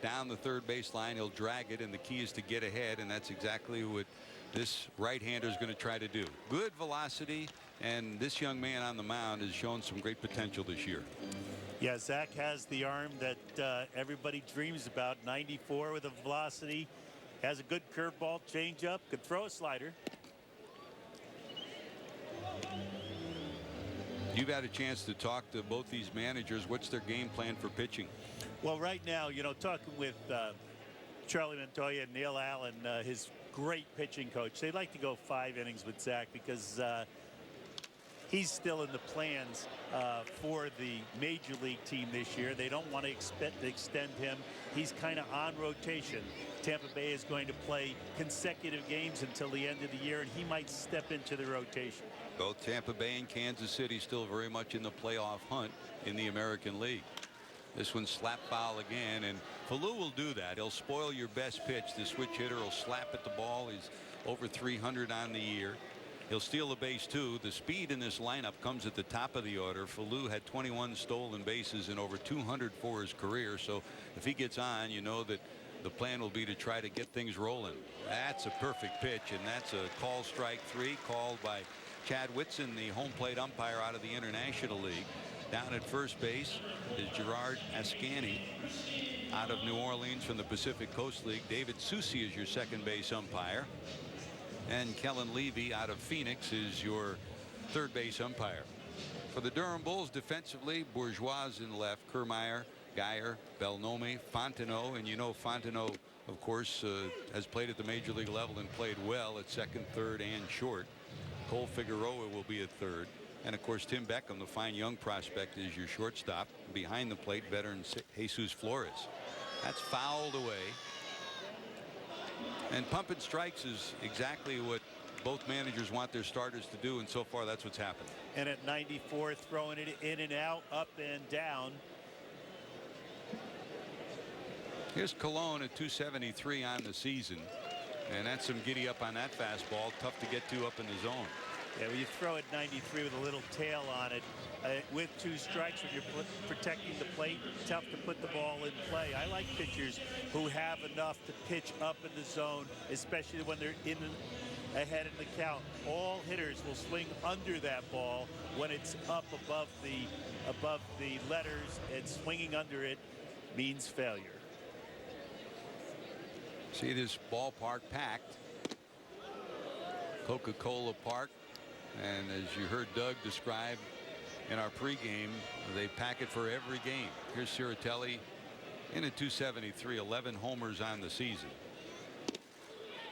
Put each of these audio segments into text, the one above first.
down the third baseline. He'll drag it, and the key is to get ahead, and that's exactly what this right-hander is going to try to do. Good velocity, and this young man on the mound has shown some great potential this year. Yeah, Zach has the arm that everybody dreams about. 94 with a velocity. Has a good curveball, changeup, could throw a slider. You've had a chance to talk to both these managers. What's their game plan for pitching? Well, right now, you know, talking with Charlie Montoya and Neil Allen, his great pitching coach, they like to go 5 innings with Zach because he's still in the plans for the major league team this year. They don't want to extend him. He's kind of on rotation. Tampa Bay is going to play consecutive games until the end of the year, and he might step into the rotation. Both Tampa Bay and Kansas City still very much in the playoff hunt in the American League. This one's slap foul again, and Falou will do that. He'll spoil your best pitch. The switch hitter will slap at the ball. He's over 300 on the year. He'll steal the base too. The speed in this lineup comes at the top of the order. Falou had 21 stolen bases and over 200 for his career. So if he gets on, you know that the plan will be to try to get things rolling. That's a perfect pitch, and that's a call strike 3 called by Chad Whitson, the home plate umpire out of the International League. Down at first base is Gerard Ascani out of New Orleans from the Pacific Coast League. David Susi is your second base umpire. And Kellen Levy out of Phoenix is your third base umpire. For the Durham Bulls defensively, Bourgeois in left, Kiermaier, Geyer, Belnomi, Fontenot, and you know Fontenot, of course, has played at the major league level and played well at second, third, and short. Cole Figueroa will be at third. And of course, Tim Beckham, the fine young prospect, is your shortstop. Behind the plate, veteran Jesus Flores. That's fouled away. And pumping strikes is exactly what both managers want their starters to do, and so far that's what's happened. And at 94, throwing it in and out, up and down. Here's Colon at 273 on the season, and that's some giddy up on that fastball. Tough to get to up in the zone. Yeah, when you throw it 93 with a little tail on it, with 2 strikes when you're protecting the plate, tough to put the ball in play. I like pitchers who have enough to pitch up in the zone, especially when they're ahead in the count. All hitters will swing under that ball when it's up above the letters, and swinging under it means failure. See this ballpark packed. Coca-Cola Park. And as you heard Doug describe in our pregame, they pack it for every game. Here's Ciritelli in at 273, 11 homers on the season.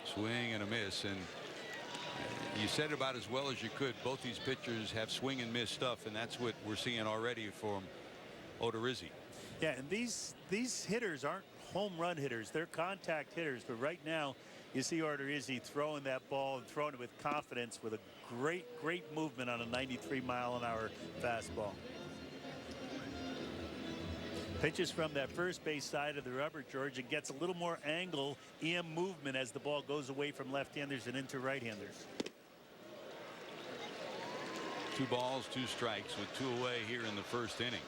Swing and a miss, and you said about as well as you could. Both these pitchers have swing and miss stuff, and that's what we're seeing already from Odorizzi. Yeah, and these hitters aren't home run hitters. They're contact hitters, but right now you see Odorizzi throwing that ball and throwing it with confidence, with a great movement on a 93-mile-an-hour fastball. Pitches from that first base side of the rubber, George, and gets a little more angle and movement as the ball goes away from left-handers and into right-handers. 2 balls, 2 strikes with 2 away here in the first inning.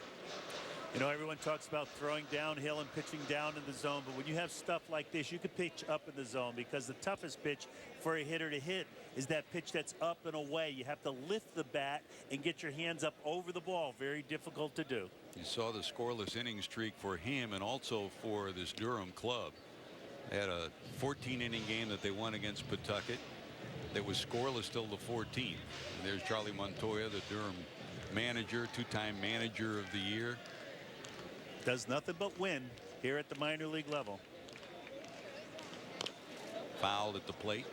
You know, everyone talks about throwing downhill and pitching down in the zone, but when you have stuff like this, you can pitch up in the zone, because the toughest pitch for a hitter to hit is that pitch that's up and away. You have to lift the bat and get your hands up over the ball. Very difficult to do. You saw the scoreless inning streak for him and also for this Durham club. They had a 14-inning game that they won against Pawtucket. That was scoreless till the 14th. And there's Charlie Montoya, the Durham manager, 2-time manager of the year. Does nothing but win here at the minor league level. Fouled at the plate.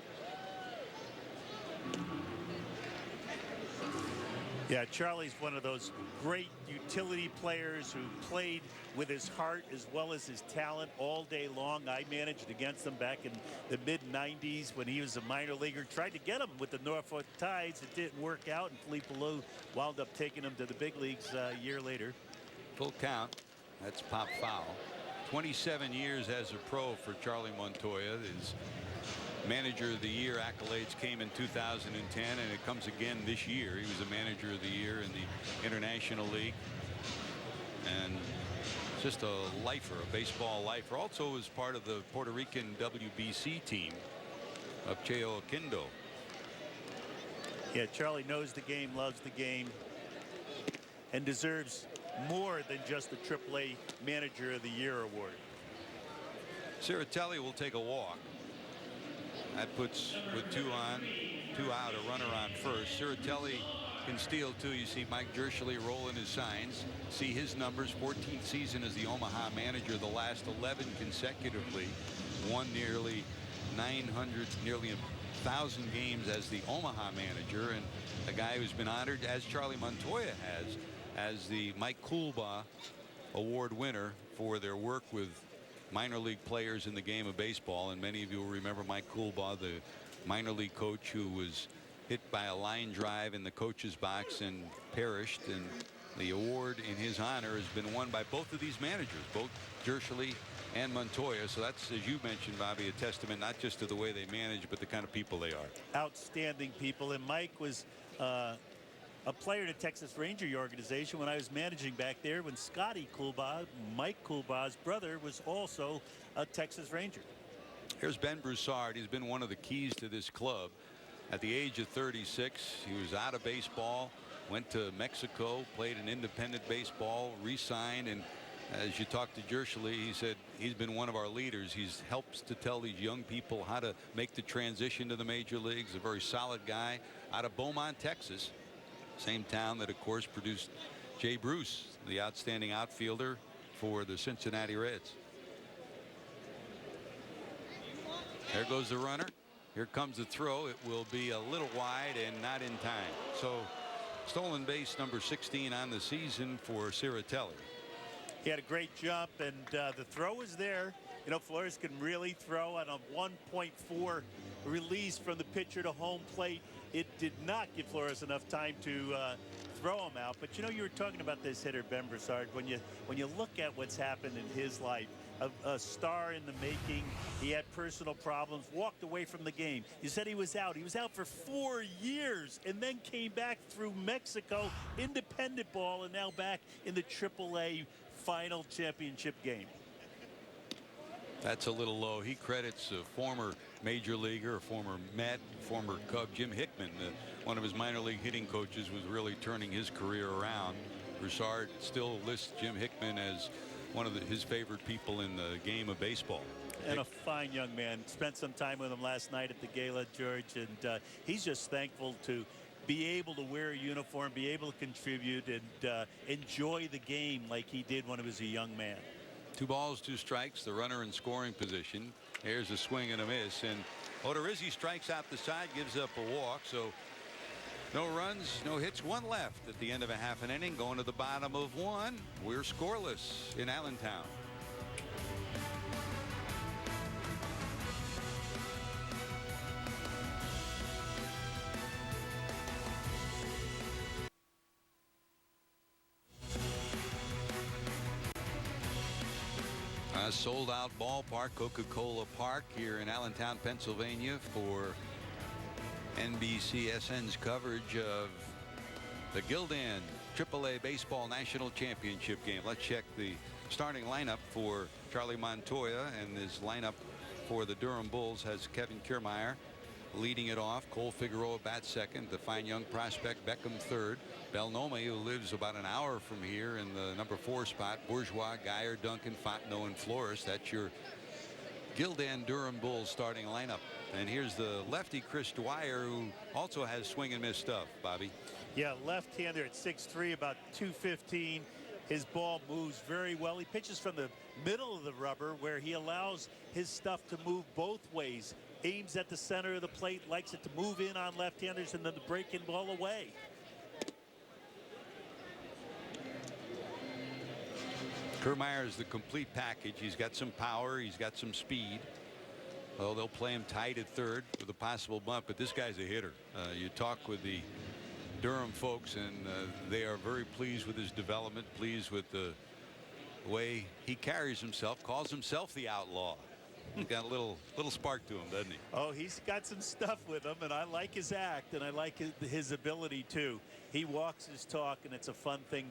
Yeah, Charlie's one of those great utility players who played with his heart as well as his talent all day long. I managed against him back in the mid-90s when he was a minor leaguer. Tried to get him with the Norfolk Tides. It didn't work out, and Philippe Alou wound up taking him to the big leagues a year later. Full count. That's pop foul. 27 years as a pro for Charlie Montoya. His manager of the year accolades came in 2010, and it comes again this year. He was a manager of the year in the International League. And Just a lifer, a baseball lifer. Also was part of the Puerto Rican WBC team of Cheo Akindo. Yeah, Charlie knows the game, loves the game, and deserves more than just the AAA Manager of the Year award. Ciritelli will take a walk. That puts, with 2 on, 2 out, a runner on first. Ciritelli can steal too. You see Mike Dershowitz rolling his signs. See his numbers. 14th season as the Omaha manager. The last 11 consecutively. Won nearly 900, nearly 1,000 games as the Omaha manager, and a guy who's been honored, as Charlie Montoya has, as the Mike Coolbaugh Award winner for their work with minor league players in the game of baseball. And many of you will remember Mike Coolbaugh, the minor league coach who was hit by a line drive in the coach's box and perished. And the award in his honor has been won by both of these managers, both Dershowitz and Montoya. So that's, as you mentioned, Bobby, a testament not just to the way they manage, but the kind of people they are. Outstanding people. And Mike was a player in the Texas Ranger organization when I was managing back there, when Scotty Coolbaugh, Mike Coolbaugh's brother, was also a Texas Ranger. Here's Ben Broussard. He's been one of the keys to this club. At the age of 36, he was out of baseball, went to Mexico, played an independent baseball, re-signed, and as you talk to Dershowitz, he said he's been one of our leaders. He helps to tell these young people how to make the transition to the major leagues. A very solid guy out of Beaumont, Texas. Same town that, of course, produced Jay Bruce, the outstanding outfielder for the Cincinnati Reds. There goes the runner. Here comes the throw. It will be a little wide and not in time. So stolen base number 16 on the season for Ciritelli. He had a great jump, and the throw was there. You know, Flores can really throw on a 1.4 release from the pitcher to home plate. It did not give Flores enough time to throw him out. But you know, you were talking about this hitter, Ben Broussard. When you look at what's happened in his life, a star in the making. He had personal problems, walked away from the game. You said he was out. He was out for 4 years and then came back through Mexico, independent ball, and now back in the AAA final championship game. That's a little low. He credits a former major leaguer, a former Met, former Cub, Jim Hickman. One of his minor league hitting coaches was really turning his career around. Broussard still lists Jim Hickman as one of his favorite people in the game of baseball. And a fine young man. Spent some time with him last night at the gala, George, and he's just thankful to be able to wear a uniform, be able to contribute, and enjoy the game like he did when he was a young man. 2 balls, 2 strikes. The runner in scoring position. Here's a swing and a miss, and Odorizzi strikes out the side, gives up a walk. So no runs, no hits, 1 left at the end of a half an inning. Going to the bottom of 1. We're scoreless in Allentown. A sold-out ballpark, Coca-Cola Park, here in Allentown, Pennsylvania, for NBCSN's coverage of the Gildan AAA Baseball National Championship game. Let's check the starting lineup for Charlie Montoya, and his lineup for the Durham Bulls has Kevin Kiermaier leading it off. Cole Figueroa bats second. The fine young prospect Beckham third. Belnome, who lives about an hour from here, in the number 4 spot. Bourgeois, Geyer, Duncan, Fontenot, and Flores. That's your Gildan Durham Bulls starting lineup. And here's the lefty Chris Dwyer, who also has swing and miss stuff, Bobby. Yeah, left-hander at 6'3", about 215. His ball moves very well. He pitches from the middle of the rubber, where he allows his stuff to move both ways. Aims at the center of the plate, likes it to move in on left-handers, and then the break-in ball away. Kiermaier is the complete package. He's got some power. He's got some speed. Well, they'll play him tight at third with a possible bunt, but this guy's a hitter. You talk with the Durham folks, and they are very pleased with his development, pleased with the way he carries himself, calls himself the outlaw. He's got a little spark to him, doesn't he? Oh, he's got some stuff with him, and I like his act, and I like his ability too. He walks his talk, and it's a fun thing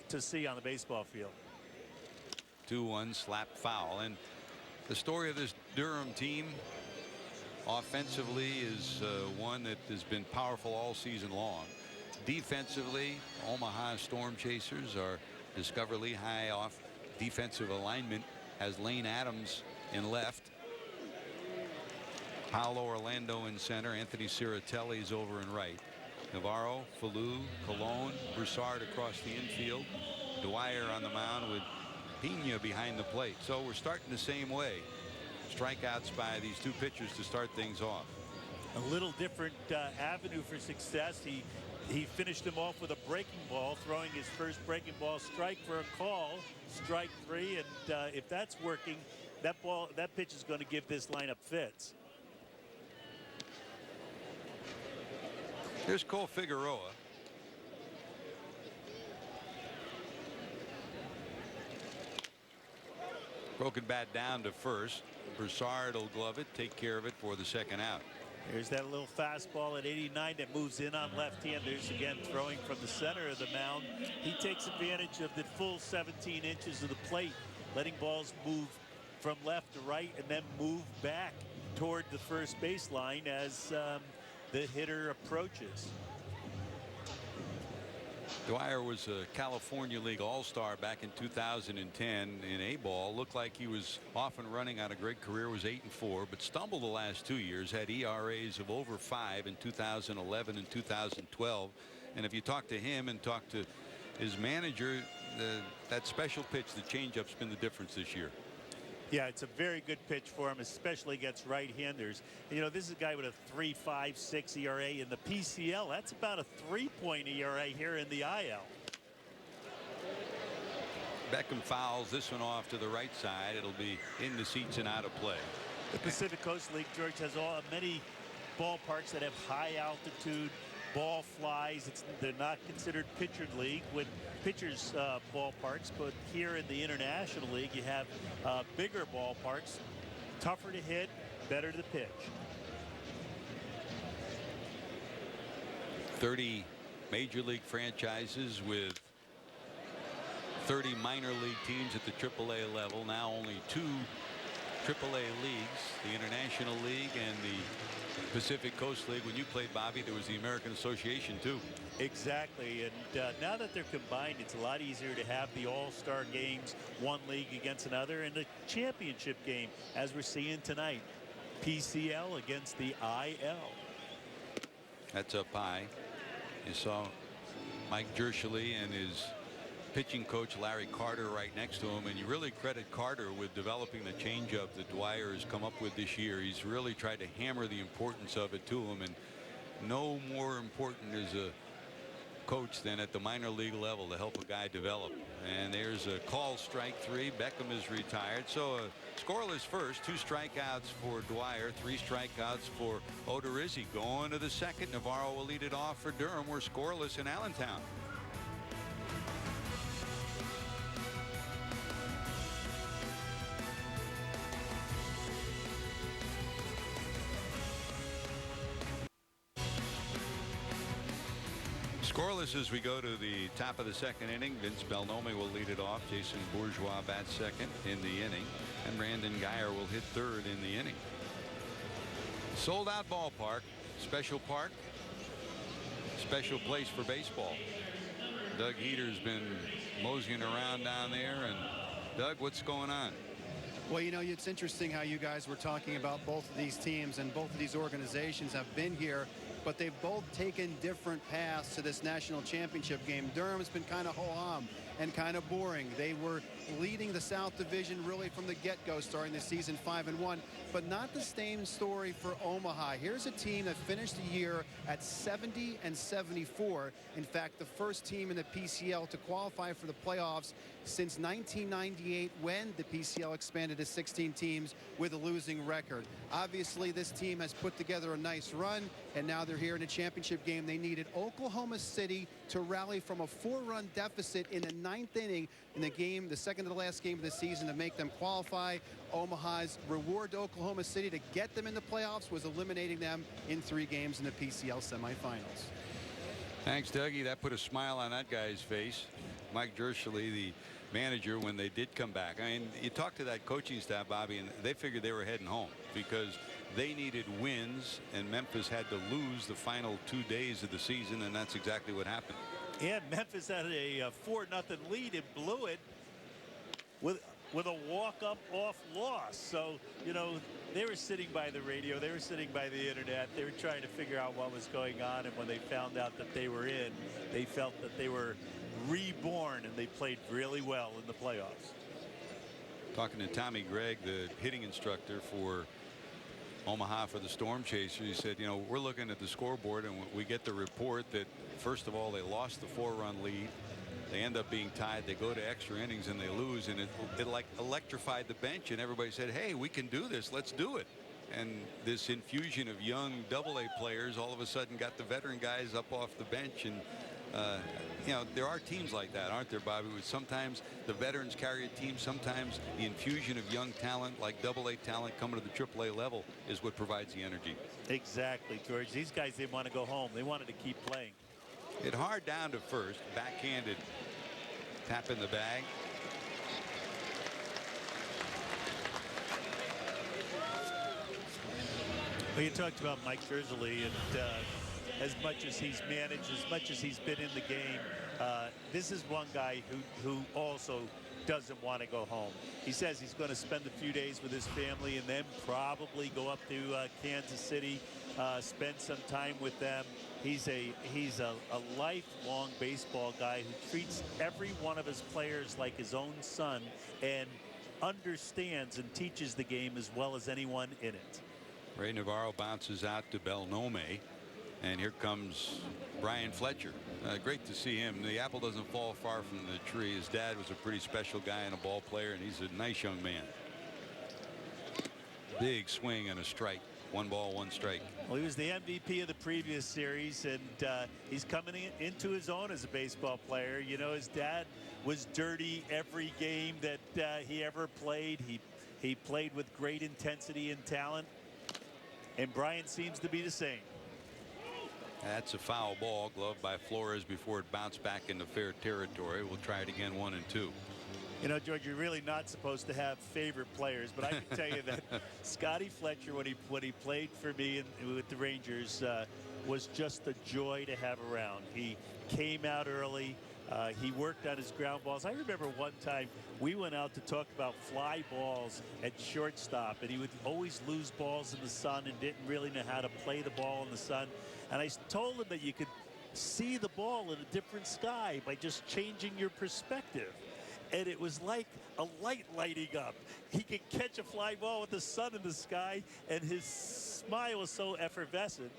to see on the baseball field. 2-1 slap foul. And the story of this Durham team offensively is one that has been powerful all season long. Defensively, Omaha Storm Chasers are Discover Lehigh off defensive alignment has Lane Adams in left, Paolo Orlando in center, Anthony Ciritelli's over in right. Navarro, Falou, Colon, Broussard across the infield. Dwyer on the mound with Pena behind the plate. So we're starting the same way. Strikeouts by these two pitchers to start things off. A little different avenue for success. He finished him off with a breaking ball, throwing his first breaking ball strike for a call, strike 3, and if that's working, that pitch is going to give this lineup fits. Here's Cole Figueroa. Broken bat down to first. Broussard will glove it, take care of it for the second out. Here's that little fastball at 89 that moves in on left-handers. Again, throwing from the center of the mound. He takes advantage of the full 17 inches of the plate, letting balls move from left to right and then move back toward the first baseline as the hitter approaches. Dwyer was a California League All-Star back in 2010 in A-ball. Looked like he was off and running on a great career, was 8-4, but stumbled the last 2 years, had ERAs of over 5 in 2011 and 2012. And if you talk to him and talk to his manager, that special pitch, the changeup's been the difference this year. Yeah, it's a very good pitch for him, especially against right-handers. You know, this is a guy with a 3.56 ERA in the PCL. That's about a 3-point ERA here in the IL. Beckham fouls this one off to the right side. It'll be in the seats and out of play. The Pacific Coast League, George, has many ballparks that have high altitude ball flies. They're not considered pitcher league with pitchers ballparks, but here in the International League you have bigger ballparks, tougher to hit, better to pitch. 30 major league franchises with 30 minor league teams at the AAA level. Now only 2 AAA leagues, the International League and the Pacific Coast League. When you played, Bobby, there was the American Association too. Exactly, and now that they're combined, it's a lot easier to have the all-star games, one league against another, and the championship game, as we're seeing tonight, PCL against the IL. That's up high. You saw Mike Jerschele and his pitching coach Larry Carter right next to him, and you really credit Carter with developing the changeup that Dwyer has come up with this year. He's really tried to hammer the importance of it to him, and no more important as a coach than at the minor league level to help a guy develop. And there's a call, strike 3. Beckham is retired, so a scoreless first. 2 strikeouts for Dwyer, 3 strikeouts for Odorizzi. Going to the second. Navarro will lead it off for Durham. We're scoreless in Allentown. Scoreless as we go to the top of the second inning. Vince Belnomi will lead it off. Jason Bourgeois bats second in the inning, and Brandon Geyer will hit third in the inning. Sold out ballpark, special park, special place for baseball. Doug Heater's been moseying around down there. And Doug, what's going on? Well, you know, it's interesting how you guys were talking about both of these teams, and both of these organizations have been here, but they've both taken different paths to this national championship game. Durham's been kind of ho-hum and kind of boring. They were leading the South Division really from the get-go, starting the season 5-1, but not the same story for Omaha. Here's a team that finished the year at 70-74. In fact, the first team in the PCL to qualify for the playoffs since 1998, when the PCL expanded to 16 teams with a losing record. Obviously, this team has put together a nice run, and now they're here in a championship game. They needed Oklahoma City to rally from a 4-run deficit in the 9th inning in the game, the second to the last game of the season, to make them qualify. Omaha's reward to Oklahoma City to get them in the playoffs was eliminating them in 3 games in the PCL semifinals. Thanks, Dougie. That put a smile on that guy's face. Mike Jerschele, the manager when they did come back. I mean, you talk to that coaching staff, Bobby, and they figured they were heading home because they needed wins, and Memphis had to lose the final 2 days of the season, and that's exactly what happened. And Memphis had a 4-0 lead and blew it with a walk-up off loss. So, you know, they were sitting by the radio, they were sitting by the internet, they were trying to figure out what was going on, and when they found out that they were in, they felt that they were reborn, and they played really well in the playoffs. Talking to Tommy Gregg, the hitting instructor for Omaha for the Storm Chasers, he said, you know, we're looking at the scoreboard and we get the report that first of all they lost the 4-run lead. They end up being tied. They go to extra innings and they lose, and it like electrified the bench, and everybody said, hey, we can do this, let's do it. And this infusion of young AA players all of a sudden got the veteran guys up off the bench. And you know, there are teams like that, aren't there, Bobby? Sometimes the veterans carry a team. Sometimes the infusion of young talent like AA talent coming to the AAA level is what provides the energy. Exactly, George. These guys didn't want to go home. They wanted to keep playing. Hit hard down to first. Backhanded tap in the bag. Well, you talked about Mike Scherzer, and as much as he's managed, as much as he's been in the game, this is one guy who also doesn't want to go home. He says he's going to spend a few days with his family and then probably go up to Kansas City, spend some time with them. He's a lifelong baseball guy who treats every one of his players like his own son and understands and teaches the game as well as anyone in it. Ray Navarro bounces out to Belnome, and here comes Brian Fletcher. Great to see him. The apple doesn't fall far from the tree. His dad was a pretty special guy and a ball player, and he's a nice young man. Big swing and a strike. 1 ball, 1 strike. Well, he was the MVP of the previous series, and he's coming into his own as a baseball player. You know, his dad was dirty every game that he ever played. He played with great intensity and talent, and Brian seems to be the same. That's a foul ball, gloved by Flores before it bounced back into fair territory. We'll try it again, 1 and 2. You know, George, you're really not supposed to have favorite players, but I can tell you that Scotty Fletcher, when he played for me with the Rangers, was just a joy to have around. He came out early. He worked on his ground balls. I remember one time we went out to talk about fly balls at shortstop, and he would always lose balls in the sun and didn't really know how to play the ball in the sun. And I told him that you could see the ball in a different sky by just changing your perspective. And it was like a light lighting up. He could catch a fly ball with the sun in the sky, and his smile was so effervescent.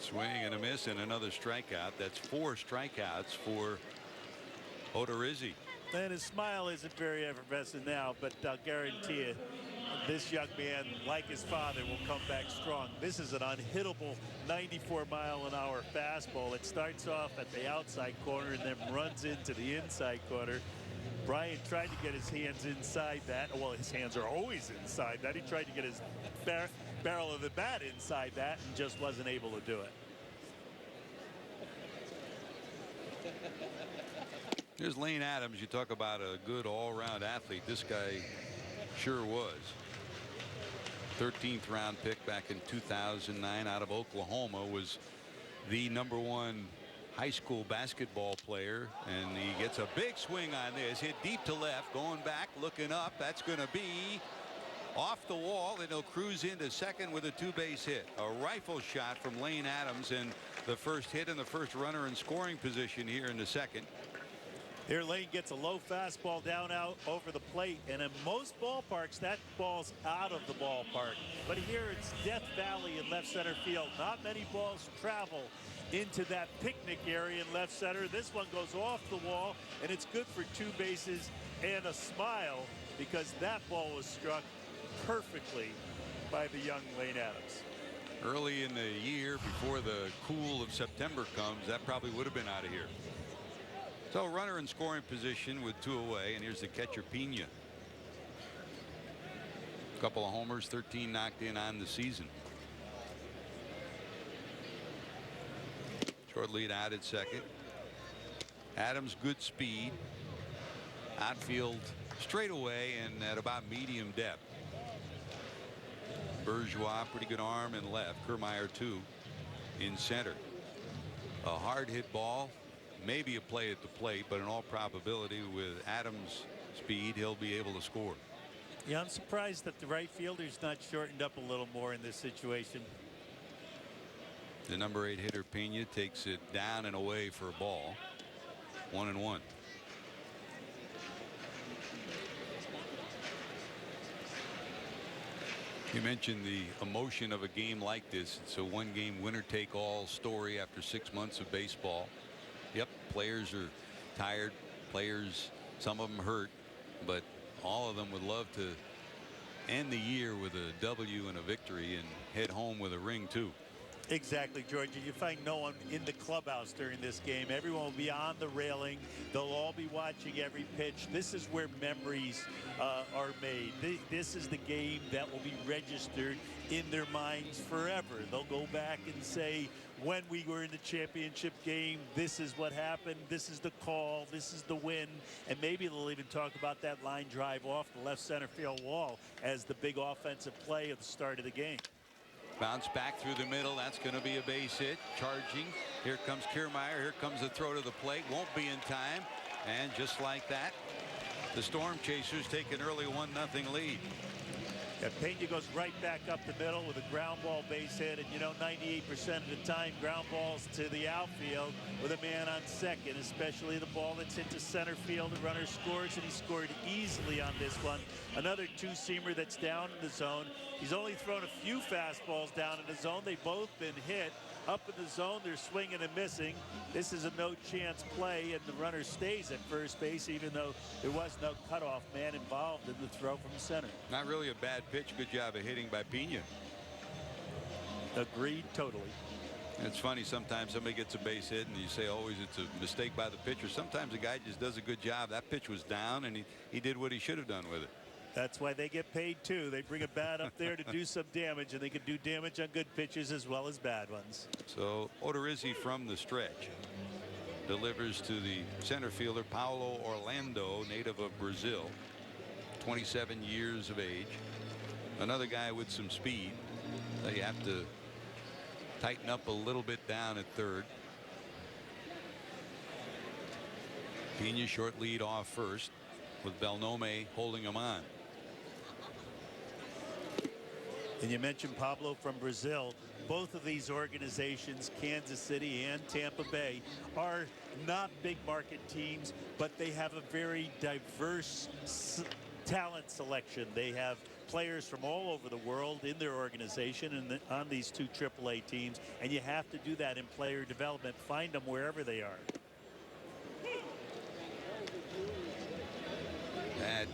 Swing and a miss and another strikeout. That's 4 strikeouts for Odorizzi. And his smile isn't very effervescent now, but I'll guarantee you, this young man, like his father, will come back strong. This is an unhittable 94-mile-an-hour fastball. It starts off at the outside corner and then runs into the inside corner. Brian tried to get his hands inside that. Well, his hands are always inside that. He tried to get his barrel of the bat inside that and just wasn't able to do it. Here's Lane Adams. You talk about a good all-around athlete. This guy sure was. 13th round pick back in 2009 out of Oklahoma, was the #1 high school basketball player, and he gets a big swing on this, hit deep to left, going back, looking up. That's going to be off the wall, and he'll cruise into second with a 2-base hit. A rifle shot from Lane Adams, and the first hit and the first runner in scoring position here in the second. Here Lane gets a low fastball down out over the plate, and in most ballparks that ball's out of the ballpark, but here it's Death Valley in left center field. Not many balls travel into that picnic area in left center. This one goes off the wall, and it's good for 2 bases and a smile, because that ball was struck perfectly by the young Lane Adams. Early in the year, before the cool of September comes, that probably would have been out of here. So runner in scoring position with 2 away, and here's the catcher Pena. Couple of homers, 13 knocked in on the season. Short lead out at second. Adams, good speed. Outfield straight away and at about medium depth. Bourgeois, pretty good arm and left. Kiermaier too in center. A hard hit ball, maybe a play at the plate, but in all probability with Adams' speed he'll be able to score. Yeah, I'm surprised that the right fielder's not shortened up a little more in this situation. The number 8 hitter Pena takes it down and away for a ball. 1-1. You mentioned the emotion of a game like this. It's a one-game winner-take-all story after 6 months of baseball. Yep, players are tired. Players, some of them hurt, but all of them would love to end the year with a W and a victory and head home with a ring too. Exactly, George. You find no one in the clubhouse during this game. Everyone will be on the railing. They'll all be watching every pitch. This is where memories are made. This is the game that will be registered in their minds forever. They'll go back and say, when we were in the championship game, this is what happened. This is the call. This is the win. And maybe they'll even talk about that line drive off the left center field wall as the big offensive play at the start of the game. Bounce back through the middle. That's going to be a base hit. Charging. Here comes Kiermaier. Here comes the throw to the plate. Won't be in time. And just like that, the Storm Chasers take an early 1-0 lead. Yeah, Pena goes right back up the middle with a ground ball base hit. And, you know, 98% of the time, ground balls to the outfield with a man on second, especially the ball that's hit to center field. The runner scores, and he scored easily on this one. Another two-seamer that's down in the zone. He's only thrown a few fastballs down in the zone. They've both been hit. Up in the zone, they're swinging and missing. This is a no-chance play, and the runner stays at first base, even though there was no cutoff man involved in the throw from center. Not really a bad pitch. Good job of hitting by Pena. Agreed totally. It's funny, sometimes somebody gets a base hit and you say always it's a mistake by the pitcher. Sometimes the guy just does a good job. That pitch was down and he did what he should have done with it. That's why they get paid too. They bring a bat up there to do some damage, and they can do damage on good pitches as well as bad ones. So Odorizzi from the stretch delivers to the center fielder Paulo Orlando, native of Brazil, 27 years of age. Another guy with some speed. They have to tighten up a little bit down at third. Pena short lead off first with Belnome holding him on. And you mentioned Pablo from Brazil. Both of these organizations, Kansas City and Tampa Bay, are not big market teams, but they have a very diverse talent selection. They have players from all over the world in their organization and on these two AAA teams, and you have to do that in player development. Find them wherever they are. That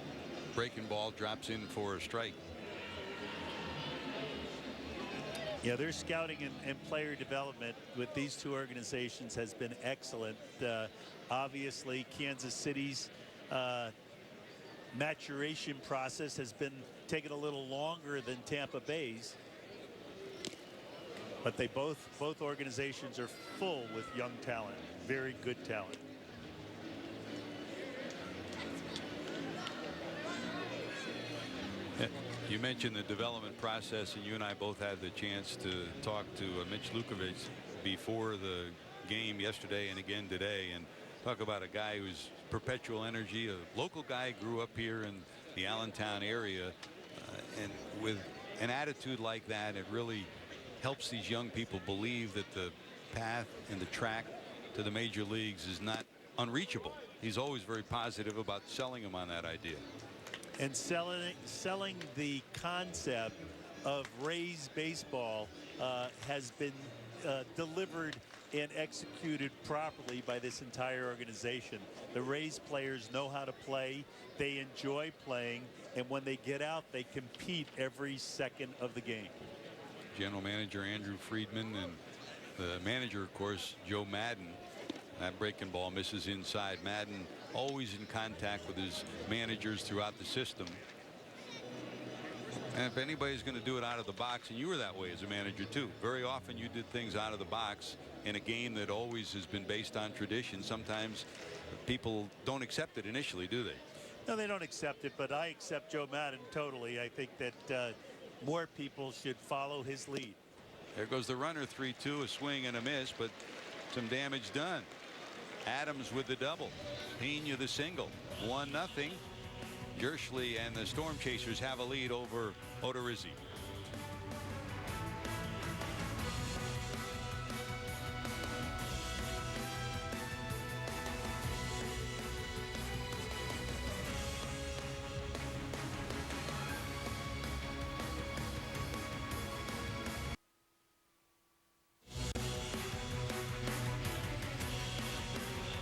breaking ball drops in for a strike. Yeah, their scouting and player development with these two organizations has been excellent. Obviously, Kansas City's maturation process has been taking a little longer than Tampa Bay's, but they both organizations are full with young talent, very good talent. You mentioned the development process, and you and I both had the chance to talk to Mitch Lukovich before the game yesterday and again today, and talk about a guy who's perpetual energy, a local guy, grew up here in the Allentown area, and with an attitude like that, it really helps these young people believe that the path and the track to the major leagues is not unreachable. He's always very positive about selling them on that idea. And selling the concept of Rays baseball has been delivered and executed properly by this entire organization. The Rays players know how to play. They enjoy playing, and when they get out, they compete every second of the game. General manager Andrew Friedman and the manager, of course, Joe Madden. That breaking ball misses inside. Madden always in contact with his managers throughout the system. And if anybody's going to do it out of the box, and you were that way as a manager too, very often you did things out of the box in a game that always has been based on tradition. Sometimes people don't accept it initially, do they? No, they don't accept it, but I accept Joe Madden totally. I think that more people should follow his lead. There goes the runner. 3-2, a swing and a miss, but some damage done. Adams with the double. Pena the single. 1-0. Gershly and the Storm Chasers have a lead over Odorizzi.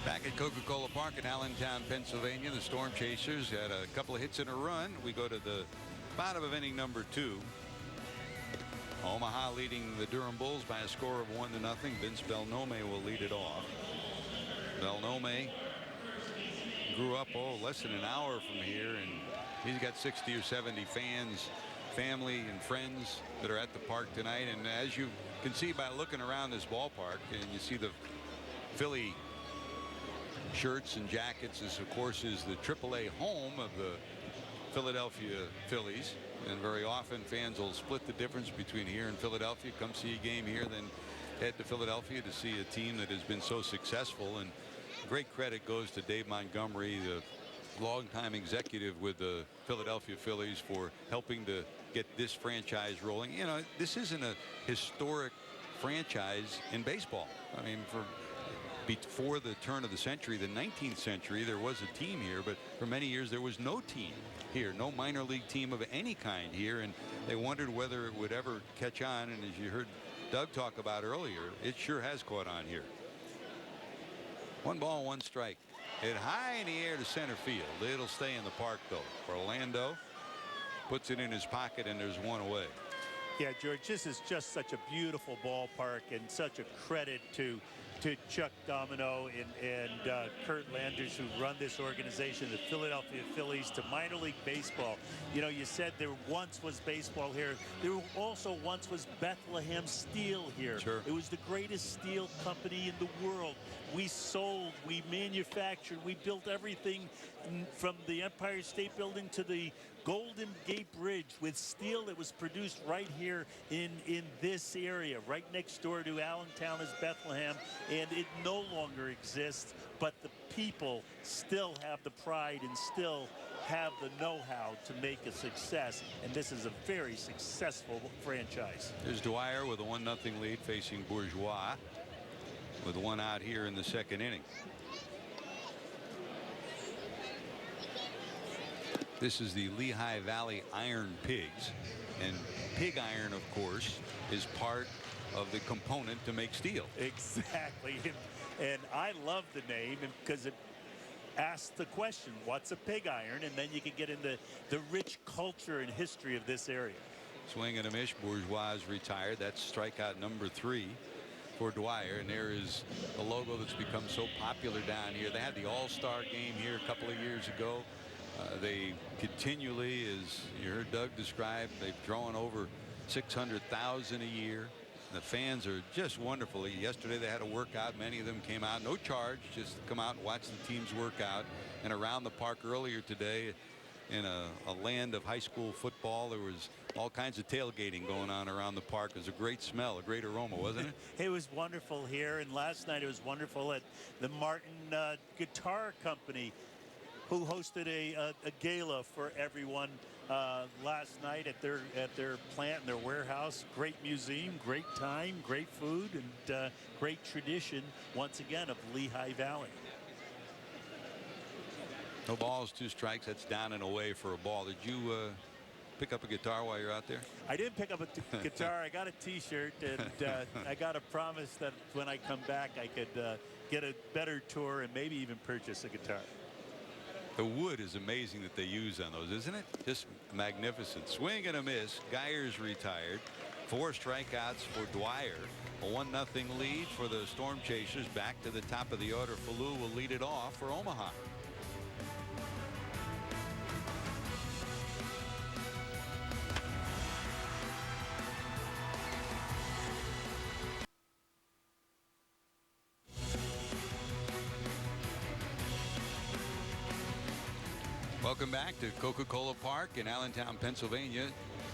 Back at Coca-Cola Park in Allentown, Pennsylvania, the Storm Chasers had a couple of hits and a run. We go to the bottom of inning number 2. Omaha leading the Durham Bulls by a score of 1-0. Vince Belnome will lead it off. Belnome grew up less than an hour from here, and he's got 60 or 70 fans, family and friends that are at the park tonight. And as you can see by looking around this ballpark, and you see the Philly shirts and jackets, this of course is the AAA home of the Philadelphia Phillies, and very often fans will split the difference between here and Philadelphia, come see a game here, then head to Philadelphia to see a team that has been so successful. And great credit goes to Dave Montgomery, the longtime executive with the Philadelphia Phillies, for helping to get this franchise rolling. You know, this isn't a historic franchise in baseball. I mean, before the turn of the century, the 19th century, there was a team here, but for many years there was no team here, no minor league team of any kind here, and they wondered whether it would ever catch on. And as you heard Doug talk about earlier, it sure has caught on here. 1 ball, 1 strike. Hit high in the air to center field. It'll stay in the park though. Orlando puts it in his pocket, and there's 1 away. Yeah, George, this is just such a beautiful ballpark, and such a credit to Chuck Domino and Kurt Landers, who run this organization, the Philadelphia Phillies, to minor league baseball. You know, you said there once was baseball here. There also once was Bethlehem Steel here. Sure. It was the greatest steel company in the world. We sold, we manufactured, we built everything from the Empire State Building to the Golden Gate Bridge with steel that was produced right here in this area, right next door to Allentown is Bethlehem, and it no longer exists, but the people still have the pride and still have the know-how to make a success, and this is a very successful franchise. There's Dwyer with a 1-0 lead facing Bourgeois with 1 out here in the 2nd inning. This is the Lehigh Valley Iron Pigs, and pig iron, of course, is part of the component to make steel. Exactly, and I love the name because it asks the question, what's a pig iron? And then you can get into the rich culture and history of this area. Swing and a miss. Bourgeois is retired. That's strikeout number 3 for Dwyer, and there is a logo that's become so popular down here. They had the All-Star game here a couple of years ago. They continually, as you heard Doug describe, they've drawn over 600,000 a year. The fans are just wonderful. Yesterday they had a workout. Many of them came out, no charge, just come out and watch the teams work out. And around the park earlier today, in a land of high school football, there was all kinds of tailgating going on around the park. It was a great smell, a great aroma, wasn't it? It was wonderful here, and last night it was wonderful at the Martin Guitar Company, who hosted a gala for everyone last night at their plant and their warehouse. Great museum, great time, great food, and great tradition once again of Lehigh Valley. No balls, 2 strikes. That's down and away for a ball. Did you pick up a guitar while you're out there? I didn't pick up a guitar. I got a T-shirt, and I got a promise that when I come back I could get a better tour and maybe even purchase a guitar. The wood is amazing that they use on those, isn't it? Just magnificent. Swing and a miss. Geyer's retired. 4 strikeouts for Dwyer. A 1-0 lead for the Storm Chasers. Back to the top of the order. Falou will lead it off for Omaha. Welcome back to Coca-Cola Park in Allentown, Pennsylvania.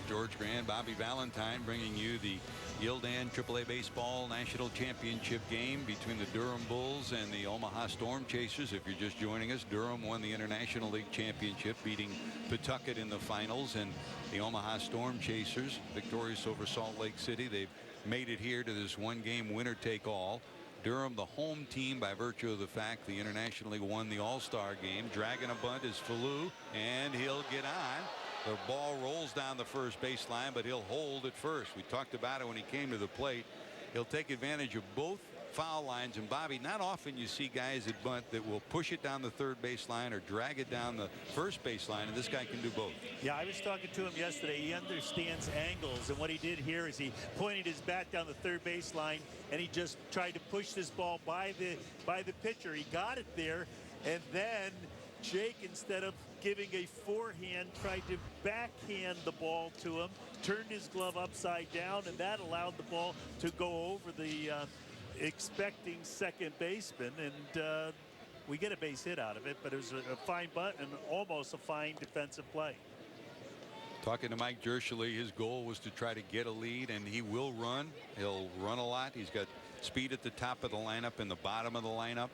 George Grande, Bobby Valentine bringing you the Gildan AAA Baseball National Championship game between the Durham Bulls and the Omaha Storm Chasers. If you're just joining us, Durham won the International League Championship, beating Pawtucket in the finals, and the Omaha Storm Chasers victorious over Salt Lake City. They've made it here to this one-game winner-take-all. Durham, the home team, by virtue of the fact the International League won the All-Star game. Dragging a bunt is Falou, and he'll get on. The ball rolls down the first baseline, but he'll hold at first. We talked about it when he came to the plate. He'll take advantage of both foul lines. And Bobby, not often you see guys at bunt that will push it down the third baseline or drag it down the first baseline, and this guy can do both. Yeah, I was talking to him yesterday. He understands angles, and what he did here is he pointed his bat down the third baseline, and he just tried to push this ball by the pitcher. He got it there, and then Jake, instead of giving a forehand, tried to backhand the ball to him, turned his glove upside down, and that allowed the ball to go over the expecting second baseman, and we get a base hit out of it, but it was a fine bunt and almost a fine defensive play. Talking to Mike Jerschele, his goal was to try to get a lead, and he will run. He'll run a lot. He's got speed at the top of the lineup and the bottom of the lineup.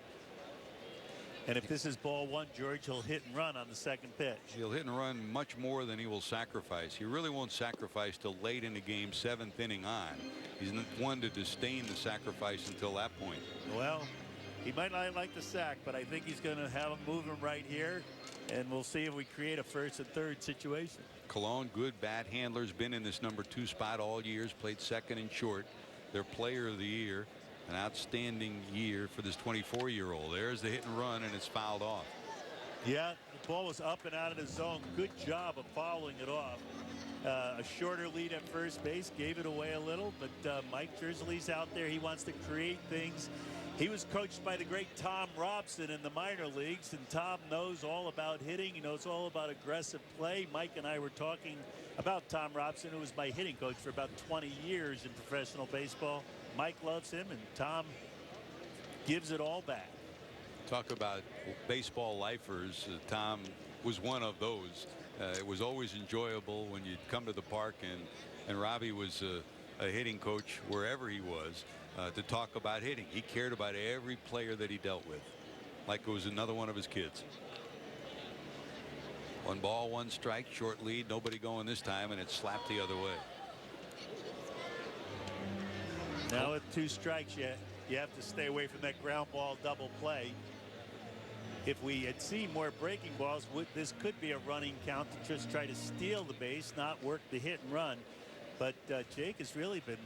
And if this is ball one, George, he'll hit and run on the second pitch. He'll hit and run much more than he will sacrifice. He really won't sacrifice till late in the game, 7th inning on. He's not one to disdain the sacrifice until that point. Well, he might not like the sack, but I think he's going to have him move him right here, and we'll see if we create a first and third situation. Cologne, good bat handler's been in this number 2 spot all years, played second and short. Their player of the year. An outstanding year for this 24-year-old. There's the hit and run, and it's fouled off. Yeah, the ball was up and out of the zone. Good job of fouling it off. A shorter lead at first base gave it away a little, but Mike Jerschele's out there. He wants to create things. He was coached by the great Tom Robson in the minor leagues, and Tom knows all about hitting. He knows all about aggressive play. Mike and I were talking about Tom Robson, who was my hitting coach for about 20 years in professional baseball. Mike loves him, and Tom gives it all back. Talk about Baseball lifers. Tom was one of those. It was always enjoyable when you'd come to the park, and Robbie was a hitting coach wherever he was, to talk about hitting. He cared about every player that he dealt with like it was another one of his kids. 1 ball, 1 strike, short lead, nobody going this time, and it's slapped the other way. Now with 2 strikes, you have to stay away from that ground ball double play. If we had seen more breaking balls, this could be a running count to just try to steal the base, not work the hit and run. But Jake has really been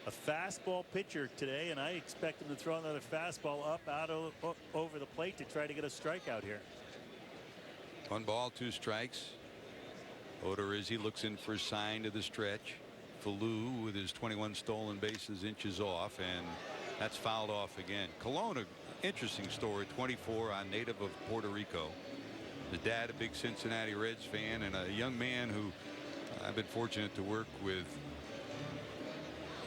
a fastball pitcher today, and I expect him to throw another fastball up over the plate to try to get a strikeout here. 1 ball, 2 strikes. Odorizzi looks in for a sign to the stretch. Falou with his 21 stolen bases inches off, and that's fouled off again. Cologne, an interesting story, 24, a native of Puerto Rico. His dad, a big Cincinnati Reds fan, and a young man who I've been fortunate to work with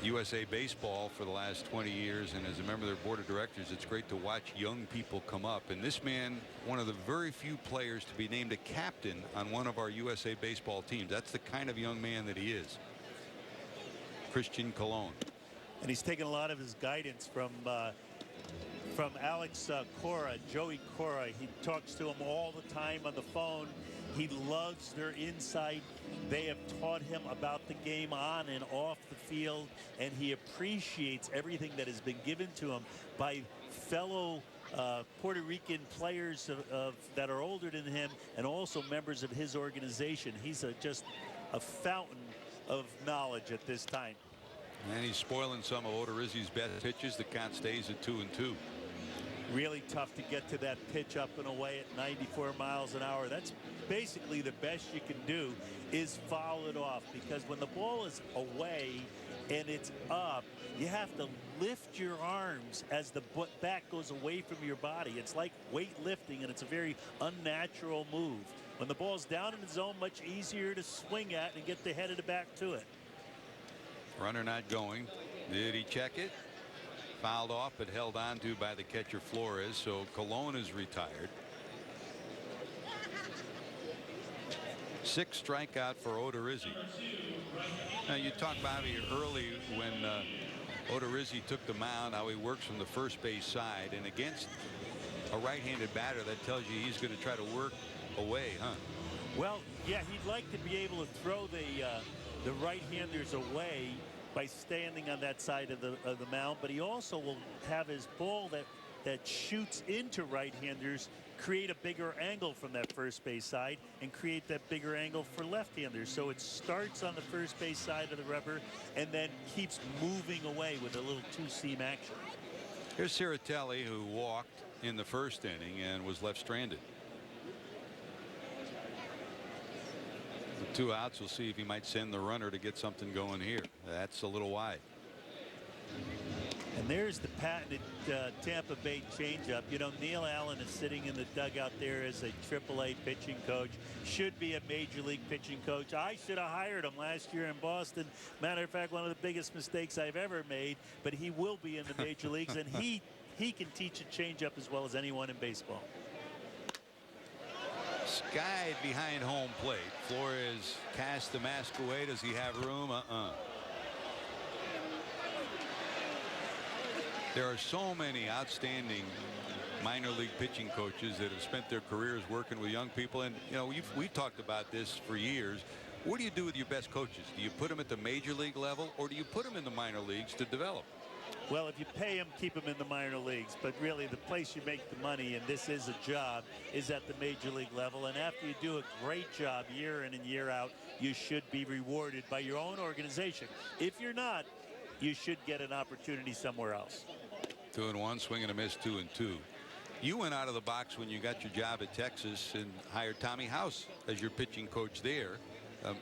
USA Baseball for the last 20 years, and as a member of their board of directors, it's great to watch young people come up. And this man, one of the very few players to be named a captain on one of our USA Baseball teams. That's the kind of young man that he is. Christian Cologne. And he's taken a lot of his guidance from Alex Cora, Joey Cora. He talks to him all the time on the phone. He loves their insight. They have taught him about the game on and off the field, and he appreciates everything that has been given to him by fellow Puerto Rican players that are older than him, and also members of his organization. He's just a fountain of knowledge at this time. And he's spoiling some of Odorizzi's best pitches. The count stays at 2-2. Really tough to get to that pitch up and away at 94 miles an hour. That's basically the best you can do, is foul it off, because when the ball is away and it's up, you have to lift your arms as the bat goes away from your body. It's like weightlifting, and it's a very unnatural move. When the ball's down in the zone, much easier to swing at and get the head of the bat to it. Runner not going. Did he check it? Fouled off, but held on to by the catcher Flores. So Cologne is retired. 6th strikeout for Odorizzi. Now you talked about it early when Odorizzi took the mound, how he works from the first base side, and against a right-handed batter, that tells you he's going to try to work away, huh? Well, yeah, he'd like to be able to throw the right-handers away by standing on that side of the mound, but he also will have his ball that shoots into right-handers create a bigger angle from that first base side and create that bigger angle for left-handers. So it starts on the first base side of the rubber and then keeps moving away with a little two-seam action. Here's Ciritelli, who walked in the first inning and was left stranded. With 2 outs, we'll see if he might send the runner to get something going here. That's a little wide. And there's the patented Tampa Bay changeup. You know, Neil Allen is sitting in the dugout there as a AAA pitching coach. Should be a major league pitching coach. I should have hired him last year in Boston. Matter of fact, one of the biggest mistakes I've ever made. But he will be in the major leagues, and he can teach a changeup as well as anyone in baseball. Skied behind home plate. Flores cast the mask away. Does he have room? There are so many outstanding minor league pitching coaches that have spent their careers working with young people, and you know, we've talked about this for years. What do you do with your best coaches? Do you put them at the major league level, or do you put them in the minor leagues to develop? Well, if you pay them, keep them in the minor leagues. But really, the place you make the money, and this is a job, is at the major league level. And after you do a great job year in and year out, you should be rewarded by your own organization. If you're not, you should get an opportunity somewhere else. 2-1, swing and a miss, 2-2. You went out of the box when you got your job at Texas and hired Tommy House as your pitching coach there.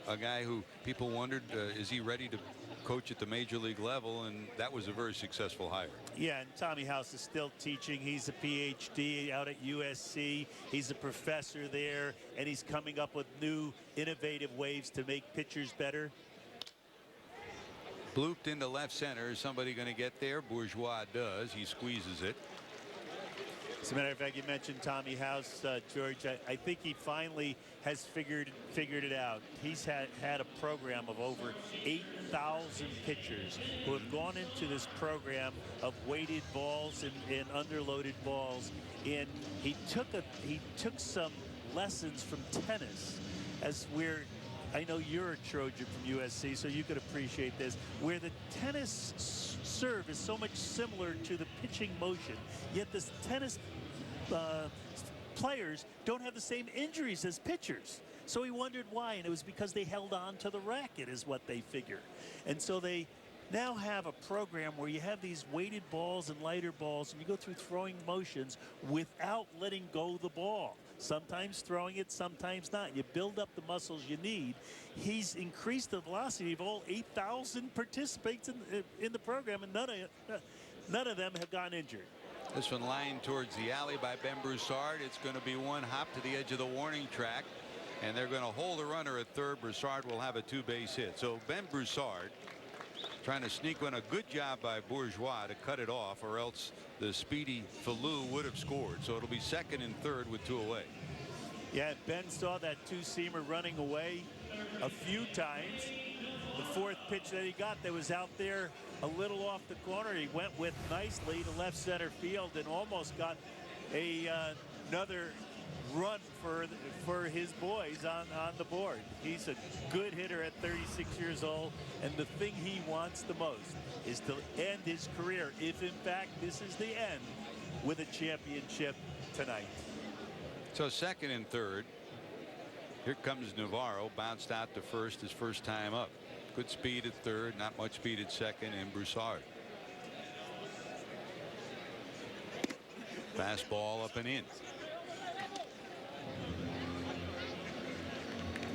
A guy who people wondered, is he ready to coach at the major league level? And that was a very successful hire. Yeah, and Tommy House is still teaching. He's a PhD out at USC. He's a professor there, and he's coming up with new innovative ways to make pitchers better. Blooped into left center. Is somebody going to get there? Bourgeois does. He squeezes it. As a matter of fact, you mentioned Tommy House, George. I think he finally has figured it out. He's had a program of over 8,000 pitchers who have gone into this program of weighted balls and underloaded balls. And he took some lessons from tennis, as we're. I know you're a Trojan from USC, so you could appreciate this, where the tennis serve is so much similar to the pitching motion, yet the tennis players don't have the same injuries as pitchers. So he wondered why, and it was because they held on to the racket, is what they figure. And so they now have a program where you have these weighted balls and lighter balls, and you go through throwing motions without letting go of the ball. Sometimes throwing it, sometimes not. You build up the muscles you need. He's increased the velocity of all 8,000 participants in the program, and none of them have gone injured. This one lined towards the alley by Ben Broussard. It's going to be one hop to the edge of the warning track, and they're going to hold the runner at third. Broussard will have a 2-base hit. So Ben Broussard trying to sneak one. A good job by Bourgeois to cut it off, or else the speedy Falou would have scored. So it'll be second and third with 2 away. Yeah, Ben saw that two-seamer running away a few times. The fourth pitch that he got that was out there a little off the corner, he went with nicely to left center field and almost got another run for his boys on the board. He's a good hitter at 36 years old, and the thing he wants the most is to end his career, if in fact this is the end, with a championship tonight. So second and third. Here comes Navarro, bounced out to first his first time up. Good speed at third, not much speed at second, and Broussard. Fastball up and in.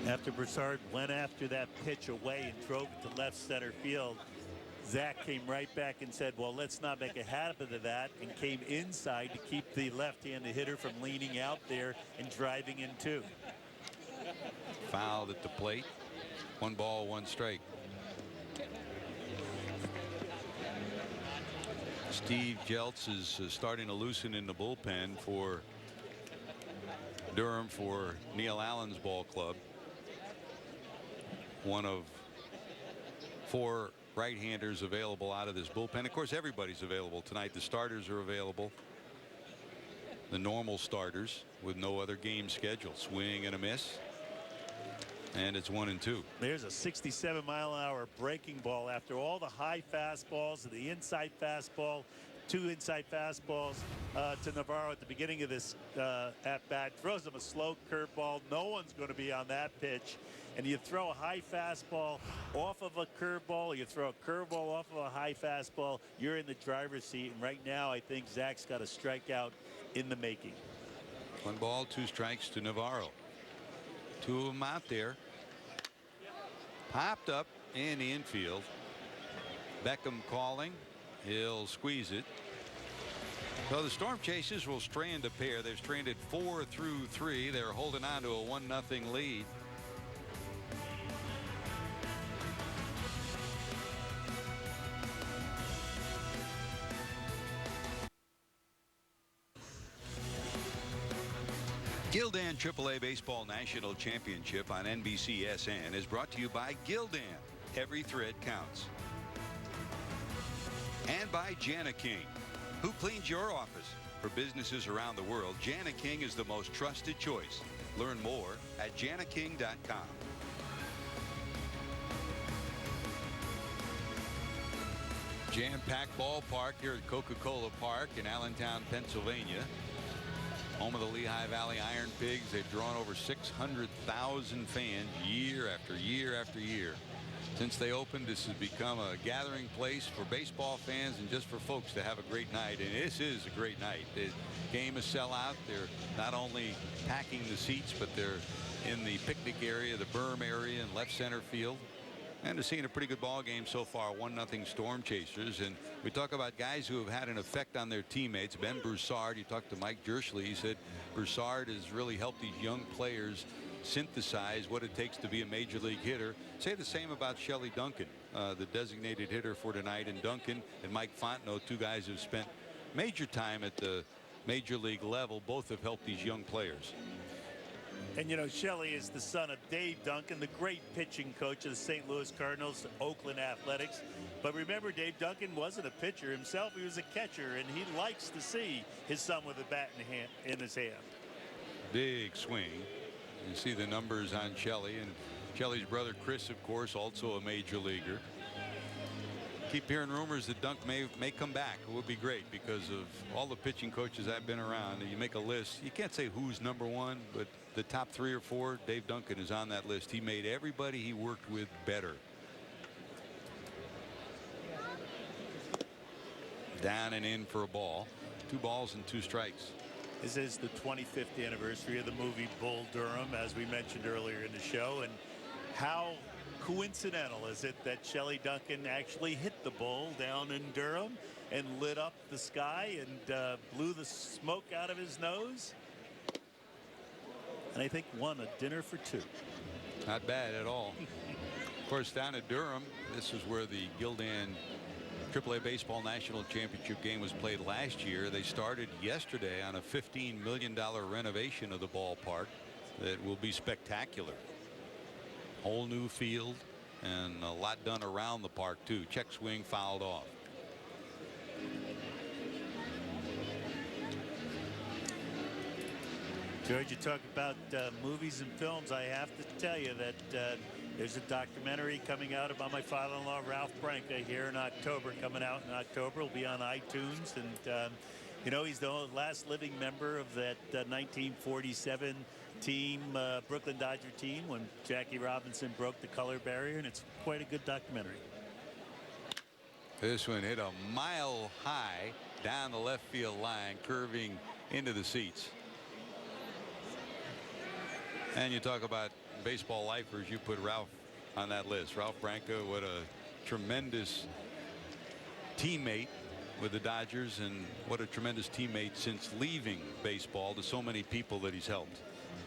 After Broussard went after that pitch away and drove it to left center field, Zach came right back and said, well, let's not make a habit of that, and came inside to keep the left-handed hitter from leaning out there and driving in two. Fouled at the plate. 1 ball, 1 strike. Steve Jeltz is starting to loosen in the bullpen for Durham for Neil Allen's ball club. one of 4 right-handers available out of this bullpen. Of course, everybody's available tonight. The starters are available. The normal starters with no other game scheduled. Swing and a miss. And it's 1-2. There's a 67-mile-an-hour breaking ball after all the high fastballs and the inside fastball. 2 inside fastballs to Navarro at the beginning of this at-bat. Throws him a slow curveball. No one's going to be on that pitch. And you throw a high fastball off of a curveball, you throw a curveball off of a high fastball, you're in the driver's seat. And right now, I think Zach's got a strikeout in the making. 1 ball, 2 strikes to Navarro. 2 of them out there. Popped up in the infield. Beckham calling. He'll squeeze it. So the Storm Chasers will strand a pair. They've stranded 4 through 3. They're holding on to a 1-0 lead. Gildan AAA Baseball National Championship on NBC SN is brought to you by Gildan. Every thread counts. And by Jana King. Who cleans your office? For businesses around the world, Jana King is the most trusted choice. Learn more at janaking.com. Jam-packed ballpark here at Coca-Cola Park in Allentown, Pennsylvania. Home of the Lehigh Valley Iron Pigs. They've drawn over 600,000 fans year after year after year. Since they opened, this has become a gathering place for baseball fans and just for folks to have a great night. And this is a great night. The game is sellout. They're not only packing the seats, but they're in the picnic area, the berm area, and left center field. And they're seeing a pretty good ball game so far. 1-0 Storm Chasers. And we talk about guys who have had an effect on their teammates. Ben Broussard, you talked to Mike Dershly. He said Broussard has really helped these young players synthesize what it takes to be a major league hitter. Say the same about Shelley Duncan, the designated hitter for tonight. And Duncan and Mike Fontenot, 2 guys who've spent major time at the major league level. Both have helped these young players. And you know, Shelley is the son of Dave Duncan, the great pitching coach of the St. Louis Cardinals, Oakland Athletics. But remember, Dave Duncan wasn't a pitcher himself. He was a catcher, and he likes to see his son with a bat in his hand. Big swing. You see the numbers on Shelley, and Shelley's brother Chris, of course, also a major leaguer. Keep hearing rumors that Dunk may come back. It would be great because of all the pitching coaches I've been around. You make a list. You can't say who's #1, but the top 3 or 4, Dave Duncan is on that list. He made everybody he worked with better. Down and in for a ball. 2 balls and 2 strikes. This is the 25th anniversary of the movie Bull Durham, as we mentioned earlier in the show. And how coincidental is it that Shelley Duncan actually hit the bull down in Durham and lit up the sky and blew the smoke out of his nose? And I think won a dinner for 2. Not bad at all. Of course, down at Durham, this is where the Gildan AAA Baseball National Championship game was played last year. They started yesterday on a $15 million renovation of the ballpark that will be spectacular. Whole new field and a lot done around the park too. Check swing fouled off. George, you talk about movies and films. I have to tell you that there's a documentary coming out about my father-in-law, Ralph Branca, here in October. Coming out in October. It'll be on iTunes. And, you know, he's the last living member of that 1947 team, Brooklyn Dodger team, when Jackie Robinson broke the color barrier. And it's quite a good documentary. This one hit a mile high down the left field line, curving into the seats. And you talk about baseball lifers, you put Ralph on that list. Ralph Branca, what a tremendous teammate with the Dodgers, and what a tremendous teammate since leaving baseball to so many people that he's helped.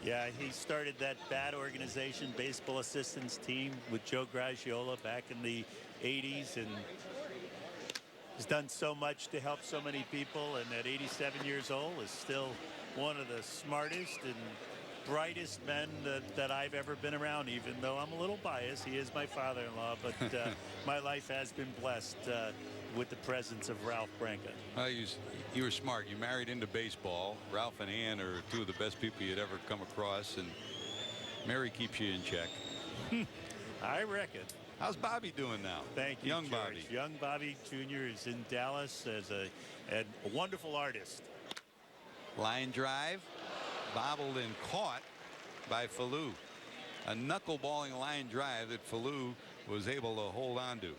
Yeah, he started that BAT organization, baseball assistance team, with Joe Gragiola back in the 80s, and he's done so much to help so many people, and at 87 years old is still one of the smartest and brightest men that I've ever been around, even though I'm a little biased. He is my father-in-law, but my life has been blessed with the presence of Ralph Branca. Well, you were smart. You married into baseball. Ralph and Ann are two of the best people you'd ever come across, and Mary keeps you in check. I reckon. How's Bobby doing now? Thank you, Young George. Bobby. Young Bobby Jr. is in Dallas as a wonderful artist. Line drive, bobbled and caught by Falou. A knuckleballing line drive that Falou was able to hold on to.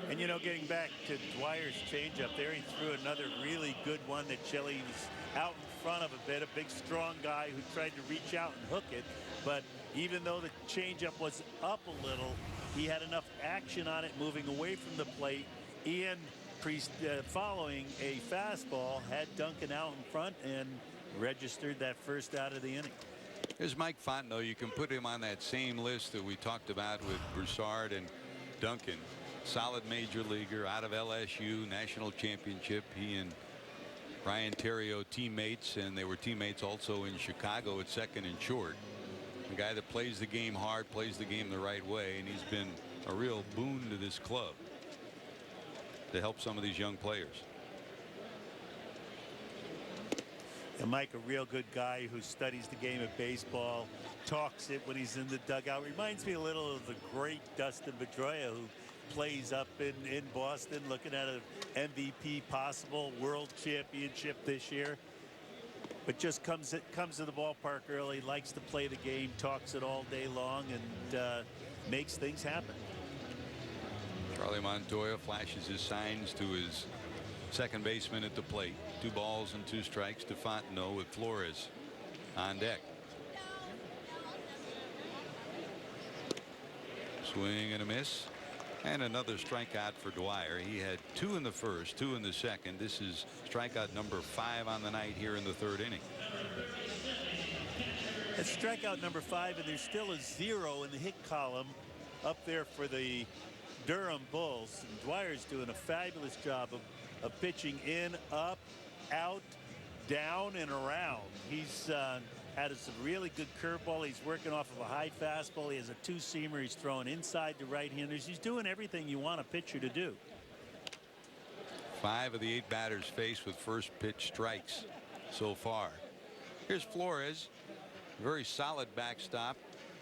And, you know, getting back to Dwyer's changeup there, he threw another really good one that Shelley was out in front of a bit. A big, strong guy who tried to reach out and hook it. But even though the changeup was up a little, he had enough action on it moving away from the plate. Ian, following a fastball, had Duncan out in front and registered that first out of the inning. Here's Mike Fontenot. You can put him on that same list that we talked about with Broussard and Duncan. Solid major leaguer out of LSU, national championship. He and Ryan Theriot teammates, and they were teammates also in Chicago at second and short. A guy that plays the game hard, plays the game the right way, and he's been a real boon to this club to help some of these young players. And Mike, a real good guy who studies the game of baseball, talks it when he's in the dugout. Reminds me a little of the great Dustin Pedroia, who plays up in Boston, looking at an MVP possible world championship this year. But just comes to the ballpark early, likes to play the game, talks it all day long, and makes things happen. Charlie Montoya flashes his signs to his second baseman at the plate. 2 balls and 2 strikes to Fontenot with Flores on deck. Swing and a miss. And another strikeout for Dwyer. He had 2 in the first, 2 in the second. This is strikeout number 5 on the night here in the 3rd inning. It's strikeout number 5, and there's still a 0 in the hit column up there for the Durham Bulls. And Dwyer's doing a fabulous job of pitching in, up, out, down, and around. He's had some really good curveball. He's working off of a high fastball. He has a 2-seamer. He's throwing inside to right-handers. He's doing everything you want a pitcher to do. 5 of the 8 batters faced with first pitch strikes so far. Here's Flores. Very solid backstop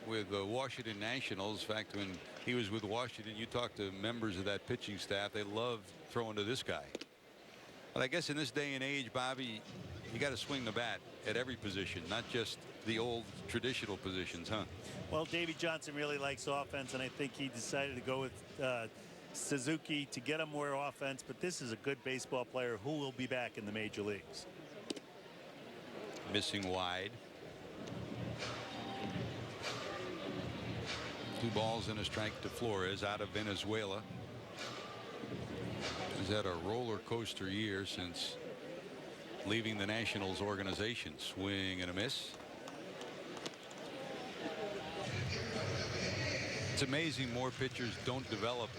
with the Washington Nationals. In fact, when he was with Washington, you talk to members of that pitching staff, they love throwing to this guy. But I guess in this day and age, Bobby, you got to swing the bat at every position, not just the old traditional positions, huh? Well, Davey Johnson really likes offense, and I think he decided to go with Suzuki to get him more offense. But this is a good baseball player who will be back in the major leagues. Missing wide. 2 balls and a strike to Flores out of Venezuela. He's had a roller coaster year since leaving the Nationals organization. Swing and a miss. It's amazing more pitchers don't develop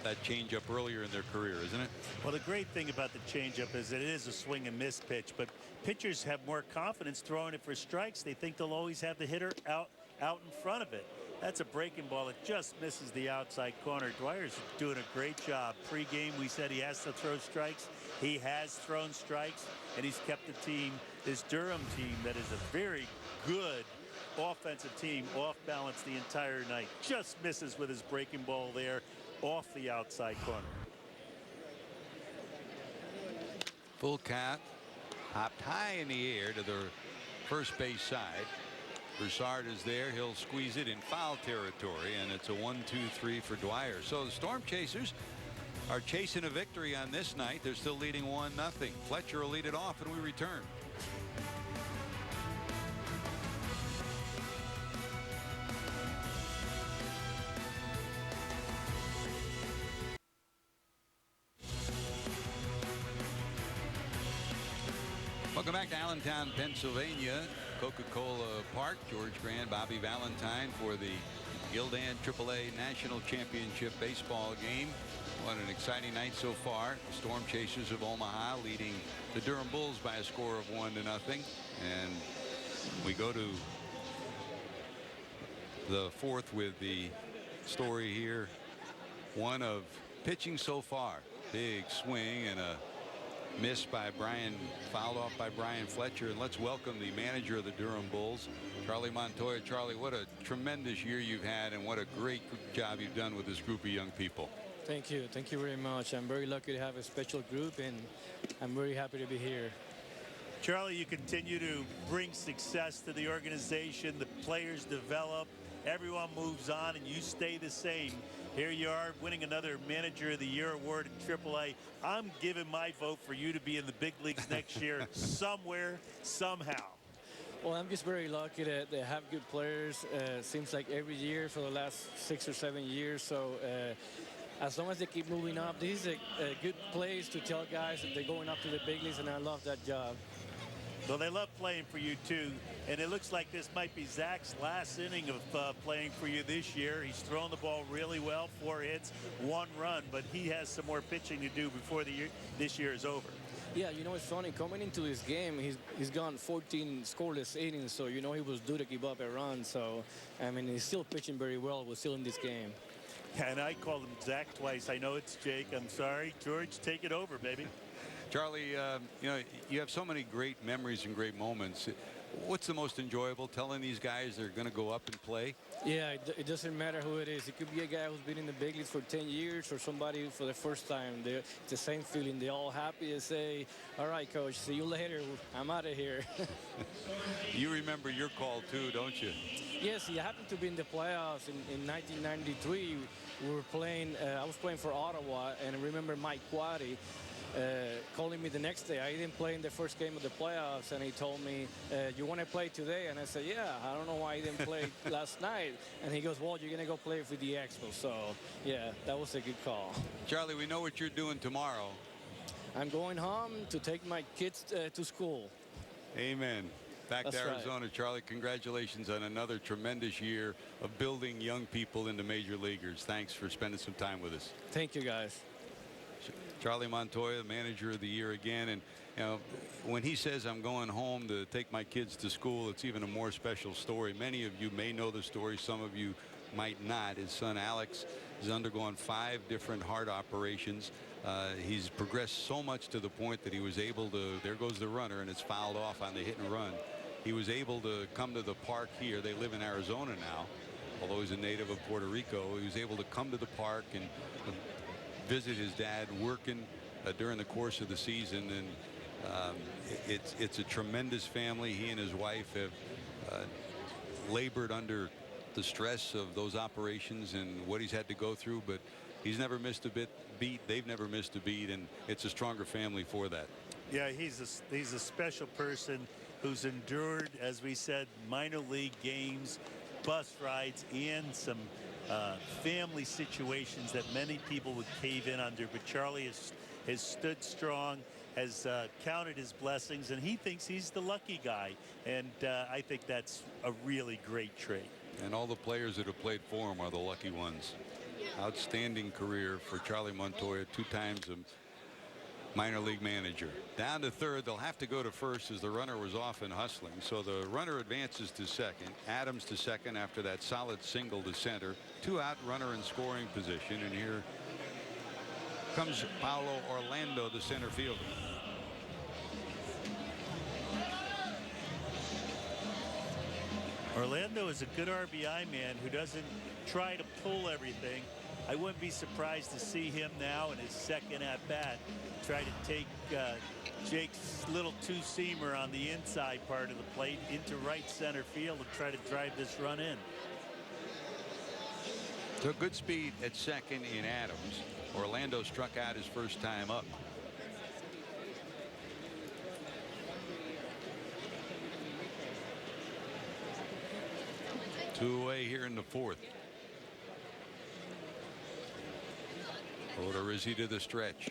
that changeup earlier in their career, isn't it? Well, the great thing about the changeup is that it is a swing and miss pitch, but pitchers have more confidence throwing it for strikes. They think they'll always have the hitter out in front of it. That's a breaking ball. It just misses the outside corner. Dwyer's doing a great job. Pre-game, we said he has to throw strikes. He has thrown strikes, and he's kept the team, this Durham team, that is a very good offensive team, off balance the entire night. Just misses with his breaking ball there off the outside corner. Full count. Hopped high in the air to the first base side. Broussard is there. He'll squeeze it in foul territory, and it's a 1-2-3 for Dwyer. So the Storm Chasers are chasing a victory on this night. They're still leading 1-0. Fletcher will lead it off, and we return. Welcome back to Allentown, Pennsylvania. Coca-Cola Park. George Grande, Bobby Valentine for the Gildan AAA National Championship baseball game. What an exciting night so far. Storm Chasers of Omaha leading the Durham Bulls by a score of 1-0. And We go to the fourth with the story here. One of pitching so far. Big swing and a miss by Brian, fouled off by Brian Fletcher. And let's welcome the manager of the Durham Bulls, Charlie Montoya. Charlie, what a tremendous year you've had, and what a great job you've done with this group of young people. Thank you. Thank you very much. I'm very lucky to have a special group, and I'm very happy to be here. Charlie, you continue to bring success to the organization. The players develop, everyone moves on, and you stay the same. Here you are winning another Manager of the Year award in AAA. I'm giving my vote for you to be in the big leagues next year somewhere, somehow. Well, I'm just very lucky that they have good players. Seems like every year for the last 6 or 7 years. So as long as they keep moving up, this is a good place to tell guys that they're going up to the big leagues, and I love that job. Well, they love playing for you, too. And it looks like this might be Zach's last inning of playing for you this year. He's thrown the ball really well, 4 hits, 1 run, but he has some more pitching to do before this year is over. Yeah, you know, it's funny. Coming into this game, he's gone 14 scoreless innings, so you know he was due to give up a run. So, I mean, he's still pitching very well. We're still in this game. And I called him Zach twice. I know it's Jake. I'm sorry. George, take it over, baby. Charlie, you know, you have so many great memories and great moments. What's the most enjoyable? Telling these guys they're going to go up and play? Yeah, it doesn't matter who it is. It could be a guy who's been in the big leagues for 10 years or somebody for the first time. It's the same feeling. They're all happy to say, all right, coach, see you later. I'm out of here. You remember your call, too, don't you? Yes, he happened to be in the playoffs in 1993. We were playing, I was playing for Ottawa, and I remember Mike Quaddy calling me the next day. I didn't play in the first game of the playoffs, and he told me, you want to play today? And I said, yeah, I don't know why I didn't play last night. And he goes, well, you're going to go play for the Expos. So, yeah, that was a good call. Charlie, we know what you're doing tomorrow. I'm going home to take my kids to school. Amen. Back That's to Arizona. right. Charlie, congratulations on another tremendous year of building young people into major leaguers. Thanks for spending some time with us. Thank you, guys. Charlie Montoya, Manager of the Year again. And you know, when he says I'm going home to take my kids to school, it's even a more special story. Many of you may know the story. Some of you might not. His son Alex has undergone 5 different heart operations. He's progressed so much to the point that he was able to, there goes the runner, and it's fouled off on the hit and run. He was able to come to the park here. They live in Arizona now, although he's a native of Puerto Rico. He was able to come to the park and visit his dad working during the course of the season. And it's a tremendous family. He and his wife have labored under the stress of those operations and what he's had to go through, but he's never missed a beat. They've never missed a beat, and it's a stronger family for that. Yeah, he's a special person who's endured, as we said, minor league games, bus rides, and some family situations that many people would cave in under. But Charlie has stood strong, has counted his blessings, and he thinks he's the lucky guy. And I think that's a really great trait. And all the players that have played for him are the lucky ones. Outstanding career for Charlie Montoya, 2 times a minor league manager. Down to third. They'll have to go to first as the runner was off and hustling. So the runner advances to second. Adams to second after that solid single to center. 2 out, runner in scoring position. And here comes Paulo Orlando, the center fielder. Orlando is a good RBI man who doesn't try to pull everything. I wouldn't be surprised to see him now in his second at bat try to take Jake's little 2-seamer on the inside part of the plate into right center field and try to drive this run in. Took good speed at second in Adams. Orlando struck out his first time up. Two away here in the fourth. Odorizzi to the stretch.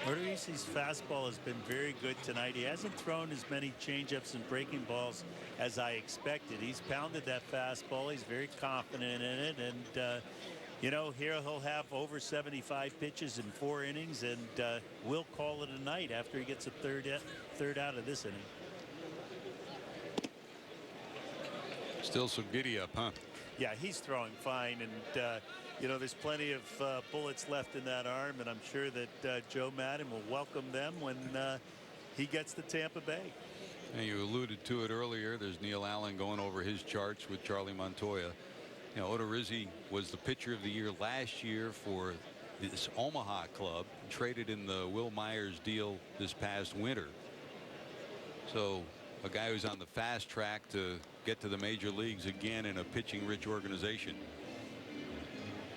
Odorizzi's fastball has been very good tonight. He hasn't thrown as many changeups and breaking balls as I expected. He's pounded that fastball. He's very confident in it, and You know, here he'll have over 75 pitches in 4 innings, and we'll call it a night after he gets a third out of this inning. Still some giddy up, huh? Yeah, he's throwing fine, and you know, there's plenty of bullets left in that arm, and I'm sure that Joe Madden will welcome them when he gets to Tampa Bay. And you alluded to it earlier. There's Neil Allen going over his charts with Charlie Montoya. You know, Odorizzi was the pitcher of the year last year for this Omaha club, traded in the Will Myers deal this past winter. So a guy who's on the fast track to get to the major leagues again in a pitching rich organization.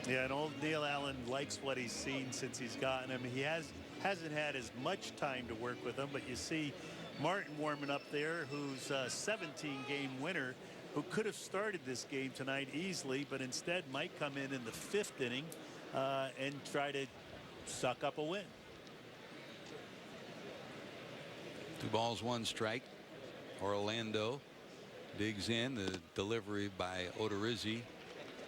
Yeah, and old Neil Allen likes what he's seen since he's gotten him. He hasn't had as much time to work with him, but you see Martin warming up there, who's a 17-game winner, who could have started this game tonight easily, but instead might come in the 5th inning and try to suck up a win. 2 balls, 1 strike. Orlando digs in. The delivery by Odorizzi.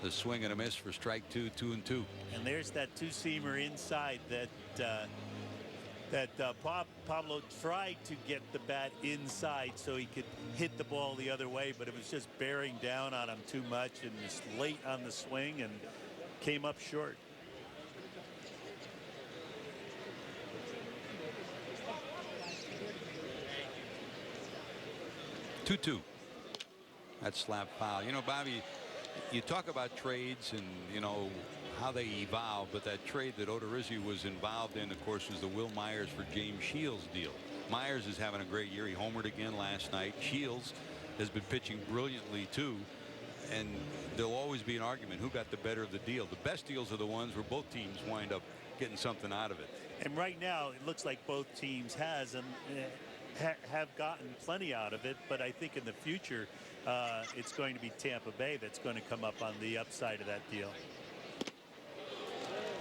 The swing and a miss for strike 2, 2-2. And there's that 2-seamer inside that Pablo tried to get the bat inside so he could hit the ball the other way, but it was just bearing down on him too much and was late on the swing and came up short. That slap foul. You know, Bobby, you talk about trades and, you know, how they evolve, but that trade that Odorizzi was involved in, of course, was the Will Myers for James Shields deal. Myers is having a great year. He homered again last night. Shields has been pitching brilliantly too, and there'll always be an argument who got the better of the deal. The best deals are the ones where both teams wind up getting something out of it. And right now it looks like both teams have gotten plenty out of it, but I think in the future it's going to be Tampa Bay that's going to come up on the upside of that deal.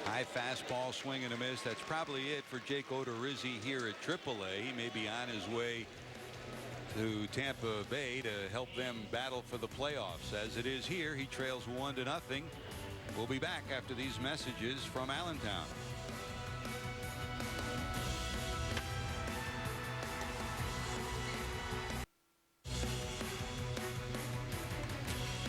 High fastball, swing and a miss. That's probably it for Jake Odorizzi here at AAA. He may be on his way to Tampa Bay to help them battle for the playoffs. As it is here, he trails 1-0. We'll be back after these messages from Allentown.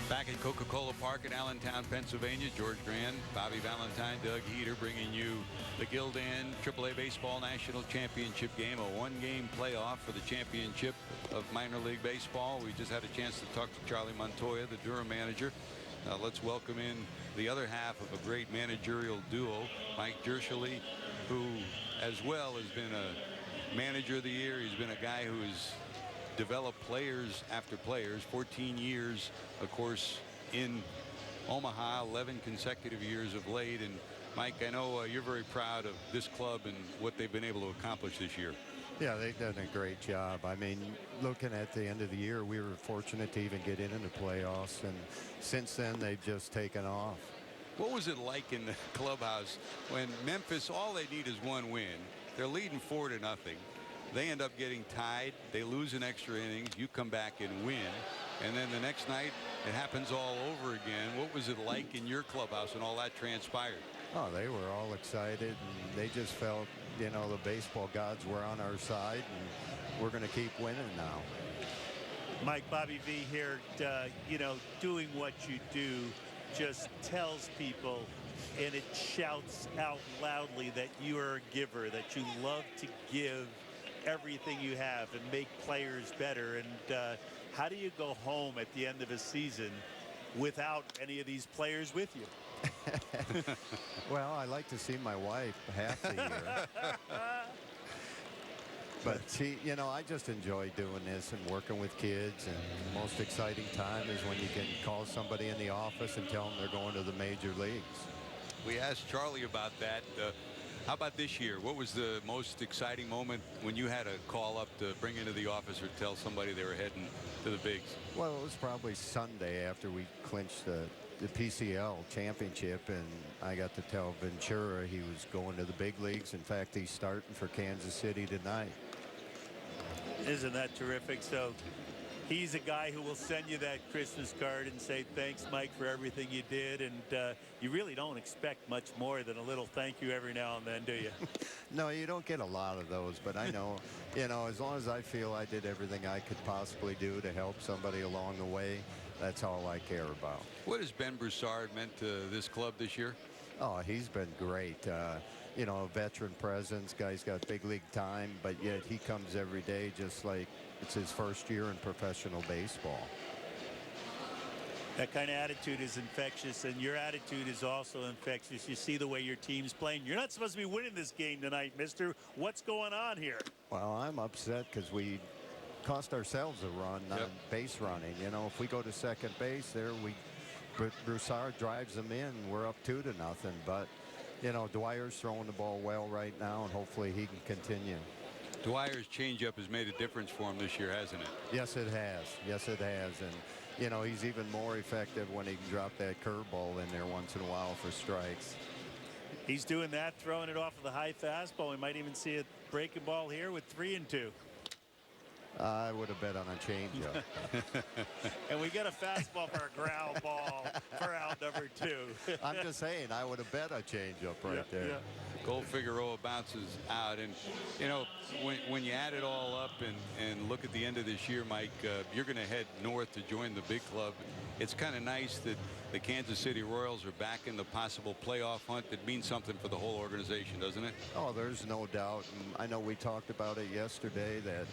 Back at Coca-Cola Park in Allentown, Pennsylvania, George Grande, Bobby Valentine, Doug Heater bringing you the Gildan AAA Baseball National Championship game, a 1-game playoff for the championship of minor league baseball. We just had a chance to talk to Charlie Montoya, the Durham manager. Let's welcome in the other half of a great managerial duo, Mike Jerschele, who as well has been a manager of the year. He's been a guy who has developed players after players. 14 years, of course, in Omaha, 11 consecutive years of late. And Mike, I know you're very proud of this club and what they've been able to accomplish this year. Yeah, they've done a great job. I mean, looking at the end of the year, we were fortunate to even get into the playoffs, and since then they've just taken off. What was it like in the clubhouse when Memphis, all they need is 1 win? They're leading 4-0. They end up getting tied. They lose in extra innings. You come back and win. And then the next night, it happens all over again. What was it like in your clubhouse when all that transpired? Oh, they were all excited, and they just felt, you know, the baseball gods were on our side, and we're going to keep winning now. Mike, Bobby V here, you know, doing what you do just tells people, and it shouts out loudly that you are a giver, that you love to give everything you have and make players better. And how do you go home at the end of a season without any of these players with you? Well, I like to see my wife half the year. But she, you know, I just enjoy doing this and working with kids, and the most exciting time is when you can call somebody in the office and tell them they're going to the major leagues. We asked Charlie about that. How about this year? What was the most exciting moment when you had a call up to bring into the office or tell somebody they were heading to the bigs? Well, it was probably Sunday after we clinched the PCL championship, and I got to tell Ventura he was going to the big leagues. In fact, he's starting for Kansas City tonight. Isn't that terrific? So he's a guy who will send you that Christmas card and say, thanks, Mike, for everything you did. And you really don't expect much more than a little thank you every now and then, do you? No, you don't get a lot of those, but I know, as long as I feel I did everything I could possibly do to help somebody along the way, that's all I care about. What has Ben Broussard meant to this club this year? Oh, he's been great. Veteran presence, guy's got big league time, but yet he comes every day just like it's his first year in professional baseball. That kind of attitude is infectious, and your attitude is also infectious. You see the way your team's playing. You're not supposed to be winning this game tonight, mister. What's going on here? Well, I'm upset because we cost ourselves a run on base running. If we go to second base there, Broussard drives them in. We're up 2-0. But, Dwyer's throwing the ball well right now, and hopefully he can continue. Dwyer's changeup has made a difference for him this year, hasn't it? Yes, it has. Yes, it has. And, he's even more effective when he can drop that curveball in there once in a while for strikes. He's doing that, throwing it off of the high fastball. We might even see a breaking ball here with 3-2. I would have bet on a changeup. And we get a fastball for a ground ball for out number 2. I'm just saying, I would have bet a changeup right there. Yeah. Cole Figueroa bounces out, and when you add it all up and look at the end of this year, Mike, you're going to head north to join the big club. It's kind of nice that the Kansas City Royals are back in the possible playoff hunt. It means something for the whole organization, doesn't it? Oh, there's no doubt. And I know we talked about it yesterday that,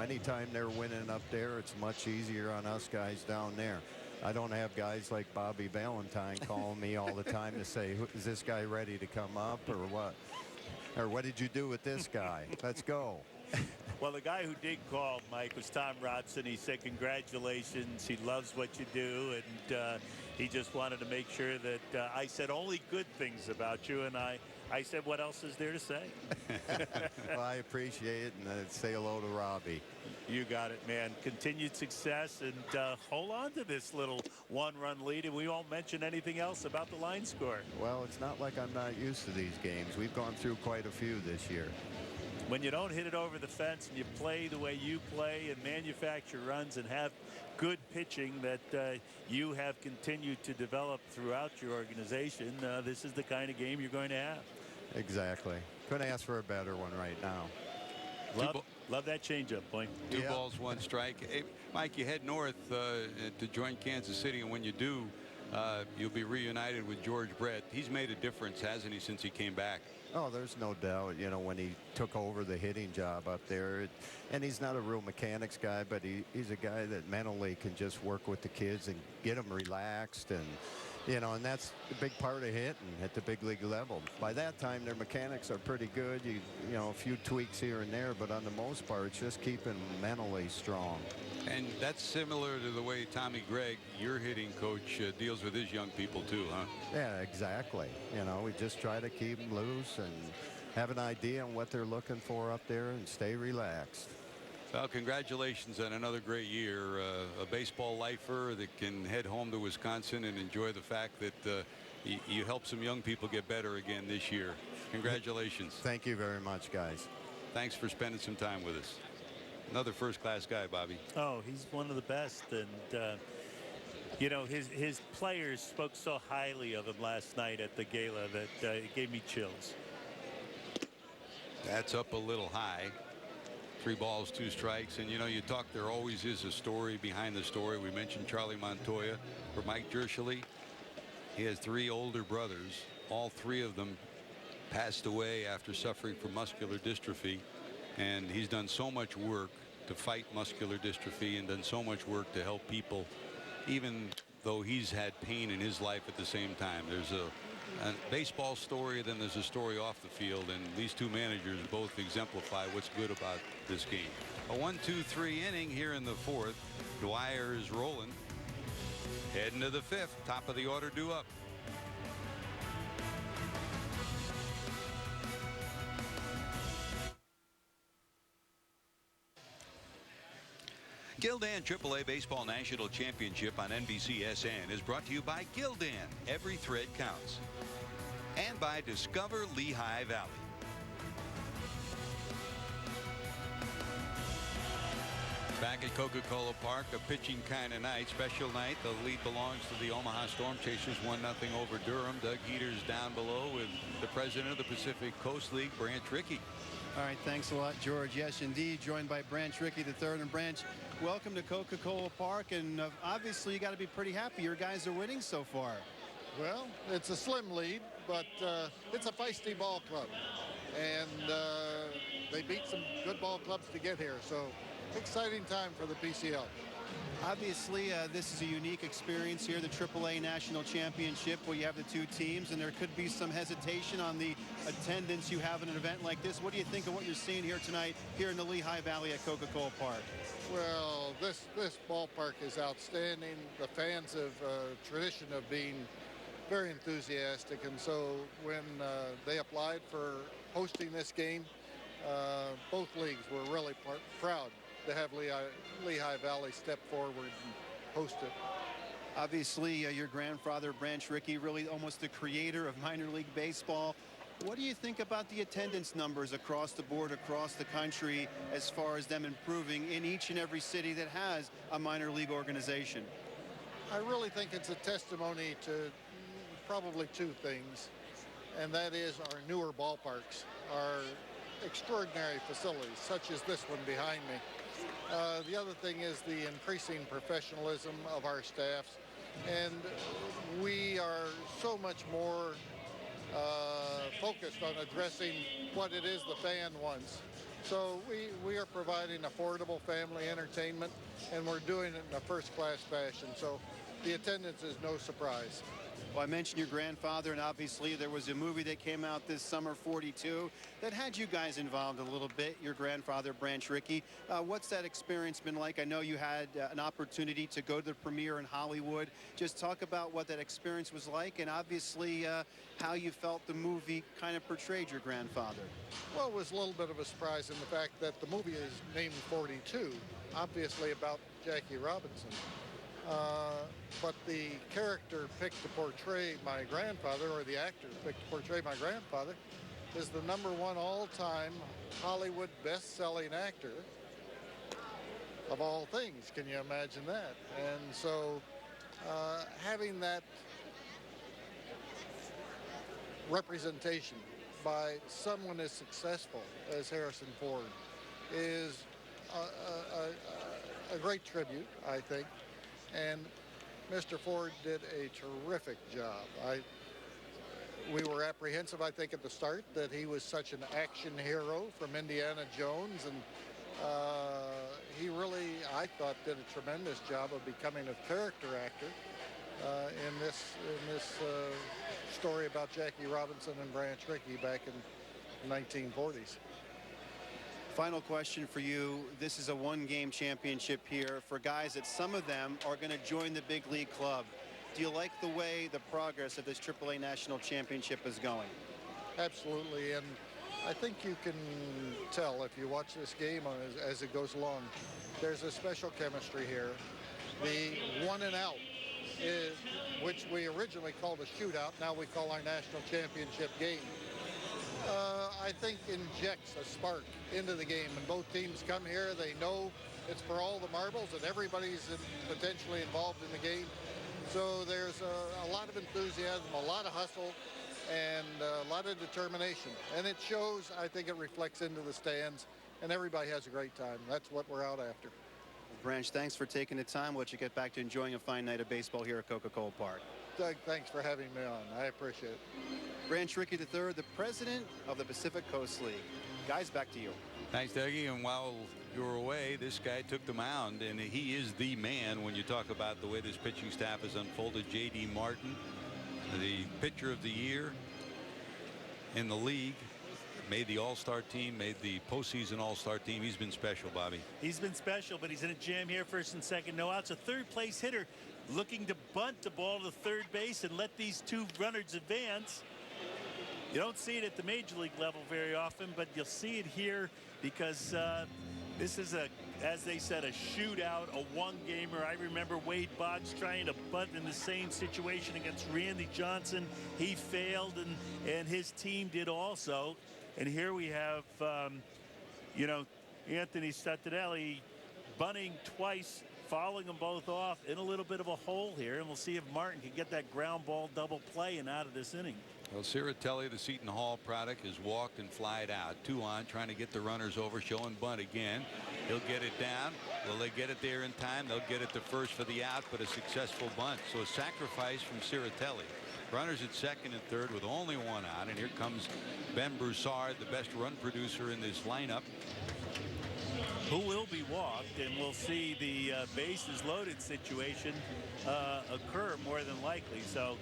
anytime they're winning up there, it's much easier on us guys down there. I don't have guys like Bobby Valentine calling me all the time to say, is this guy ready to come up or what? Or what did you do with this guy? Let's go. Well, the guy who did call, Mike, was Tom Robson. He said congratulations. He loves what you do, and he just wanted to make sure that I said only good things about you, and I said what else is there to say? Well, I appreciate it, and say hello to Robbie. You got it, man. Continued success, and hold on to this little one-run lead, and we won't mention anything else about the line score. Well, it's not like I'm not used to these games. We've gone through quite a few this year. When you don't hit it over the fence and you play the way you play and manufacture runs and have good pitching that you have continued to develop throughout your organization, this is the kind of game you're going to have. Exactly. Couldn't ask for a better one right now. Love that changeup, boy. Two balls, one strike. Hey, Mike, you head north to join Kansas City, and when you do, you'll be reunited with George Brett. He's made a difference, hasn't he, since he came back? Oh, there's no doubt, when he took over the hitting job up there. And he's not a real mechanics guy, but he's a guy that mentally can just work with the kids and get them relaxed. And, and that's a big part of hitting at the big league level. By that time, their mechanics are pretty good. A few tweaks here and there, but on the most part, it's just keeping mentally strong. And that's similar to the way Tommy Gregg, your hitting coach, deals with his young people too, huh? Yeah, exactly. We just try to keep them loose and have an idea on what they're looking for up there and stay relaxed. Well, congratulations on another great year. A baseball lifer that can head home to Wisconsin and enjoy the fact that you help some young people get better again this year. Congratulations. Thank you very much, guys. Thanks for spending some time with us. Another first-class guy, Bobby. Oh, he's one of the best, and his players spoke so highly of him last night at the gala that it gave me chills. That's up a little high. 3 balls, 2 strikes, and you talk, there always is a story behind the story. We mentioned Charlie Montoya. For Mike Jerschele, he has 3 older brothers. All 3 of them passed away after suffering from muscular dystrophy, and he's done so much work to fight muscular dystrophy and done so much work to help people, even though he's had pain in his life at the same time. There's a baseball story, then there's a story off the field, and these 2 managers both exemplify what's good about this game. A 1-2-3 inning here in the 4th. Dwyer is rolling. Heading to the 5th. Top of the order due up. Gildan AAA Baseball National Championship on NBC SN is brought to you by Gildan. Every thread counts. And by Discover Lehigh Valley. Back at Coca-Cola Park, a pitching kind of night, special night. The lead belongs to the Omaha Storm Chasers, 1-0 over Durham. Doug Heaters down below with the president of the Pacific Coast League, Branch Rickey. All right, thanks a lot, George. Yes, indeed, joined by Branch Rickey III. And Branch, welcome to Coca-Cola Park, and obviously you got to be pretty happy your guys are winning so far. Well, it's a slim lead, but it's a feisty ball club, and they beat some good ball clubs to get here, so exciting time for the PCL. Obviously, this is a unique experience here, the AAA National Championship, where you have the two teams, and there could be some hesitation on the attendance you have in an event like this. What do you think of what you're seeing here tonight here in the Lehigh Valley at Coca-Cola Park? Well, this ballpark is outstanding. The fans have a tradition of being very enthusiastic, and so when they applied for hosting this game, both leagues were really proud to have Lehigh Valley step forward and host it. Obviously, your grandfather, Branch Rickey, really almost the creator of minor league baseball. What do you think about the attendance numbers across the board, across the country, as far as them improving in each and every city that has a minor league organization? I really think it's a testimony to probably two things, and that is our newer ballparks, our extraordinary facilities, such as this one behind me. The other thing is the increasing professionalism of our staffs, and we are so much more focused on addressing what it is the fan wants. So we are providing affordable family entertainment, and we're doing it in a first-class fashion. So the attendance is no surprise. Well, I mentioned your grandfather, and obviously there was a movie that came out this summer, 42, that had you guys involved a little bit, your grandfather, Branch Rickey. What's that experience been like? I know you had an opportunity to go to the premiere in Hollywood. Just talk about what that experience was like, and obviously how you felt the movie kind of portrayed your grandfather. Well, it was a little bit of a surprise in the fact that the movie is named 42, obviously about Jackie Robinson. But the character picked to portray my grandfather, or the actor picked to portray my grandfather, is the #1 all-time Hollywood best-selling actor of all things. Can you imagine that? And so having that representation by someone as successful as Harrison Ford is a great tribute, I think. And Mr. Ford did a terrific job. We were apprehensive, I think, at the start that he was such an action hero from Indiana Jones, and he really, I thought, did a tremendous job of becoming a character actor in this story about Jackie Robinson and Branch Rickey back in the 1940s. Final question for you. This is a one-game championship here for guys that some of them are going to join the big league club. Do you like the way the progress of this AAA National Championship is going? Absolutely, and I think you can tell if you watch this game as it goes along. There's a special chemistry here. The one and out, which we originally called a shootout, now we call our national championship game. I think injects a spark into the game, and both teams come here, they know it's for all the marbles and everybody's potentially involved in the game. So there's a lot of enthusiasm, a lot of hustle, and a lot of determination, and it shows. I think it reflects into the stands, and everybody has a great time. That's what we're out after. Branch, thanks for taking the time. We'll let you get back to enjoying a fine night of baseball here at Coca-Cola Park. Doug, thanks for having me on. I appreciate it. Branch Rickey III, the president of the Pacific Coast League. Guys, back to you. Thanks, Dougie. And while you were away, this guy took the mound, and he is the man when you talk about the way this pitching staff has unfolded. J.D. Martin, the pitcher of the year in the league, made the all-star team, made the postseason all-star team. He's been special, Bobby. He's been special, but he's in a jam here, first and second, no outs. A third-place hitter looking to bunt the ball to third base and let these two runners advance. You don't see it at the major league level very often, but you'll see it here because this is as they said, a shootout, a one-gamer. I remember Wade Boggs trying to bunt in the same situation against Randy Johnson. He failed, and his team did also. And here we have, you know, Anthony Statinelli bunting twice, fouling them both off in a little bit of a hole here, and we'll see if Martin can get that ground ball double play and out of this inning. Well, Ciritelli, the Seton Hall product, has walked and flied out. 2 on, trying to get the runners over, showing bunt again. He'll get it down. Will they get it there in time? They'll get it to first for the out, but a successful bunt. So a sacrifice from Ciritelli. Runners at second and third with only 1 out, and here comes Ben Broussard, the best run producer in this lineup, who will be walked, and we'll see the bases loaded situation occur more than likely. So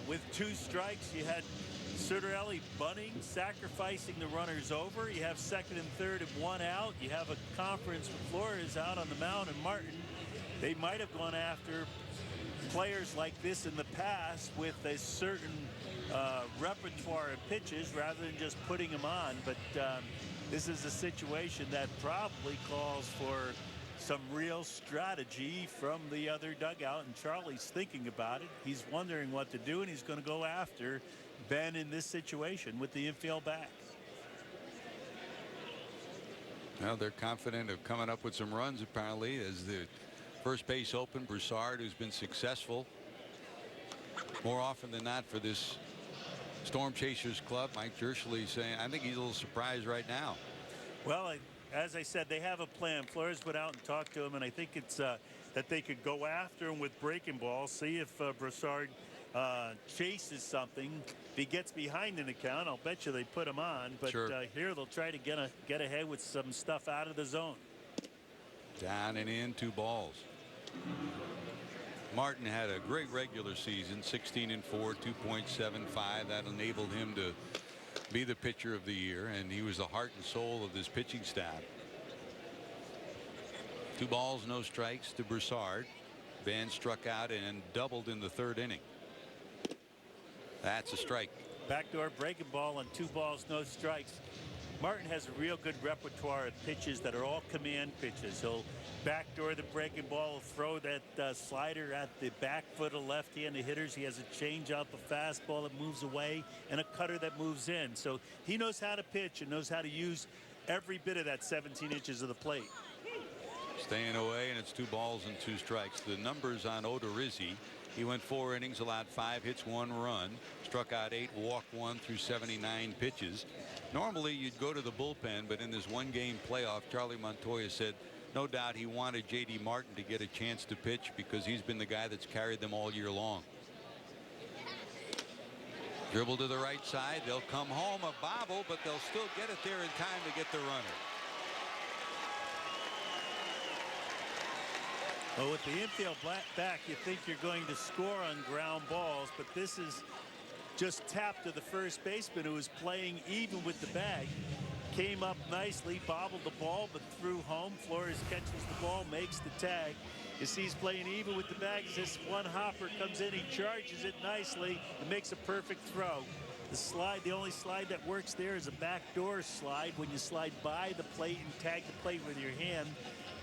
with 2 strikes, you had Ciritelli bunting, sacrificing the runners over. You have second and third and 1 out. You have a conference with Flores out on the mound, and Martin. They might have gone after players like this in the past with a certain repertoire of pitches rather than just putting them on. But this is a situation that probably calls for some real strategy from the other dugout, and Charlie's thinking about it. He's wondering what to do, and he's going to go after Ben in this situation with the infield back. Well, they're confident of coming up with some runs, apparently, as the first base open. Broussard, who's been successful more often than not for this Storm Chasers club. Mike Jerschley saying, I think he's a little surprised right now. Well, as I said, they have a plan. Flores went out and talked to him, and I think it's that they could go after him with breaking balls, see if Broussard chases something. If he gets behind an account, I'll bet you they put him on. But sure. Here they'll try to get ahead with some stuff out of the zone. Down and in, 2 balls. Martin had a great regular season, 16 and 4, 2.75. That enabled him to be the pitcher of the year, and he was the heart and soul of this pitching staff. 2 balls, no strikes to Broussard. Ben struck out and doubled in the 3rd inning. That's a strike. Backdoor breaking ball on 2 balls, no strikes. Martin has a real good repertoire of pitches that are all command pitches. He'll backdoor the breaking ball, throw that slider at the back foot of left-handed hitters. He has a changeup, a fastball that moves away, and a cutter that moves in. So he knows how to pitch and knows how to use every bit of that 17 inches of the plate. Staying away, and it's 2 balls and 2 strikes. The numbers on Odorizzi: he went 4 innings, allowed 5 hits, 1 run, struck out 8, walked 1 through 79 pitches. Normally you'd go to the bullpen, but in this 1-game playoff, Charlie Montoya said no doubt he wanted J.D. Martin to get a chance to pitch because he's been the guy that's carried them all year long. Dribble to the right side. They'll come home a bobble, but they'll still get it there in time to get the runner. Well, with the infield back, you think you're going to score on ground balls, but this is just tapped to the first baseman, who was playing even with the bag. Came up nicely, bobbled the ball, but threw home. Flores catches the ball, makes the tag. You see he's playing even with the bag as this one hopper comes in. He charges it nicely and makes a perfect throw. The slide, the only slide that works there is a backdoor slide when you slide by the plate and tag the plate with your hand.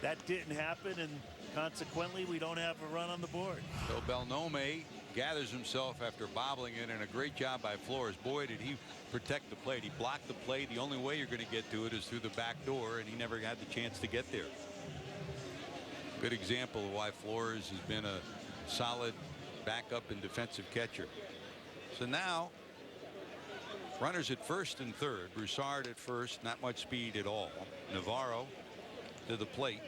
That didn't happen, and consequently, we don't have a run on the board. So Belnome gathers himself after bobbling it, and a great job by Flores. Boy, did he protect the plate. He blocked the plate. The only way you're going to get to it is through the back door, and he never had the chance to get there. Good example of why Flores has been a solid backup and defensive catcher. So now runners at first and third. Broussard at first, not much speed at all. Navarro to the plate.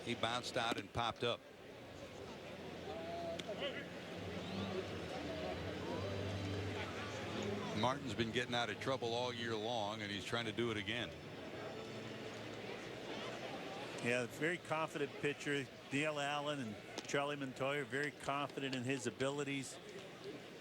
He bounced out and popped up. Martin's been getting out of trouble all year long, and he's trying to do it again. Yeah, very confident pitcher. Neil Allen and Charlie Montoya are very confident in his abilities.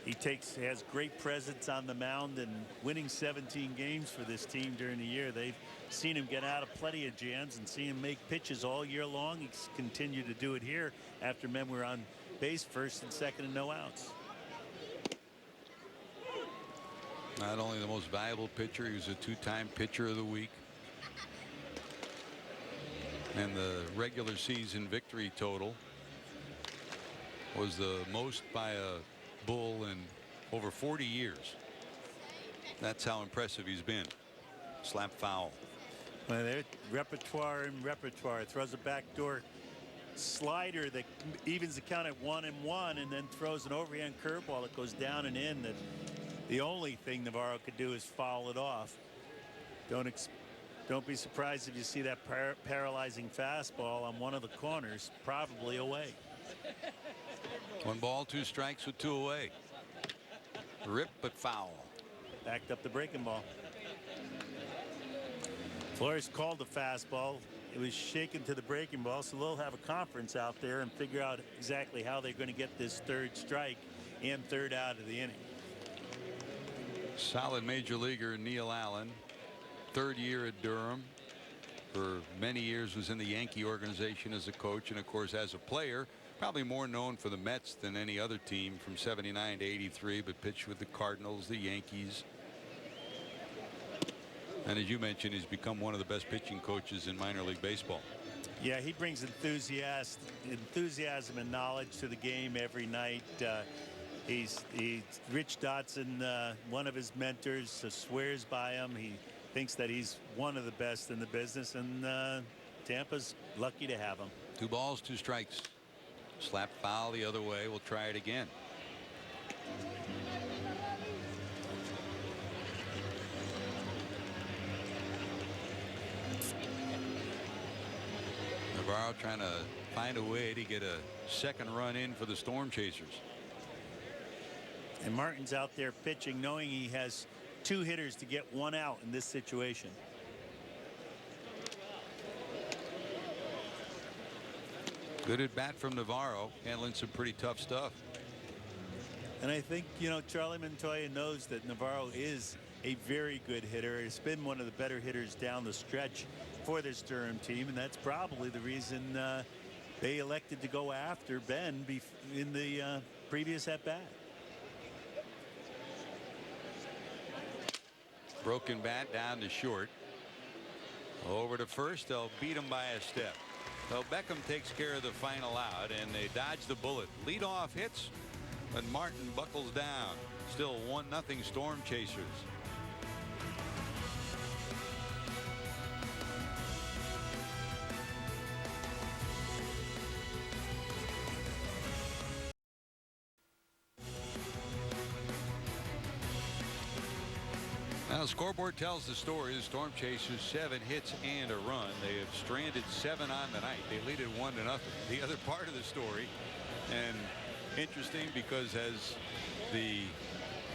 He has great presence on the mound, and winning 17 games for this team during the year. They've seen him get out of plenty of jams and seen him make pitches all year long. He's continued to do it here after men were on base first and second and no outs. Not only the most valuable pitcher, he was a 2-time pitcher of the week. And the regular season victory total was the most by a Bull in over 40 years. That's how impressive he's been. Slap foul. Well, there, repertoire and repertoire. Throws a backdoor slider that evens the count at 1-1, and then throws an overhand curveball that goes down and in. That the only thing Navarro could do is foul it off. Don't be surprised if you see that paralyzing fastball on one of the corners, probably away. 1 ball, 2 strikes with 2 away. Rip, but foul. Backed up the breaking ball. Flores called the fastball. It was shaken to the breaking ball, so they'll have a conference out there and figure out exactly how they're going to get this 3rd strike and 3rd out of the inning. Solid major leaguer Neil Allen, 3rd year at Durham. For many years was in the Yankee organization as a coach, and of course as a player, probably more known for the Mets than any other team from 79 to 83, but pitched with the Cardinals, the Yankees. And as you mentioned, he's become one of the best pitching coaches in minor league baseball. Yeah, he brings enthusiasm and knowledge to the game every night. He's Rich Dotson, one of his mentors, swears by him. He thinks that he's one of the best in the business, and Tampa's lucky to have him. 2 balls, 2 strikes. Slap foul the other way. We'll try it again. Navarro trying to find a way to get a 2nd run in for the Storm Chasers. And Martin's out there pitching, knowing he has 2 hitters to get 1 out in this situation. Good at bat from Navarro, handling some pretty tough stuff. And I think, you know, Charlie Montoya knows that Navarro is a very good hitter. He's been one of the better hitters down the stretch for this Durham team, and that's probably the reason they elected to go after Ben in the previous at-bat. Broken bat down to short. Over to first. They'll beat him by a step. So Beckham takes care of the final out, and they dodge the bullet. Leadoff hits, but Martin buckles down. Still 1-0 Storm Chasers. Now the scoreboard tells the story. The Storm Chasers 7 hits and a run. They have stranded 7 on the night. They lead it 1-0. The other part of the story, and interesting because as the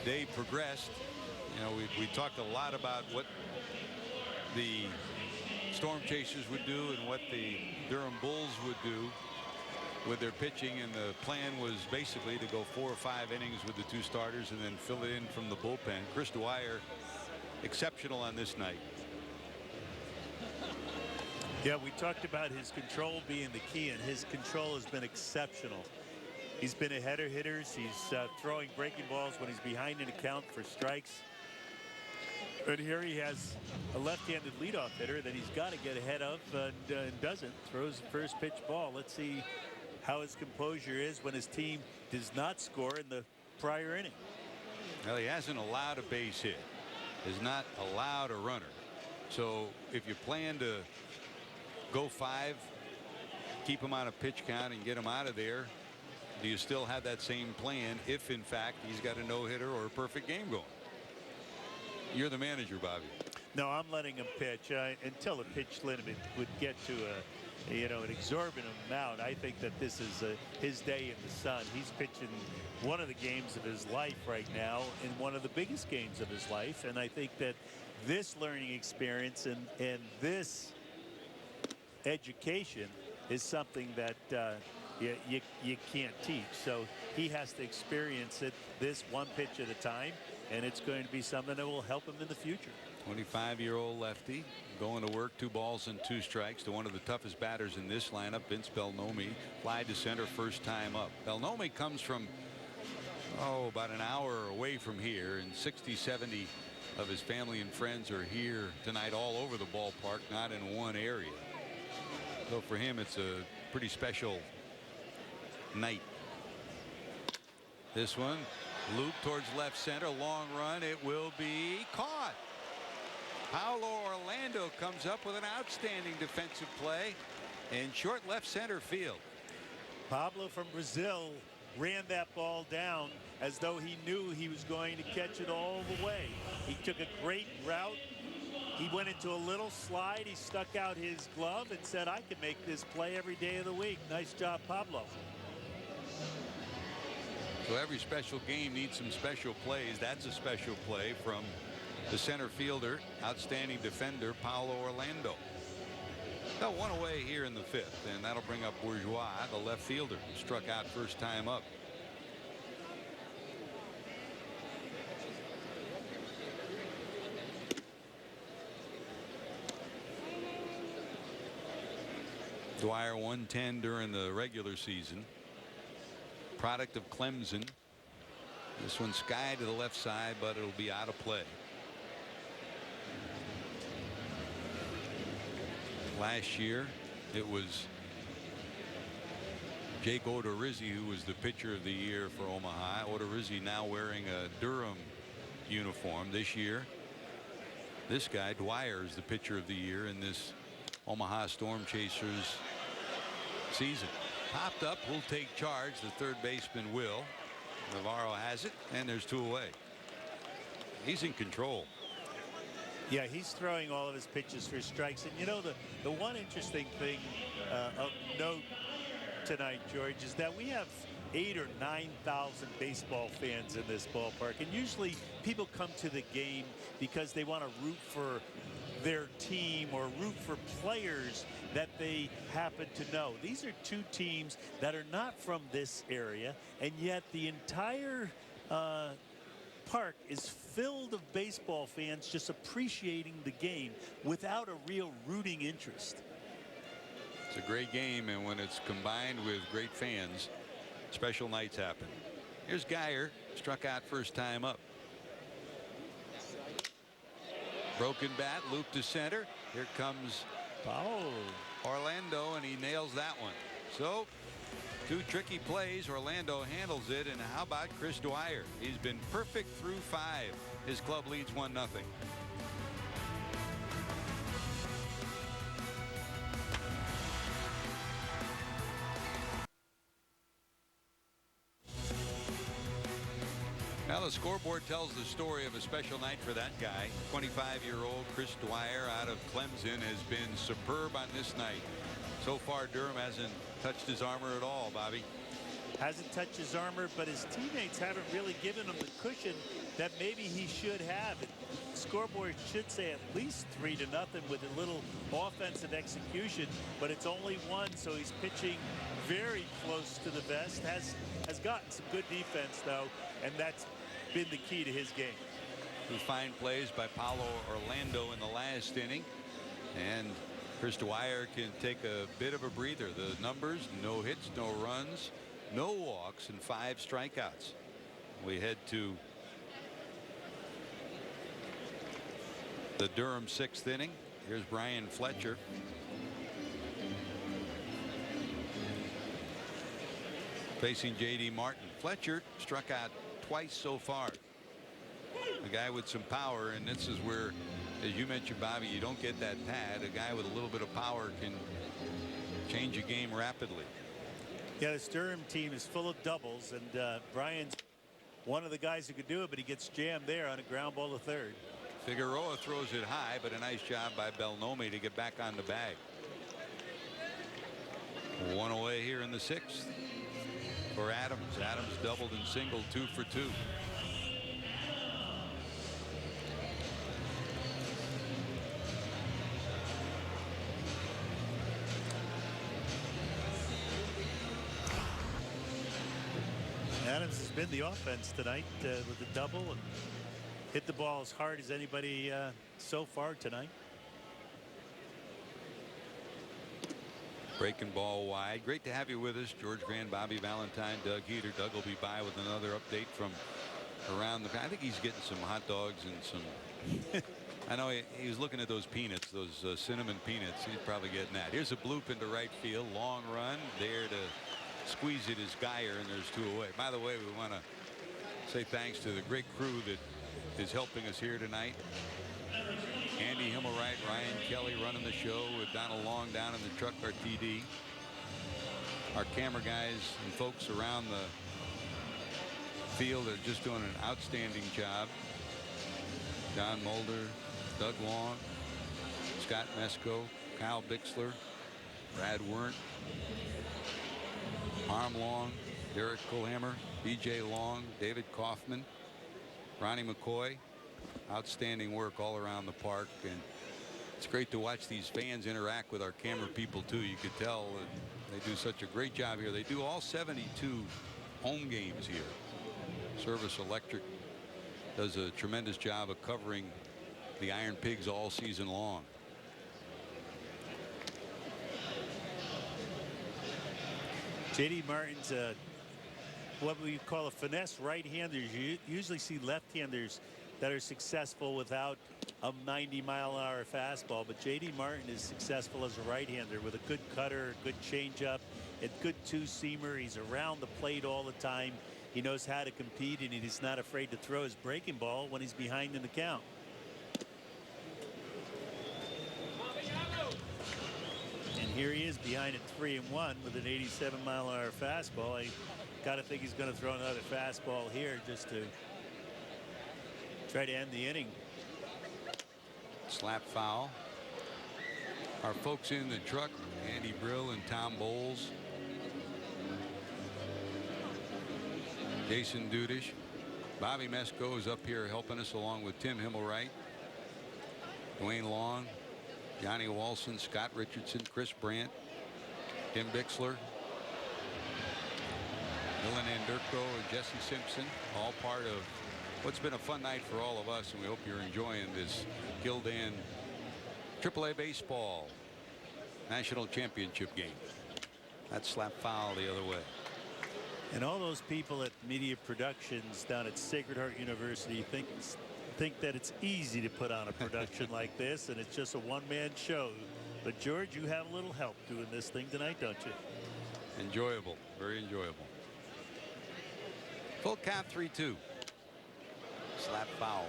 day progressed, you know, we talked a lot about what the Storm Chasers would do and what the Durham Bulls would do with their pitching, and the plan was basically to go 4 or 5 innings with the 2 starters and then fill it in from the bullpen. Chris Dwyer exceptional on this night. Yeah, we talked about his control being the key, and his control has been exceptional. He's been ahead of hitters. He's throwing breaking balls when he's behind an account for strikes. But here he has a left-handed leadoff hitter that he's got to get ahead of, and doesn't. Throws the first pitch ball. Let's see how his composure is when his team does not score in the prior inning. Well, he hasn't allowed a base hit, has not allowed a runner. So if you plan to go 5, keep him on a pitch count and get him out of there, do you still have that same plan if in fact he's got a no-hitter or a perfect game going? You're the manager, Bobby. No, I'm letting him pitch until the pitch limit would get to an exorbitant amount. I think that this is his day in the sun. He's pitching one of the games of his life right now, in one of the biggest games of his life, and I think that this learning experience and this education is something that you can't teach. So he has to experience it this one pitch at a time, and it's going to be something that will help him in the future. 25-year-old lefty going to work, 2 balls and 2 strikes to one of the toughest batters in this lineup, Vince Belnomi. Fly to center first time up. Belnomi comes from about an hour away from here, and 60-70 of his family and friends are here tonight all over the ballpark, not in one area. So for him it's a pretty special night. This one loop towards left center, long run. It will be caught. Paulo Orlando comes up with an outstanding defensive play in short left center field. Pablo from Brazil ran that ball down as though he knew he was going to catch it all the way. He took a great route. He went into a little slide. He stuck out his glove and said, I can make this play every day of the week. Nice job, Pablo. So every special game needs some special plays. That's a special play from the center fielder, outstanding defender, Paulo Orlando. Got one away here in the fifth, and that'll bring up Bourgeois, the left fielder, struck out first time up. Dwyer 110 during the regular season. Product of Clemson. This one sky to the left side, but it'll be out of play. Last year it was Jake Odorizzi who was the pitcher of the year for Omaha. Odorizzi now wearing a Durham uniform. This year this guy Dwyer is the pitcher of the year in this Omaha Storm Chasers season. Popped up, will take charge. The third baseman will. Navarro has it, and there's two away. He's in control. Yeah, he's throwing all of his pitches for strikes. And you know, the one interesting thing of note tonight, George, is that we have 8,000 or 9,000 baseball fans in this ballpark. And usually people come to the game because they want to root for their team or root for players that they happen to know. These are two teams that are not from this area, and yet the entire park is filled of baseball fans just appreciating the game without a real rooting interest. It's a great game, and when it's combined with great fans, special nights happen. Here's Geyer, struck out first time up. Broken bat, loop to center. Here comes Orlando, and he nails that one. So two tricky plays. Orlando handles it, and how about Chris Dwyer? He's been perfect through 5. His club leads 1-0. Now the scoreboard tells the story of a special night for that guy. 25-year-old Chris Dwyer out of Clemson has been superb on this night. So far Durham hasn't touched his armor at all, Bobby. Hasn't touched his armor, but his teammates haven't really given him the cushion that maybe he should have. The scoreboard should say at least 3-0 with a little offensive execution, but it's only 1, so he's pitching very close to the vest. Has gotten some good defense though, and that's been the key to his game. Two fine plays by Paulo Orlando in the last inning, and Chris Dwyer can take a bit of a breather. The numbers: no hits, no runs, no walks, and 5 strikeouts. We head to the Durham 6th inning. Here's Brian Fletcher. Facing J.D. Martin. Fletcher struck out twice so far. A guy with some power, and this is where, as you mentioned, Bobby, you don't get that pad. A guy with a little bit of power can change a game rapidly. Yeah, this Durham team is full of doubles, and Brian's one of the guys who could do it, but he gets jammed there on a ground ball to third. Figueroa throws it high, but a nice job by Belnomi to get back on the bag. 1 away here in the 6th for Adams. Adams doubled and singled, 2 for 2. Adams has been the offense tonight with the double and hit the ball as hard as anybody so far tonight. Breaking ball wide. Great to have you with us, George Grande, Bobby Valentine, Doug Heater. Doug will be by with another update from around the. I think he's getting some hot dogs and some. I know he was looking at those peanuts, those cinnamon peanuts. He's probably getting that. Here's a bloop into right field. Long run there to squeeze it is Geyer, and there's 2 away. By the way, we want to say thanks to the great crew that is helping us here tonight. Andy Himmelwright, Ryan Kelly running the show with Donald Long down in the truck, our TD. Our camera guys and folks around the field are just doing an outstanding job. John Mulder, Doug Long, Scott Mesco, Kyle Bixler, Brad Werndt, Harm Long, Derek Kuhlhammer, BJ Long, David Kaufman, Ronnie McCoy. Outstanding work all around the park, and it's great to watch these fans interact with our camera people too. You could tell that they do such a great job here. They do all 72 home games here. Service Electric does a tremendous job of covering the Iron Pigs all season long. J.D. Martin's what we call a finesse right-hander. You usually see left-handers that are successful without a 90-mile-an-hour fastball, but J.D. Martin is successful as a right-hander with a good cutter, a good changeup, a good two-seamer. He's around the plate all the time. He knows how to compete, and he's not afraid to throw his breaking ball when he's behind in the count. And here he is behind at 3-1 with an 87-mile-an-hour fastball. I got to think he's going to throw another fastball here just to try to end the inning. Slap foul. Our folks in the truck, Andy Brill and Tom Bowles, Jason Dudish, Bobby Mesco is up here helping us along with Tim Himmelwright, Dwayne Long, Johnny Walson, Scott Richardson, Chris Brandt, Tim Bixler, Dylan Anderko, and Jesse Simpson, all part of what's been a fun night for all of us, and we hope you're enjoying this Gildan AAA Baseball National Championship game. That slap foul the other way. And all those people at Media Productions down at Sacred Heart University think that it's easy to put on a production like this, and it's just a one-man show. But George, you have a little help doing this thing tonight, don't you? Enjoyable, very enjoyable. Full count, 3-2. Slap foul.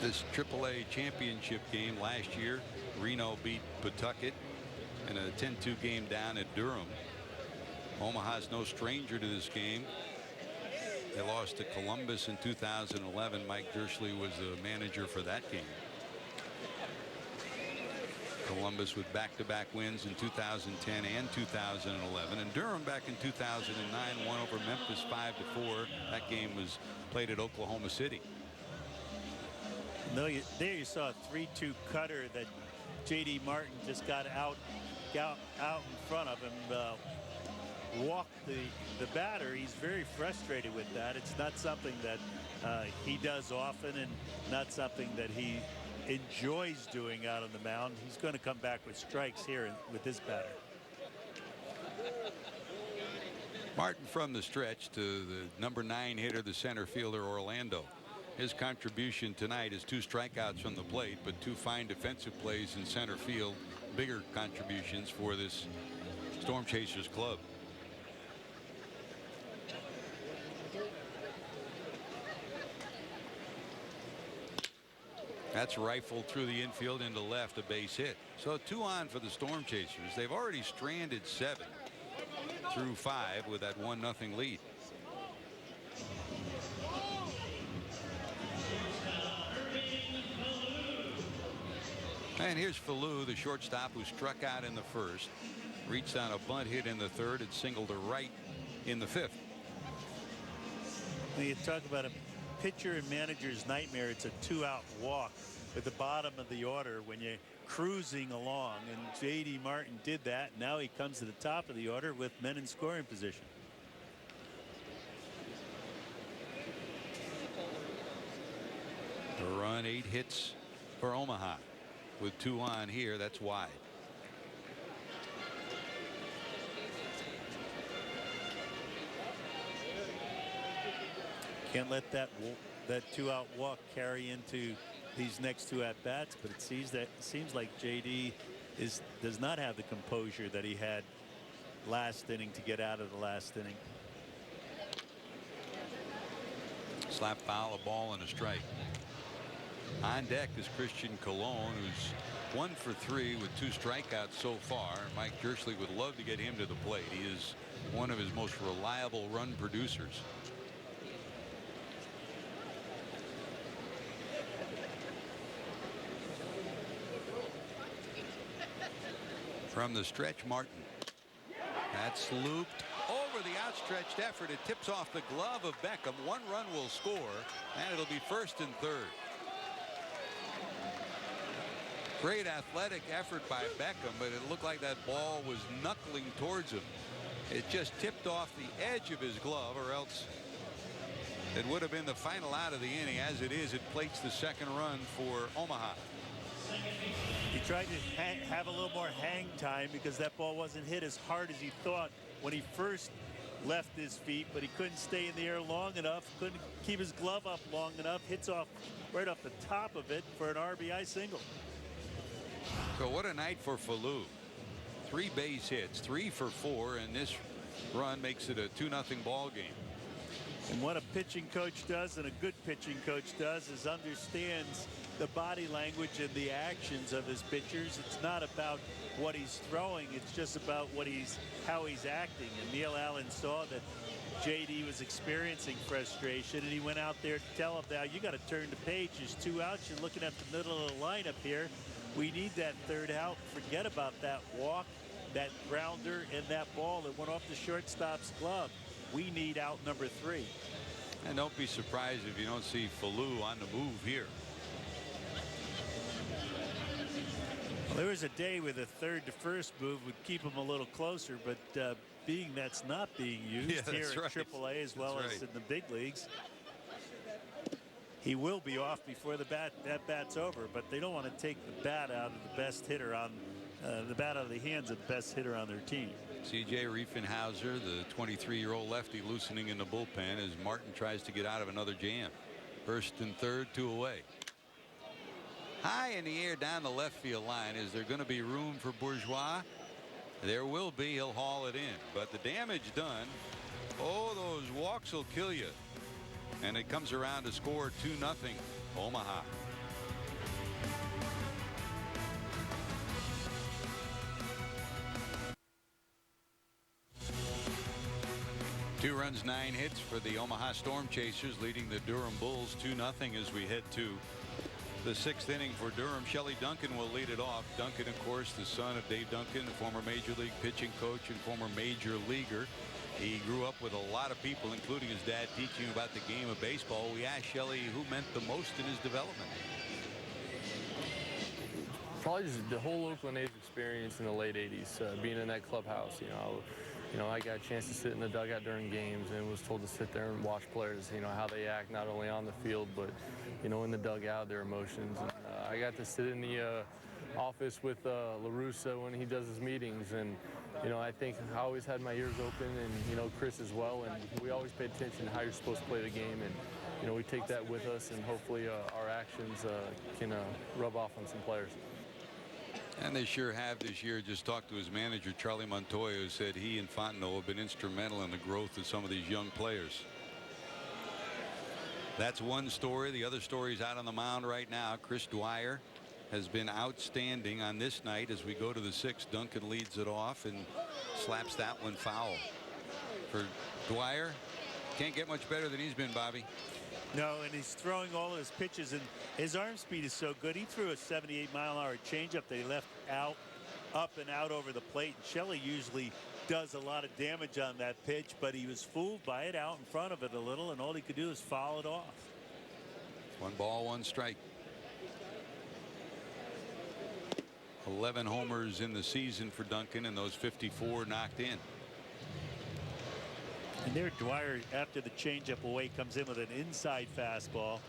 This AAA championship game last year, Reno beat Pawtucket in a 10-2 game down at Durham. Omaha's no stranger to this game. They lost to Columbus in 2011. Mike Dershly was the manager for that game. Columbus with back-to-back wins in 2010 and 2011, and Durham back in 2009 won over Memphis 5-4. That game was played at Oklahoma City. No, there you saw a 3-2 cutter that J.D. Martin just got out in front of him, walked the batter. He's very frustrated with that. It's not something that he does often, and not something that he enjoys doing out on the mound. He's going to come back with strikes here with this batter. Martin from the stretch to the number 9 hitter, the center fielder Orlando. His contribution tonight is 2 strikeouts from the plate, but 2 fine defensive plays in center field. Bigger contributions for this Storm Chasers club. That's rifled through the infield into left, a base hit. So 2 on for the Storm Chasers. They've already stranded 7 through 5 with that 1-0 lead. And here's Falou, the shortstop, who struck out in the first, reached on a bunt hit in the third, and singled to right in the 5th. When you talk about a pitcher and manager's nightmare, it's a 2-out walk at the bottom of the order when you're cruising along, and J.D. Martin did that. Now he comes to the top of the order with men in scoring position. A run, 8 hits for Omaha. With 2 on here, that's wide. Can't let that 2-out walk carry into these next 2 at-bats, but it seems like J.D. does not have the composure that he had last inning to get out of the last inning. Slap foul, a ball and a strike. On deck is Christian Colon, who's 1 for 3 with 2 strikeouts so far. Mike Jersley would love to get him to the plate. He is one of his most reliable run producers. From the stretch, Martin. That's looped over the outstretched effort. It tips off the glove of Beckham. 1 run will score, and it'll be 1st and 3rd. Great athletic effort by Beckham, but it looked like that ball was knuckling towards him. It just tipped off the edge of his glove, or else it would have been the final out of the inning. As it is, it plates the 2nd run for Omaha. He tried to have a little more hang time because that ball wasn't hit as hard as he thought when he first left his feet, but he couldn't stay in the air long enough, couldn't keep his glove up long enough, hits off right off the top of it for an RBI single. So what a night for Falou. 3 base hits, 3 for 4, and this run makes it a 2-0 ball game. And what a pitching coach does, and a good pitching coach does, is understands the body language and the actions of his pitchers. It's not about what he's throwing, it's just about how he's acting. And Neil Allen saw that JD was experiencing frustration, and he went out there to tell him, now you got to turn the page. There's 2 outs. You're looking at the middle of the lineup here. We need that 3rd out. Forget about that walk, that grounder, and that ball that went off the shortstop's glove. We need out number 3. And don't be surprised if you don't see Falou on the move here. Well, there was a day where the 3rd to 1st move would keep him a little closer, but being that's not being used here at AAA as well as in the big leagues, he will be off before that bat's over. But they don't want to take the bat out of the best hitter on the bat out of the hands of the best hitter on their team. C.J. Riefenhauser, the 23-year-old lefty, loosening in the bullpen as Martin tries to get out of another jam. 1st and 3rd, 2 away. High in the air down the left field line. Is there going to be room for Bourgeois? There will be. He'll haul it in. But the damage done. Oh, those walks will kill you. And it comes around to score 2-0 Omaha. Two runs, 9 hits for the Omaha Storm Chasers, leading the Durham Bulls 2-0 as we head to the 6th inning for Durham. Shelley Duncan will lead it off. Duncan, of course, the son of Dave Duncan, the former Major League pitching coach and former major leaguer. He grew up with a lot of people, including his dad, teaching about the game of baseball. We asked Shelley who meant the most in his development. Probably just the whole Oakland A's experience in the late 80s, being in that clubhouse. I got a chance to sit in the dugout during games and was told to sit there and watch players, how they act not only on the field, but, in the dugout, their emotions. And I got to sit in the office with LaRussa when he does his meetings. And, I think I always had my ears open, and, Chris as well. And we always paid attention to how you're supposed to play the game. And, we take that with us, and hopefully our actions can rub off on some players. And they sure have this year. Just talked to his manager, Charlie Montoya, who said he and Fontenot have been instrumental in the growth of some of these young players. That's one story. The other story is out on the mound right now. Chris Dwyer has been outstanding on this night. As we go to the 6th, Duncan leads it off and slaps that one foul. For Dwyer, can't get much better than he's been, Bobby. No, and he's throwing all of his pitches, and his arm speed is so good. He threw a 78-mile-an-hour changeup that he left up and out over the plate. And Shelley usually does a lot of damage on that pitch, but he was fooled by it out in front of it a little, and all he could do is foul it off. 1 ball, 1 strike. 11 homers in the season for Duncan, and those 54 knocked in. And there Dwyer, after the changeup away, comes in with an inside fastball,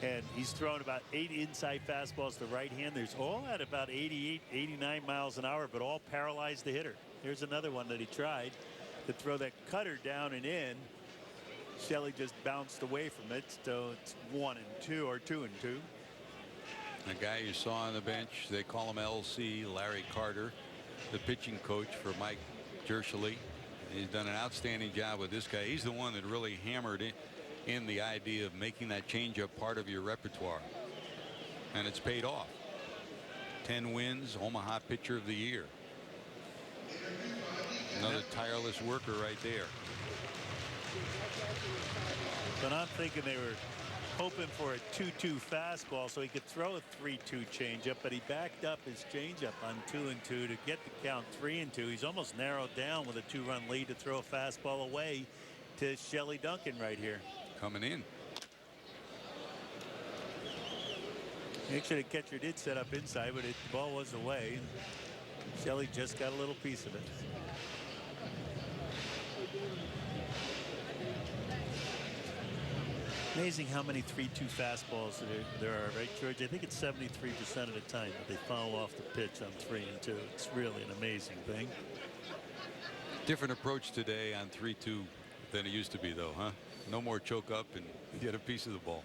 and he's thrown about 8 inside fastballs to right hand. There's all at about 88, 89 miles an hour, but all paralyzed the hitter. Here's another one that he tried to throw that cutter down and in. Shelley just bounced away from it, so it's 1-2 or 2-2. A guy you saw on the bench, they call him LC, Larry Carter, the pitching coach for Mike Jersley. He's done an outstanding job with this guy. He's the one that really hammered in the idea of making that changeup part of your repertoire. And it's paid off. 10 wins, Omaha Pitcher of the Year. Another tireless worker right there. But I'm thinking they were hoping for a 2-2 fastball so he could throw a 3-2 changeup, but he backed up his changeup on 2-2 to get the count 3-2. He's almost narrowed down with a 2-run lead to throw a fastball away to Shelley Duncan right here. Coming in. Actually, the catcher did set up inside, but the ball was away. Shelley just got a little piece of it. Amazing how many 3-2 fastballs there are, right, George? I think it's 73% of the time that they foul off the pitch on 3-2. It's really an amazing thing. Different approach today on 3-2 than it used to be, though, huh? No more choke up and get a piece of the ball.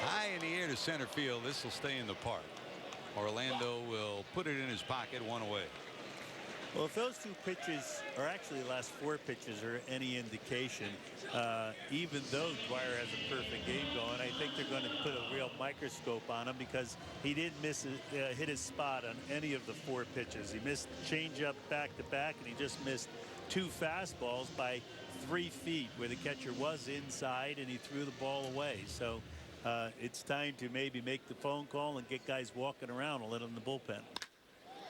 High in the air to center field. This will stay in the park. Orlando will put it in his pocket, 1 away. Well, if those 2 pitches, or actually the last 4 pitches, are any indication, even though Dwyer has a perfect game going, I think they're going to put a real microscope on him because he didn't hit his spot on any of the 4 pitches. He missed changeup back to back, and he just missed 2 fastballs by 3 feet where the catcher was inside, and he threw the ball away. So it's time to maybe make the phone call and get guys walking around a little in the bullpen.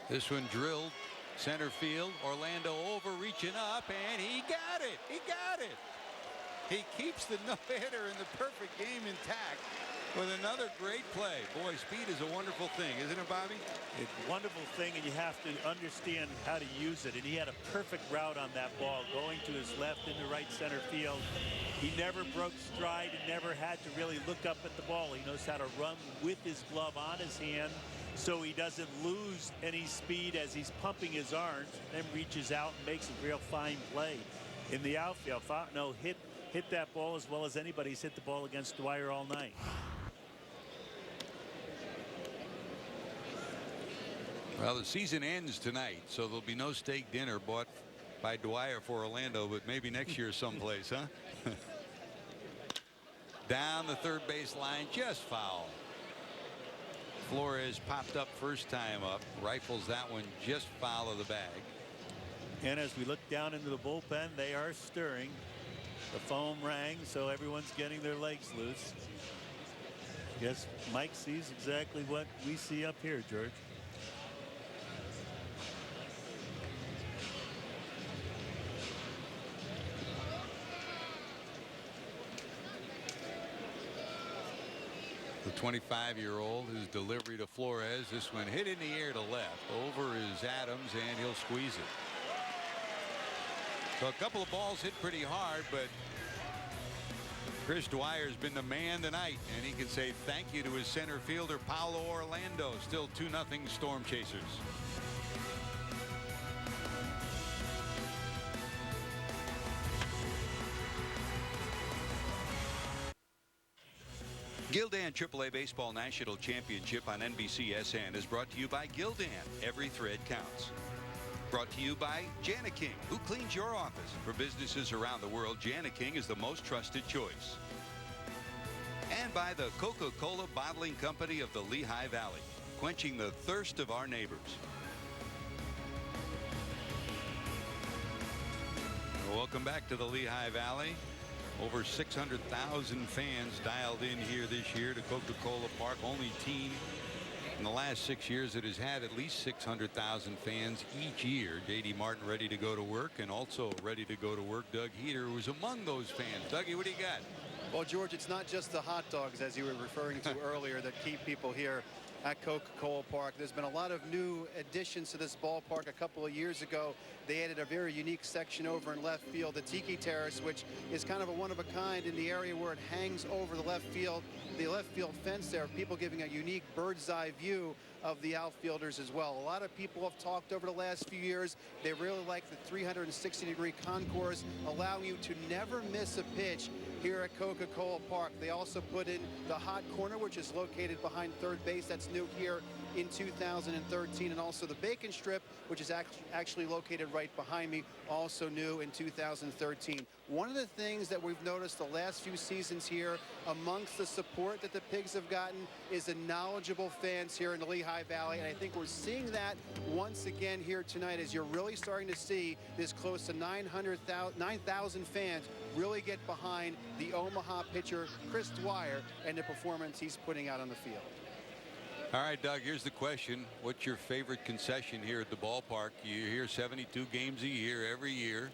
This one drilled center field. Orlando overreaching up, and he got it. He got it. He keeps the no-hitter and the perfect game intact with another great play. Boy, speed is a wonderful thing, isn't it, Bobby? It's a wonderful thing, and you have to understand how to use it. And he had a perfect route on that ball, going to his left into right center field. He never broke stride and never had to really look up at the ball. He knows how to run with his glove on his hand, so he doesn't lose any speed as he's pumping his arms, then reaches out and makes a real fine play in the outfield. Fontenot hit that ball as well as anybody's hit the ball against Dwyer all night. Well, the season ends tonight, so there'll be no steak dinner bought by Dwyer for Orlando, but maybe next year someplace, huh? Down the third base line, just foul. Flores popped up first time up, rifles that one just foul of the bag. And as we look down into the bullpen, they are stirring. The phone rang, so everyone's getting their legs loose. Yes, Mike sees exactly what we see up here, George. The 25-year-old, his delivery to Flores. This one hit in the air to left. Over is Adams, and he'll squeeze it. So a couple of balls hit pretty hard, but Chris Dwyer's been the man tonight, and he can say thank you to his center fielder, Paulo Orlando. Still 2-0 Storm Chasers. Gildan AAA Baseball National Championship on NBCSN is brought to you by Gildan. Every thread counts. Brought to you by Jani-King, who cleans your office. For businesses around the world, Jani-King is the most trusted choice. And by the Coca-Cola Bottling Company of the Lehigh Valley, quenching the thirst of our neighbors. Welcome back to the Lehigh Valley. Over 600,000 fans dialed in here this year to Coca-Cola Park. Only team in the last 6 years that has had at least 600,000 fans each year. J.D. Martin ready to go to work, and also ready to go to work, Doug Heater, who was among those fans. Dougie, what do you got? Well, George, it's not just the hot dogs, as you were referring to earlier, that keep people here at Coca-Cola Park. There's been a lot of new additions to this ballpark. A couple of years ago, they added a very unique section over in left field, the Tiki Terrace, which is kind of a one-of-a-kind in the area where it hangs over the left field fence there. People giving a unique bird's-eye view of the outfielders as well. A lot of people have talked over the last few years. They really like the 360-degree concourse, allowing you to never miss a pitch here at Coca-Cola Park. They also put in the hot corner, which is located behind third base. That's new here in 2013, and also the Bacon Strip, which is actually located right behind me, also new in 2013. One of the things that we've noticed the last few seasons here amongst the support that the Pigs have gotten is the knowledgeable fans here in the Lehigh Valley, and I think we're seeing that once again here tonight as you're really starting to see this close to 9,000 fans really get behind the Omaha pitcher Chris Dwyer and the performance he's putting out on the field. All right, Doug, here's the question. What's your favorite concession here at the ballpark? You're here 72 games a year, every year.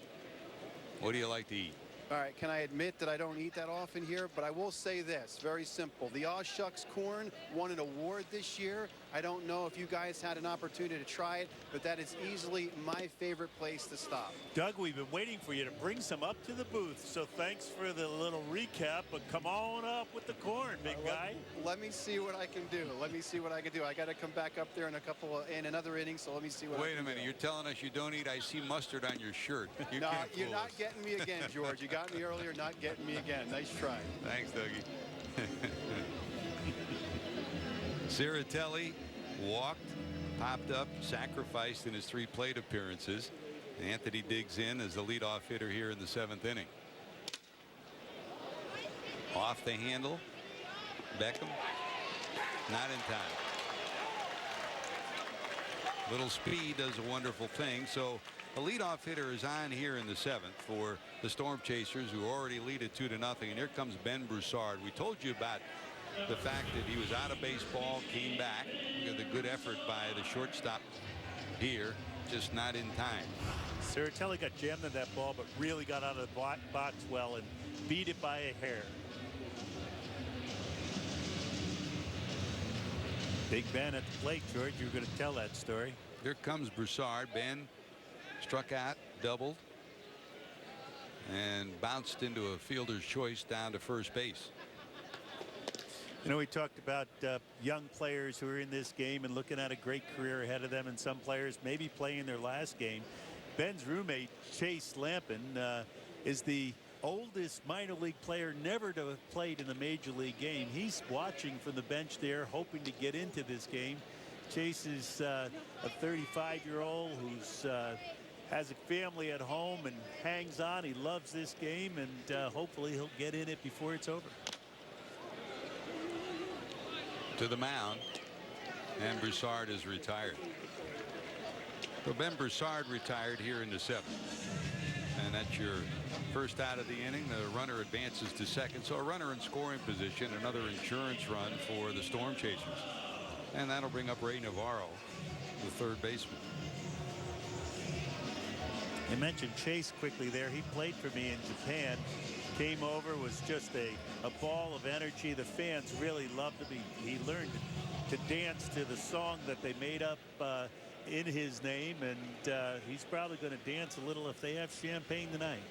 What do you like to eat? All right, can I admit that I don't eat that often here, but I will say this, very simple. The Aw Shucks corn won an award this year. I don't know if you guys had an opportunity to try it, but that is easily my favorite place to stop. Doug, we've been waiting for you to bring some up to the booth, so thanks for the little recap, but come on up with the corn, big guy. Let me see what I can do. Let me see what I can do. I got to come back up there in another inning, so let me see what I can do. Wait a minute, you're telling us you don't eat? I see mustard on your shirt. You no, can't you're fool not us. getting me again, George. You got me earlier, not getting me again. Nice try. Thanks, Dougie. Ciritelli walked, popped up, sacrificed in his 3 plate appearances. Anthony digs in as the leadoff hitter here in the 7th inning. Off the handle. Beckham. Not in time. Little speed does a wonderful thing. So the leadoff hitter is on here in the 7th for the Storm Chasers, who already lead it 2-0. And here comes Ben Broussard. We told you about the fact that he was out of baseball, came back. Look at the good effort by the shortstop here, just not in time. Ciritelli got jammed in that ball, but really got out of the box well and beat it by a hair. Big Ben at the plate, George. You were going to tell that story. Here comes Broussard. Ben struck out, doubled, and bounced into a fielder's choice down to first base. You know, we talked about young players who are in this game and looking at a great career ahead of them, and some players maybe playing their last game. Ben's roommate, Chase Lampin, is the oldest minor league player never to have played in a major league game. He's watching from the bench there, hoping to get into this game. Chase is a 35-year-old who's has a family at home and hangs on. He loves this game, and hopefully he'll get in it before it's over. To the mound, and Broussard is retired. So Ben Broussard retired here in the 7th, and that's your first out of the inning. The runner advances to second, so a runner in scoring position, another insurance run for the Storm Chasers, and that'll bring up Ray Navarro, the third baseman. You mentioned Chase quickly there. He played for me in Japan. Came over, was just a ball of energy. The fans really loved him. He learned to dance to the song that they made up in his name, and he's probably going to dance a little if they have champagne tonight.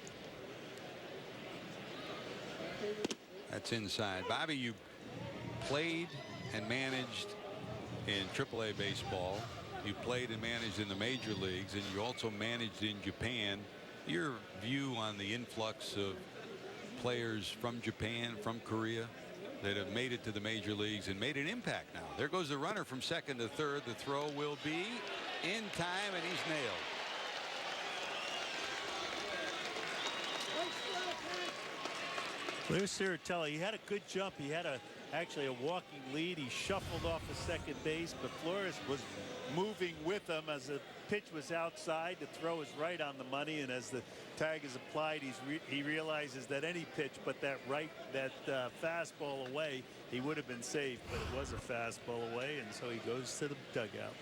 That's inside. Bobby, you played and managed in AAA baseball. You played and managed in the major leagues, and you also managed in Japan. Your view on the influx of players from Japan, from Korea, that have made it to the major leagues and made an impact now. There goes the runner from second to third. The throw will be in time, and he's nailed. There's Ciritelli. He had a good jump. He had actually a walking lead. He shuffled off the second base, but Flores was moving with him as the pitch was outside. The throw is right on the money, and as the tag is applied, he realizes that any pitch but that fastball away, he would have been safe, but it was a fastball away, and so he goes to the dugout.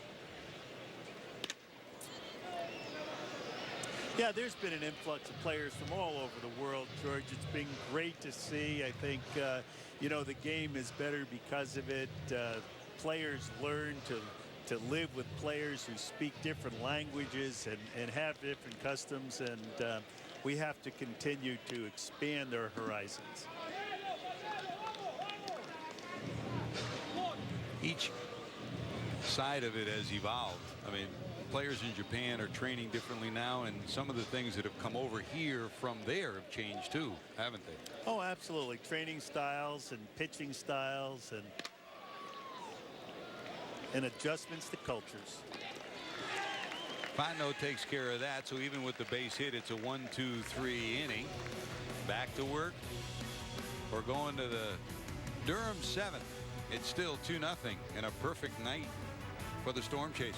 Yeah, there's been an influx of players from all over the world, George. It's been great to see. I think, you know, the game is better because of it. Players learn to live with players who speak different languages and have different customs, and we have to continue to expand our horizons. Each side of it has evolved. I mean, players in Japan are training differently now, and some of the things that have come over here from there have changed too, haven't they? Oh, absolutely. Training styles and pitching styles, and adjustments to cultures. Fondo takes care of that, so even with the base hit, it's a 1-2-3 inning. Back to work. We're going to the Durham 7th. It's still 2-0 and a perfect night for the Storm Chasers.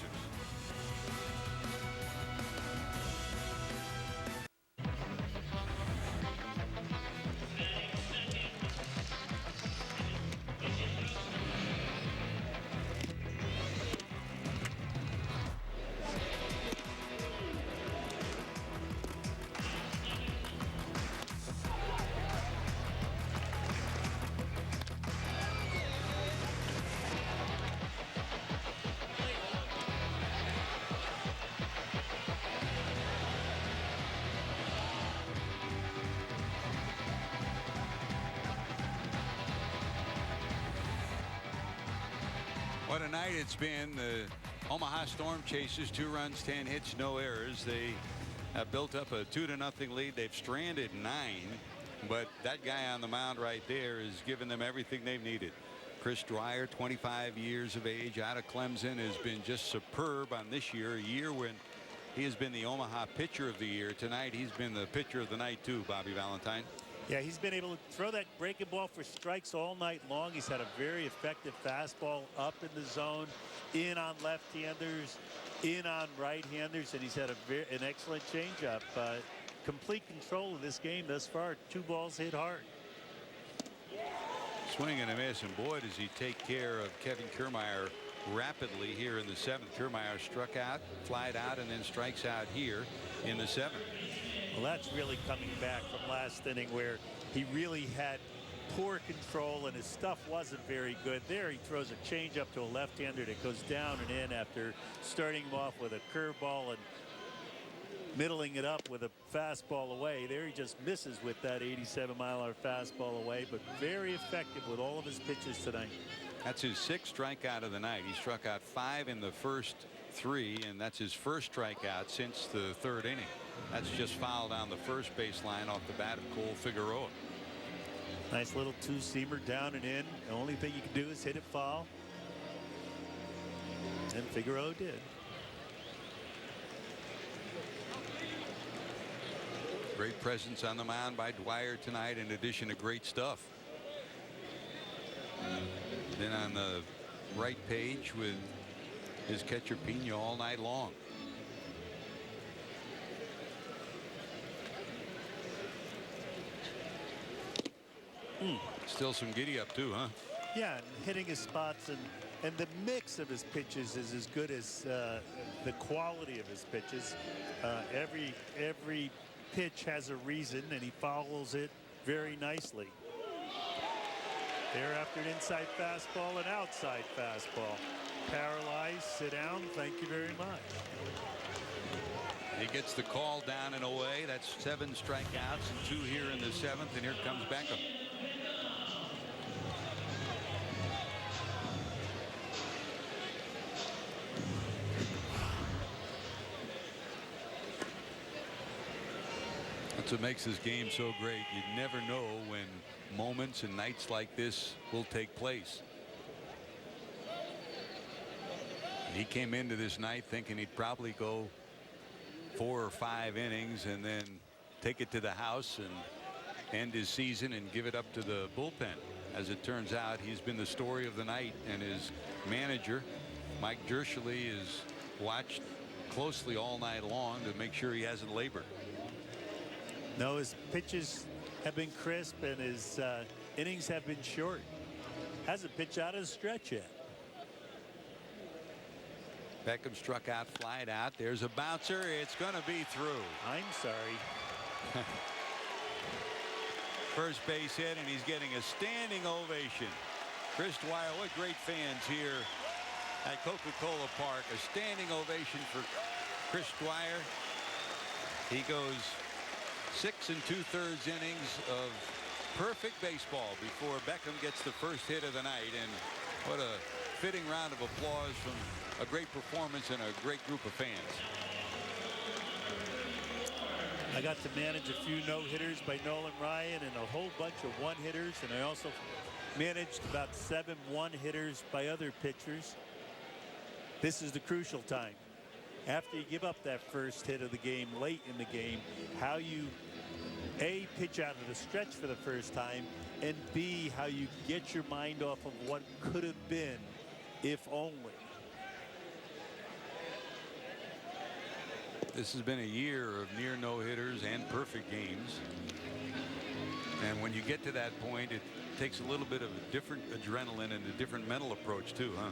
What a night it's been. The Omaha Storm Chasers, 2 runs, 10 hits, no errors. They have built up a 2-0 lead. They've stranded 9, but that guy on the mound right there is giving them everything they've needed. Chris Dwyer, 25 years of age, out of Clemson, has been just superb on this year, a year when he has been the Omaha pitcher of the year. Tonight he's been the pitcher of the night too, Bobby Valentine. Yeah, he's been able to throw that breaking ball for strikes all night long. He's had a very effective fastball up in the zone, in on left-handers, in on right-handers, and he's had an excellent changeup. Complete control of this game thus far. 2 balls hit hard. Swing and a miss, and boy, does he take care of Kevin Kiermaier rapidly here in the 7th. Kiermaier struck out, flied out, and then strikes out here in the 7th. Well, that's really coming back from last inning where he really had poor control and his stuff wasn't very good. There he throws a changeup to a left-hander that goes down and in after starting him off with a curveball and middling it up with a fastball away. There he just misses with that 87-mile-an-hour fastball away, but very effective with all of his pitches tonight. That's his 6th strikeout of the night. He struck out 5 in the first 3, and that's his first strikeout since the 3rd inning. That's just fouled down the first baseline off the bat of Cole Figueroa. Nice little 2-seamer down and in. The only thing you can do is hit it foul. And Figueroa did. Great presence on the mound by Dwyer tonight, in addition to great stuff. Then on the right page with his catcher Pena all night long. Still some giddy up too, huh? Yeah, and hitting his spots and the mix of his pitches is as good as the quality of his pitches. Every pitch has a reason, and he follows it very nicely. Thereafter, an inside fastball and outside fastball. Paralyzed, sit down, thank you very much. He gets the call down and away. That's 7 strikeouts and 2 here in the 7th, and here comes Beckham. That's what makes this game so great. You never know when moments and nights like this will take place. He came into this night thinking he'd probably go 4 or 5 innings and then take it to the house and end his season and give it up to the bullpen. As it turns out, he's been the story of the night, and his manager, Mike Jerschele, is watched closely all night long to make sure he hasn't labored. No, his pitches have been crisp and his innings have been short. Hasn't pitched out of the stretch yet. Beckham struck out, flied out. There's a bouncer. It's going to be through. I'm sorry. First base hit, and he's getting a standing ovation. Chris Dwyer, what great fans here at Coca-Cola Park. A standing ovation for Chris Dwyer. He goes 6 2/3 innings of perfect baseball before Beckham gets the first hit of the night. And what a fitting round of applause from a great performance and a great group of fans. I got to manage a few no-hitters by Nolan Ryan and a whole bunch of one-hitters, and I also managed about 7 one-hitters by other pitchers. This is the crucial time. After you give up that first hit of the game late in the game, how you A, pitch out of the stretch for the first time, and B, how you get your mind off of what could have been if only. This has been a year of near no-hitters and perfect games. And when you get to that point, it takes a little bit of a different adrenaline and a different mental approach too, huh?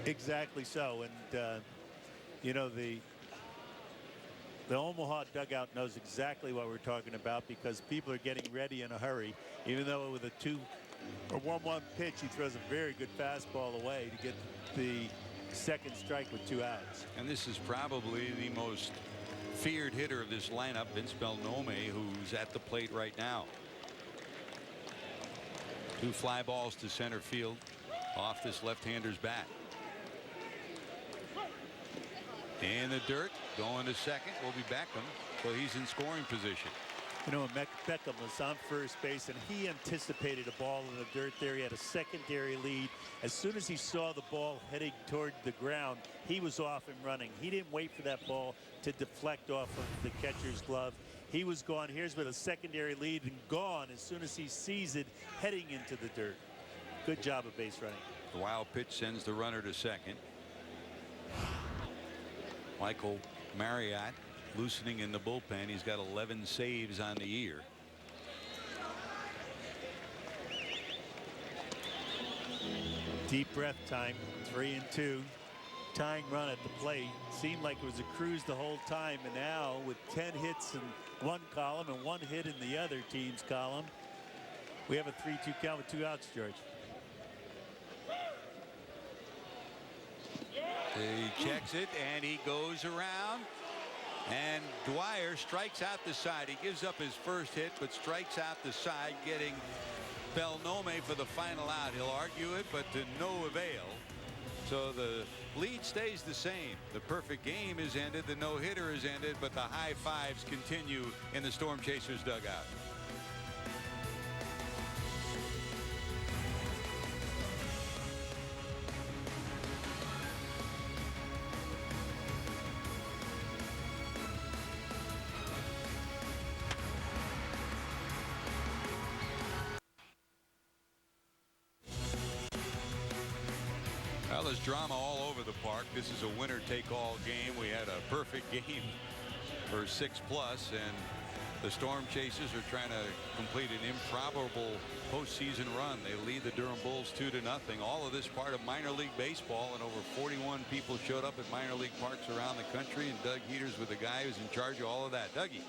Exactly so. And you know, the Omaha dugout knows exactly what we're talking about, because people are getting ready in a hurry. Even though with a 2 or 1-1 pitch, he throws a very good fastball away to get the second strike with 2 outs. And this is probably the most feared hitter of this lineup, Vince Belnome, who's at the plate right now. 2 fly balls to center field off this left-hander's bat. In the dirt, going to second will be Beckham, so he's in scoring position. You know, Beckham was on first base, and he anticipated a ball in the dirt there. He had a secondary lead. As soon as he saw the ball heading toward the ground, he was off and running. He didn't wait for that ball to deflect off of the catcher's glove. He was gone. Here's with a secondary lead, and gone as soon as he sees it heading into the dirt. Good job of base running. The wild pitch sends the runner to second. Michael Marriott loosening in the bullpen. He's got 11 saves on the year. Deep breath time. 3-2. Tying run at the plate. Seemed like it was a cruise the whole time, and now with 10 hits in one column and 1 hit in the other team's column, we have a 3-2 count with 2 outs, George. He checks it, and he goes around, and Dwyer strikes out the side. He gives up his first hit, but strikes out the side, getting Belnome for the final out. He'll argue it, but to no avail. So the lead stays the same. The perfect game is ended, the no-hitter is ended, but the high fives continue in the Storm Chasers dugout. Well, there's drama all over the park. This is a winner-take-all game. We had a perfect game for 6+, and the Storm Chasers are trying to complete an improbable postseason run. They lead the Durham Bulls 2-0. All of this part of minor league baseball, and over 41 people showed up at minor league parks around the country, and Doug Heaters with the guy who's in charge of all of that. Dougie.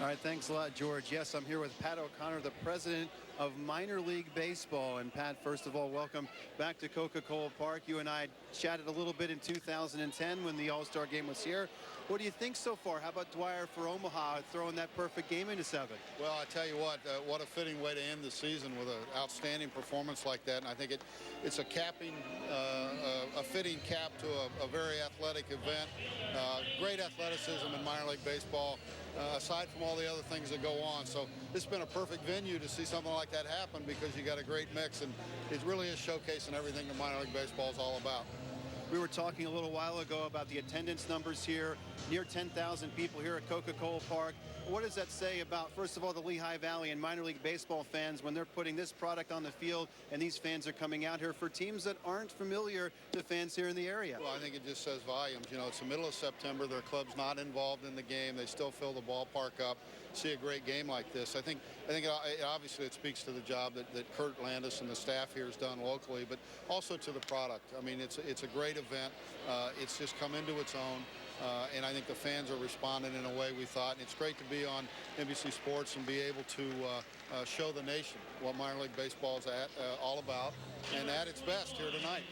All right, thanks a lot, George. Yes, I'm here with Pat O'Connor, the president of minor league baseball. And Pat, first of all, welcome back to Coca-Cola Park. You and I chatted a little bit in 2010 when the All-Star game was here. What do you think so far? How about Dwyer for Omaha throwing that perfect game into 7? Well, I tell you what a fitting way to end the season with an outstanding performance like that. And I think it's a fitting cap to a very athletic event. Great athleticism in minor league baseball, aside from all the other things that go on. So this has been a perfect venue to see something like that happen, because you got a great mix, and it really is showcasing everything that minor league baseball is all about. We were talking a little while ago about the attendance numbers here. Near 10,000 people here at Coca-Cola Park. What does that say about, first of all, the Lehigh Valley and minor league baseball fans when they're putting this product on the field, and these fans are coming out here for teams that aren't familiar to fans here in the area? Well, I think it just says volumes. You know, it's the middle of September. Their club's not involved in the game. They still fill the ballpark up. See a great game like this. I think obviously it speaks to the job that Kurt Landis and the staff here has done locally, but also to the product. I mean, it's a great event. It's just come into its own. And I think the fans are responding in a way we thought. And it's great to be on NBC Sports and be able to show the nation what minor league baseball is all about, and at its best here tonight.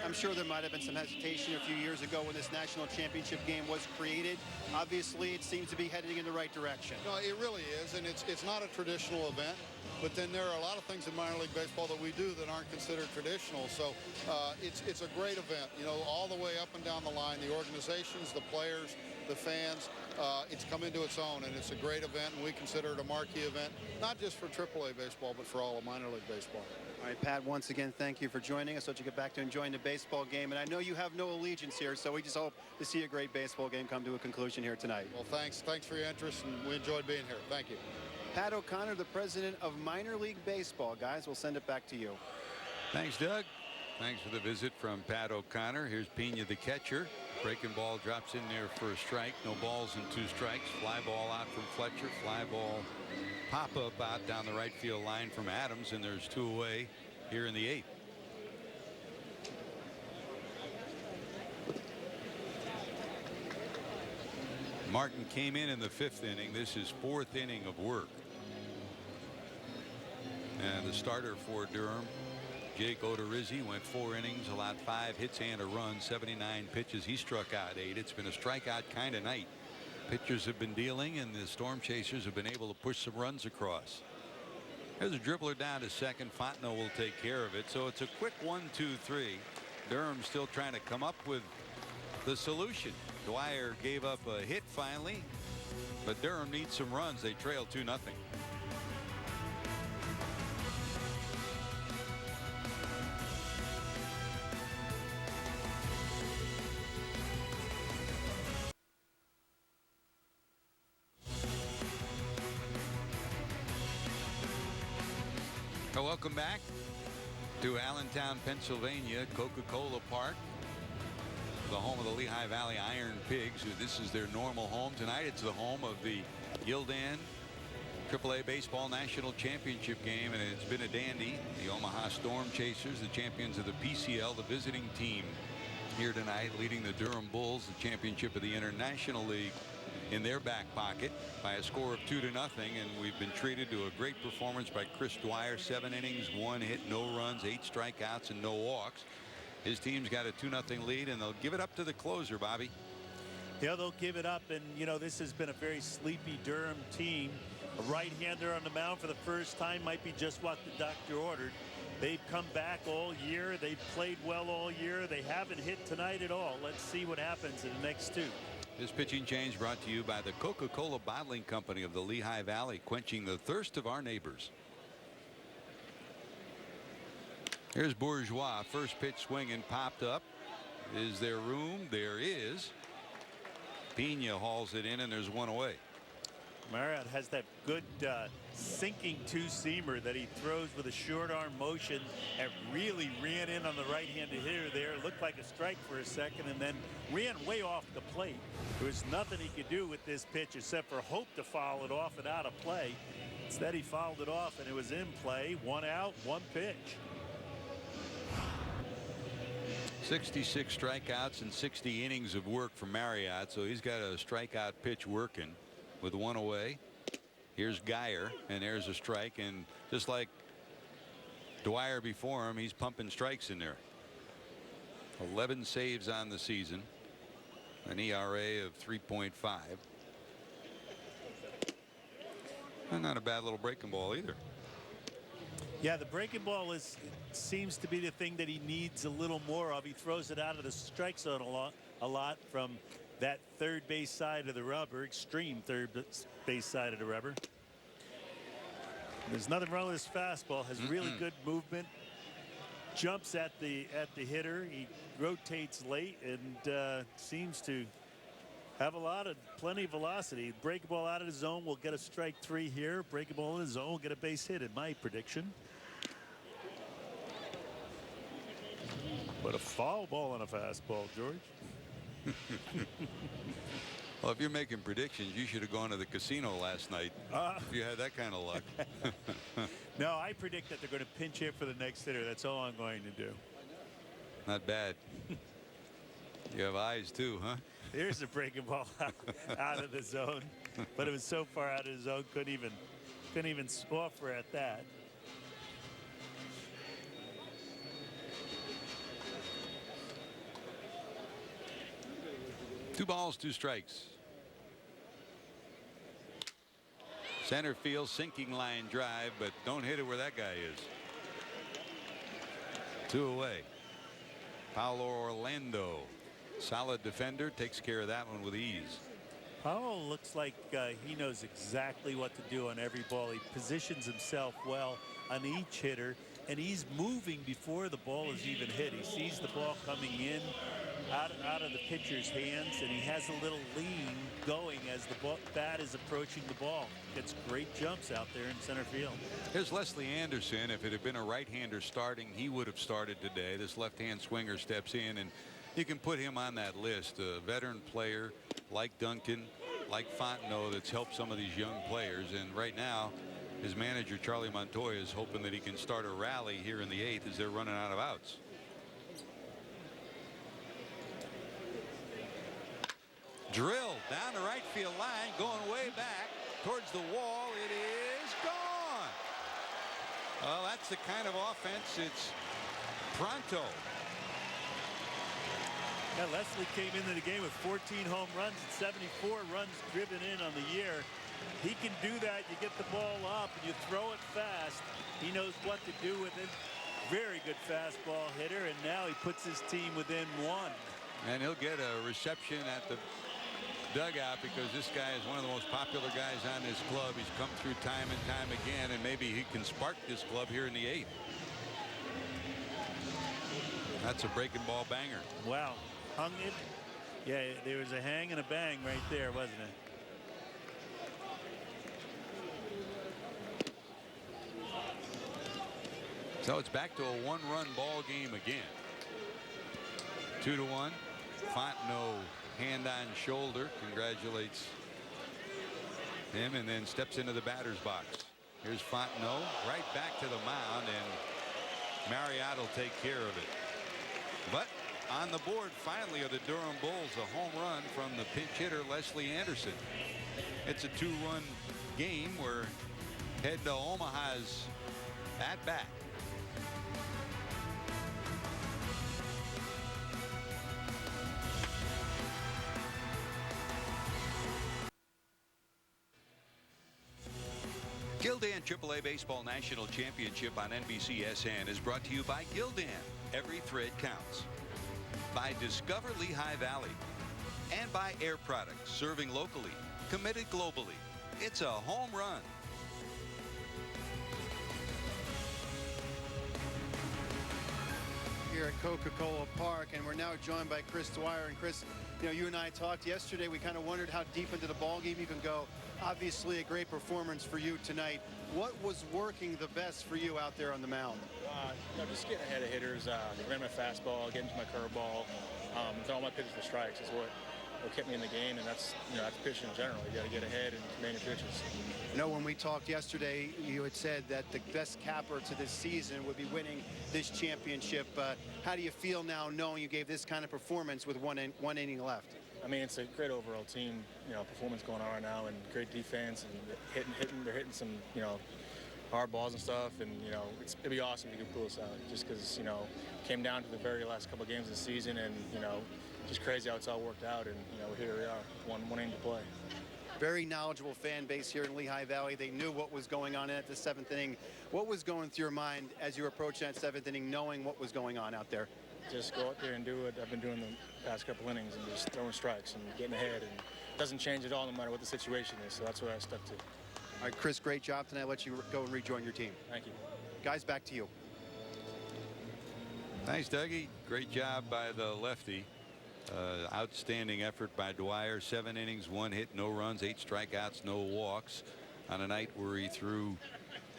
I'm sure there might have been some hesitation a few years ago when this national championship game was created. Obviously, it seems to be heading in the right direction. No, it really is, and it's not a traditional event. but then there are a lot of things in minor league baseball that we do that aren't considered traditional. So it's a great event, you know, all the way up and down the line. The organizations, the players, the fans, it's come into its own, and it's a great event, and we consider it a marquee event, not just for AAA baseball, but for all of minor league baseball. All right, Pat, once again, thank you for joining us. Let you get back to enjoying the baseball game. And I know you have no allegiance here, so we just hope to see a great baseball game come to a conclusion here tonight. Well, thanks for your interest, and we enjoyed being here. Thank you. Pat O'Connor, the president of minor league baseball. Guys, we'll send it back to you. Thanks, Doug. Thanks for the visit from Pat O'Connor. Here's Pena, the catcher. Breaking ball drops in there for a strike. No balls and 2 strikes. Fly ball out from Fletcher. Fly ball pop up out down the right field line from Adams, and there's 2 away here in the 8th. Martin came in the 5th inning. This is 4th inning of work. And the starter for Durham, Jake Odorizzi, went 4 innings, allowed 5 hits and a run, 79 pitches. He struck out 8. It's been a strikeout kind of night. Pitchers have been dealing, and the Storm Chasers have been able to push some runs across. There's a dribbler down to second. Fontenot will take care of it. So it's a quick 1-2-3. Durham still trying to come up with the solution. Dwyer gave up a hit finally, but Durham needs some runs. They trail 2-0. Welcome back to Allentown, Pennsylvania, Coca-Cola Park, the home of the Lehigh Valley Iron Pigs. This is their normal home. Tonight it's the home of the Gildan AAA Baseball National Championship game, and it's been a dandy. The Omaha Storm Chasers, the champions of the PCL, the visiting team here tonight, leading the Durham Bulls, the championship of the International League, in their back pocket by a score of 2-0, and we've been treated to a great performance by Chris Dwyer. 7 innings, 1 hit, no runs, 8 strikeouts, and no walks. His team's got a 2-0 lead, and they'll give it up to the closer, Bobby. Yeah, they'll give it up, and you know, this has been a very sleepy Durham team. A right-hander on the mound for the first time might be just what the doctor ordered. They've come back all year. They've played well all year. They haven't hit tonight at all. Let's see what happens in the next 2. This pitching change brought to you by the Coca-Cola Bottling Company of the Lehigh Valley, quenching the thirst of our neighbors. Here's Bourgeois. First pitch swinging, popped up. Is there room? There is. Pena hauls it in, and there's 1 away. Marriott has that good sinking 2-seamer that he throws with a short arm motion, and really ran in on the right-handed hitter there. Looked like a strike for a second, and then ran way off the plate. There was nothing he could do with this pitch except for hope to foul it off and out of play. Instead, he fouled it off, and it was in play. 1 out, 1 pitch. 66 strikeouts and 60 innings of work for Marriott, so he's got a strikeout pitch working with 1 away. Here's Geyer, and there's a strike, and just like Dwyer before him, he's pumping strikes in there. 11 saves on the season, an ERA of 3.5. And not a bad little breaking ball either. Yeah, the breaking ball seems to be the thing that he needs a little more of. He throws it out of the strike zone a lot from that third base side of the rubber, extreme third base side of the rubber. There's nothing wrong with his fastball. Has really good movement. Jumps at the hitter. He rotates late and seems to have plenty of velocity. Break ball out of the zone will get a strike 3 here. Break ball in the zone will get a base hit, in my prediction. But a foul ball and a fastball, George. Well, if you're making predictions, you should have gone to the casino last night if you had that kind of luck. No, I predict that they're going to pinch hit for the next hitter. That's all I'm going to do. Not bad. You have eyes too, huh? Here's a breaking ball out of the zone, but it was so far out of the zone, couldn't even offer at that. Two balls, 2 strikes. Center field sinking line drive, but don't hit it where that guy is. 2 away. Paulo Orlando, solid defender, takes care of that one with ease. Powell looks like he knows exactly what to do on every ball. He positions himself well on each hitter, and he's moving before the ball is even hit. He sees the ball coming in out of the pitcher's hands, and he has a little lean going as the bat is approaching the ball. Gets great jumps out there in center field. Here's Leslie Anderson. If it had been a right-hander starting, he would have started today. This left-hand swinger steps in, and you can put him on that list. A veteran player like Duncan, like Fontenot, that's helped some of these young players. And right now, his manager, Charlie Montoya, is hoping that he can start a rally here in the 8th as they're running out of outs. Drill down the right field line, going way back towards the wall. It is gone. Well, that's the kind of offense. It's pronto. Yeah, Leslie came into the game with 14 home runs and 74 runs driven in on the year. He can do that. You get the ball up and you throw it fast. He knows what to do with it. Very good fastball hitter, and now he puts his team within 1. And he'll get a reception at the dugout because this guy is one of the most popular guys on this club. He's come through time and time again, and maybe he can spark this club here in the 8th. That's a breaking ball banger. Wow. Hung it. Yeah, there was a hang and a bang right there, wasn't it? So it's back to a 1-run ball game again. 2-1. Fontenot, hand on shoulder, congratulates him and then steps into the batter's box. Here's Fontenot right back to the mound, and Marriott will take care of it. But on the board finally are the Durham Bulls, a home run from the pinch hitter Leslie Anderson. It's a 2-run game. We're heading to Omaha's at bat. Gildan AAA Baseball National Championship on NBC SN is brought to you by Gildan. Every thread counts. By Discover Lehigh Valley. And by Air Products, serving locally, committed globally. It's a home run. Here at Coca-Cola Park, and we're now joined by Chris Dwyer. And Chris, you know, you and I talked yesterday. We kind of wondered how deep into the ball game you can go. Obviously a great performance for you tonight. What was working the best for you out there on the mound? You know, just getting ahead of hitters, running my fastball, getting to my curveball, throwing my pitches for strikes is what kept me in the game, and that's, you know, that's pitching in general. You got to get ahead and command your pitches. You know, when we talked yesterday, you had said that the best capper to this season would be winning this championship. How do you feel now knowing you gave this kind of performance with one inning left? I mean, it's a great overall team, you know, performance going on right now, and great defense, and they're hitting some, you know, hard balls and stuff, and, you know, it'd be awesome if you could pull us out, just because, you know, came down to the very last couple of games of the season, and, you know, just crazy how it's all worked out, and, you know, here we are, one inning to play. Very knowledgeable fan base here in Lehigh Valley. They knew what was going on at the 7th inning. What was going through your mind as you were approaching that 7th inning, knowing what was going on out there? Just go out there and do what I've been doing the past couple innings, and just throwing strikes and getting ahead, and it doesn't change at all no matter what the situation is, so that's what I stuck to. All right, Chris, great job tonight. I'll let you go and rejoin your team. Thank you. Guys, back to you. Thanks, Dougie. Great job by the lefty. Outstanding effort by Dwyer. 7 innings, 1 hit, no runs, 8 strikeouts, no walks on a night where he threw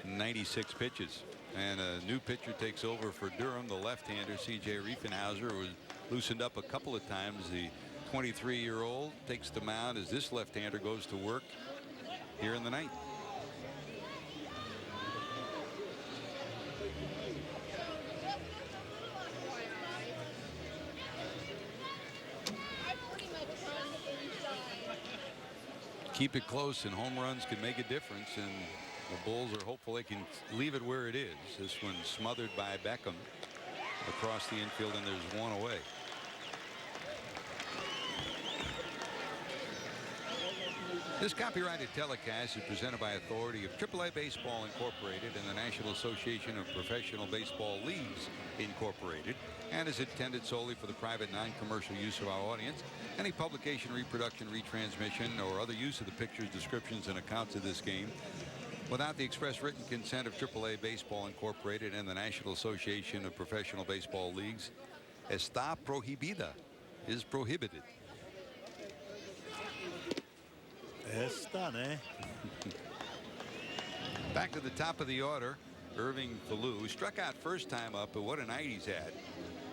96 pitches. And a new pitcher takes over for Durham, the left-hander, C.J. Riefenhauser, was loosened up a couple of times. The 23-year-old takes the mound as this left-hander goes to work here in the ninth. Keep it close, and home runs can make a difference, and the Bulls are hopeful they can leave it where it is. This one smothered by Beckham across the infield, and there's one away. This copyrighted telecast is presented by authority of AAA Baseball Incorporated and the National Association of Professional Baseball Leagues Incorporated, and is intended solely for the private non-commercial use of our audience. Any publication, reproduction, retransmission, or other use of the pictures, descriptions, and accounts of this game without the express written consent of AAA Baseball Incorporated and the National Association of Professional Baseball Leagues está prohibida, is prohibited. Está, eh? Back to the top of the order, Irving Falou struck out first time up, but what a night he's had.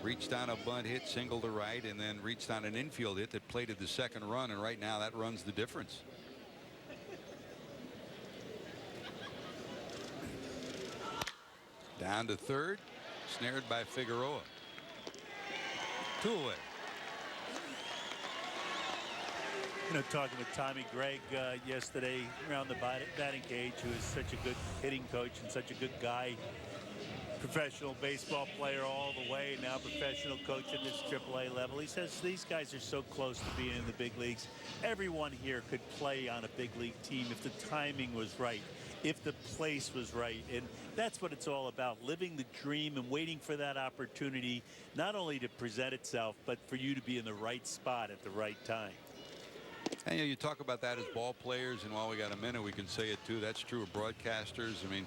Reached on a bunt hit, single to right, and then reached on an infield hit that plated the second run, and right now that runs the difference. Down to third, snared by Figueroa. 2 away. You know, talking with Tommy Gregg yesterday around the batting cage, who is such a good hitting coach and such a good guy. Professional baseball player all the way, now professional coach at this AAA level. He says these guys are so close to being in the big leagues. Everyone here could play on a big league team if the timing was right, if the place was right. And that's what it's all about, living the dream and waiting for that opportunity, not only to present itself, but for you to be in the right spot at the right time. And you know, you talk about that as ball players, and while we got a minute, we can say it too. That's true of broadcasters. I mean,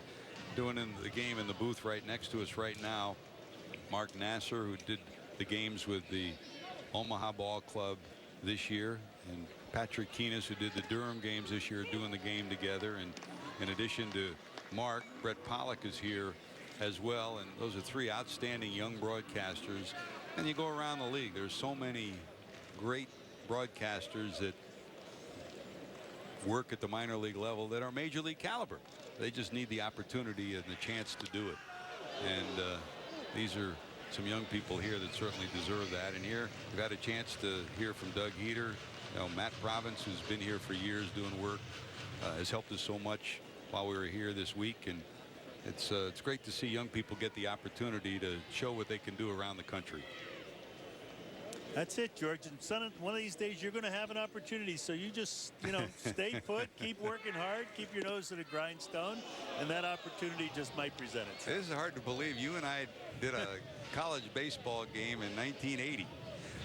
doing in the game in the booth right next to us right now, Mark Nasser, who did the games with the Omaha Ball Club this year, and Patrick Keenis, who did the Durham games this year, doing the game together. And in addition to Mark, Brett Pollock is here as well, and those are 3 outstanding young broadcasters. And you go around the league, there's so many great broadcasters that work at the minor league level that are major league caliber. They just need the opportunity and the chance to do it. And these are some young people here that certainly deserve that. And here we've had a chance to hear from Doug Heater. You know, Matt Province, who's been here for years doing work, has helped us so much while we were here this week. And it's great to see young people get the opportunity to show what they can do around the country. That's it, George. And son, one of these days you're going to have an opportunity. So you just, you know, stay put, keep working hard, keep your nose to the grindstone, and that opportunity just might present itself. This is hard to believe. You and I did a college baseball game in 1980.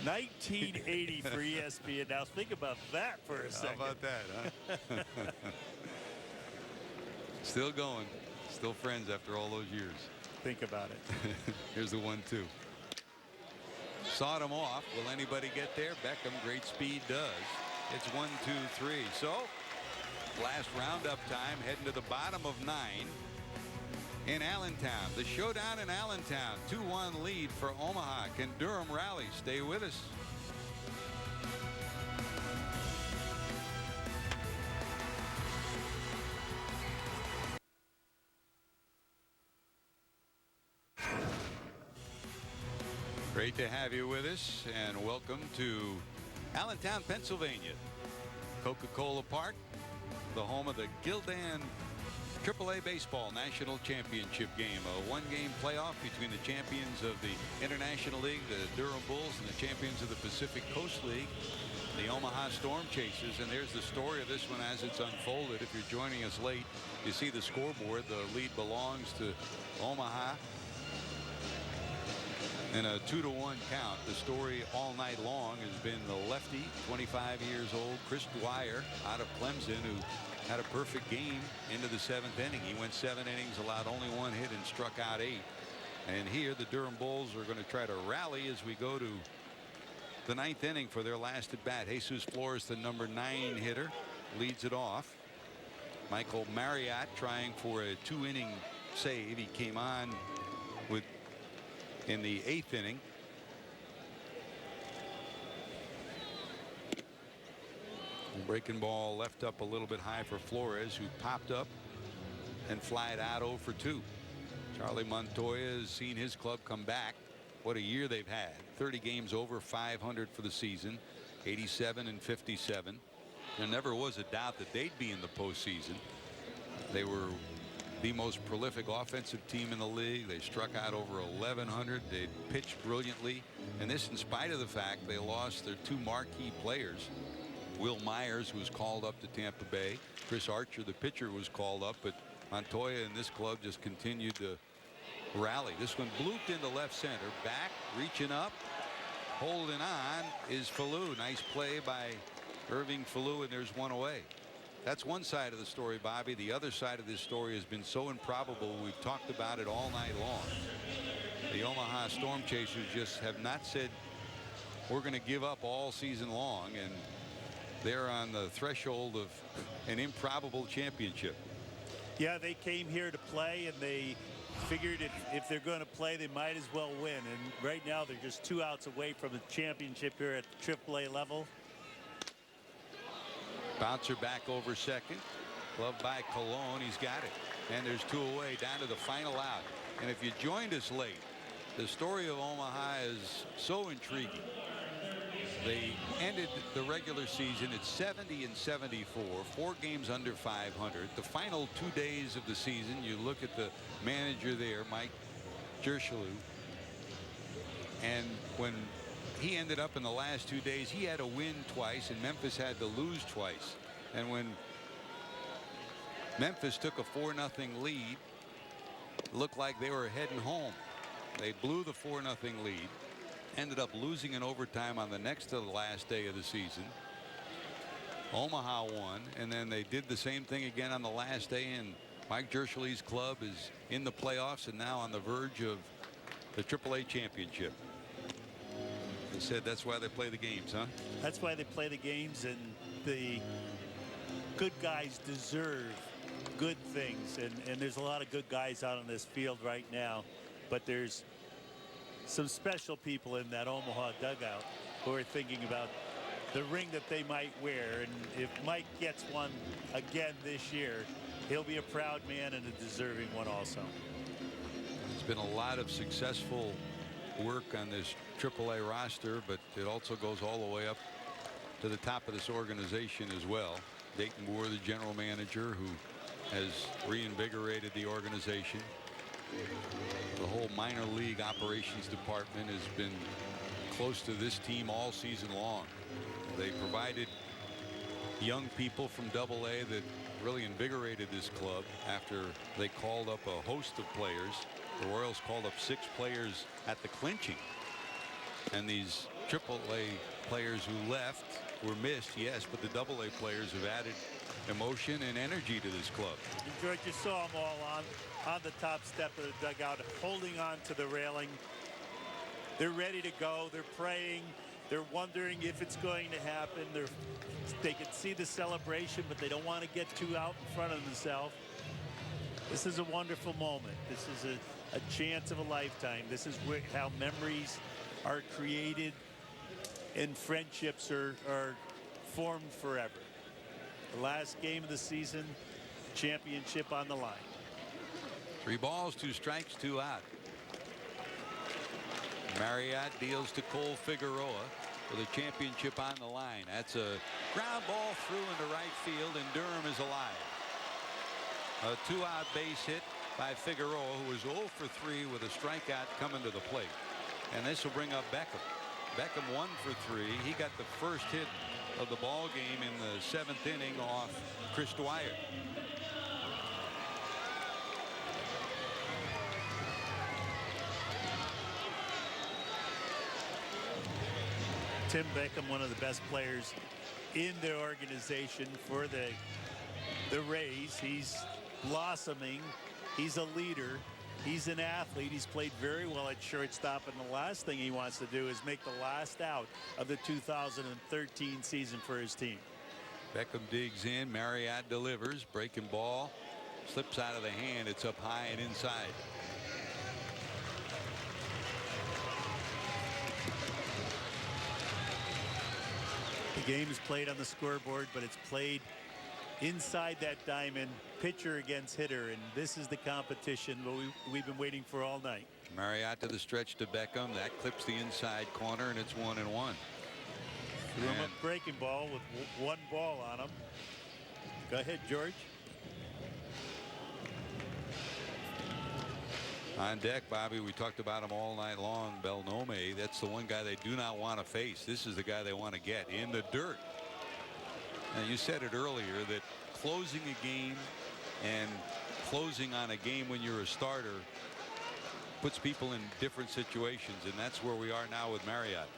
1980 for ESPN. Now think about that for a second. How about that, huh? Still going. Still friends after all those years. Think about it. Here's the 1-2. Sawed him off. Will anybody get there? Beckham, great speed, does. It's 1, 2, 3. So last roundup time, heading to the bottom of 9 in Allentown. The showdown in Allentown. 2-1 lead for Omaha. Can Durham rally? Stay with us. Great to have you with us, and welcome to Allentown, Pennsylvania. Coca-Cola Park, the home of the Gildan AAA Baseball National Championship game. A 1-game playoff between the champions of the International League, the Durham Bulls, and the champions of the Pacific Coast League, the Omaha Storm Chasers. And there's the story of this one as it's unfolded. If you're joining us late, you see the scoreboard. The lead belongs to Omaha in a 2-1 count. The story all night long has been the lefty, 25 years old, Chris Dwyer out of Clemson, who had a perfect game into the 7th inning. He went 7 innings, allowed only 1 hit, and struck out 8. And here the Durham Bulls are going to try to rally as we go to the 9th inning for their last at bat. Jesus Flores, the number 9 hitter, leads it off. Michael Marriott trying for a 2-inning save. He came on with in the 8th inning. Breaking ball left up a little bit high for Flores, who popped up and flied out 0 for 2. Charlie Montoya has seen his club come back. What a year they've had. 30 games over 500 for the season, 87 and 57. There never was a doubt that they'd be in the postseason. They were the most prolific offensive team in the league. They struck out over 1,100. They pitched brilliantly, and this in spite of the fact they lost their 2 marquee players Will Myers was called up to Tampa Bay. Chris Archer, the pitcher, was called up, but Montoya and this club just continued to rally. This one blooped into left center. Back, reaching up, holding on is Falou. Nice play by Irving Falou, and there's one away. That's one side of the story, Bobby. The other side of this story has been so improbable. We've talked about it all night long. The Omaha Storm Chasers just have not said we're going to give up all season long, and they're on the threshold of an improbable championship. Yeah, they came here to play, and they figured if they're going to play, they might as well win. And right now, they're just 2 outs away from the championship here at the AAA level. Bouncer back over second. Glove by Colon. He's got it. And there's 2 away, down to the final out. And if you joined us late, the story of Omaha is so intriguing. They ended the regular season at 70-74, 4 games under 500. The final 2 days of the season, you look at the manager there, Mike Jershelu, and when he ended up in the last 2 days, he had to win twice, and Memphis had to lose twice. And when Memphis took a 4-0 lead, it looked like they were heading home. They blew the 4-0 lead. Ended up losing in overtime on the next to the last day of the season. Omaha won, and then they did the same thing again on the last day, and Mike Jershelu's club is in the playoffs and now on the verge of the AAA championship. They said that's why they play the games, huh? That's why they play the games, and the good guys deserve good things, and there's a lot of good guys out on this field right now, but there's some special people in that Omaha dugout who are thinking about the ring that they might wear. And if Mike gets one again this year, he'll be a proud man and a deserving one also. It's been a lot of successful work on this AAA roster, but it also goes all the way up to the top of this organization as well. Dayton Moore, the general manager, who has reinvigorated the organization. The whole minor league operations department has been close to this team all season long. They provided young people from AA that really invigorated this club after they called up a host of players. The Royals called up 6 players at the clinching, and these AAA players who left were missed, yes, but the AA players have added emotion and energy to this club. And George, you saw them all on the top step of the dugout, holding on to the railing. They're ready to go. They're praying. They're wondering if it's going to happen. They can see the celebration, but they don't want to get too out in front of themselves. This is a wonderful moment. This is a chance of a lifetime. This is how memories are created and friendships are formed forever. The last game of the season, championship on the line. 3 balls, 2 strikes, 2 out. Marriott deals to Cole Figueroa with a championship on the line. That's a ground ball through into right field, and Durham is alive. A 2-out base hit by Figueroa, who was 0 for 3 with a strikeout coming to the plate. And this will bring up Beckham. Beckham 1 for 3. He got the first hit of the ball game in the 7th inning off Chris Dwyer. Tim Beckham, one of the best players in the organization for the Rays. He's blossoming. He's a leader. He's an athlete. He's played very well at shortstop, and the last thing he wants to do is make the last out of the 2013 season for his team. Beckham digs in. Marriott delivers. Breaking ball. Slips out of the hand. It's up high and inside. The game is played on the scoreboard, but it's played inside that diamond, pitcher against hitter, and this is the competition we've been waiting for all night. Marriott to the stretch to Beckham. That clips the inside corner, and it's 1-1. Threw him a breaking ball with 1 ball on him. Go ahead, George. On deck, Bobby, we talked about him all night long. Belnome, that's the one guy they do not want to face. This is the guy they want to get in the dirt. And you said it earlier that closing a game and closing on a game when you're a starter puts people in different situations, and that's where we are now with Marriott.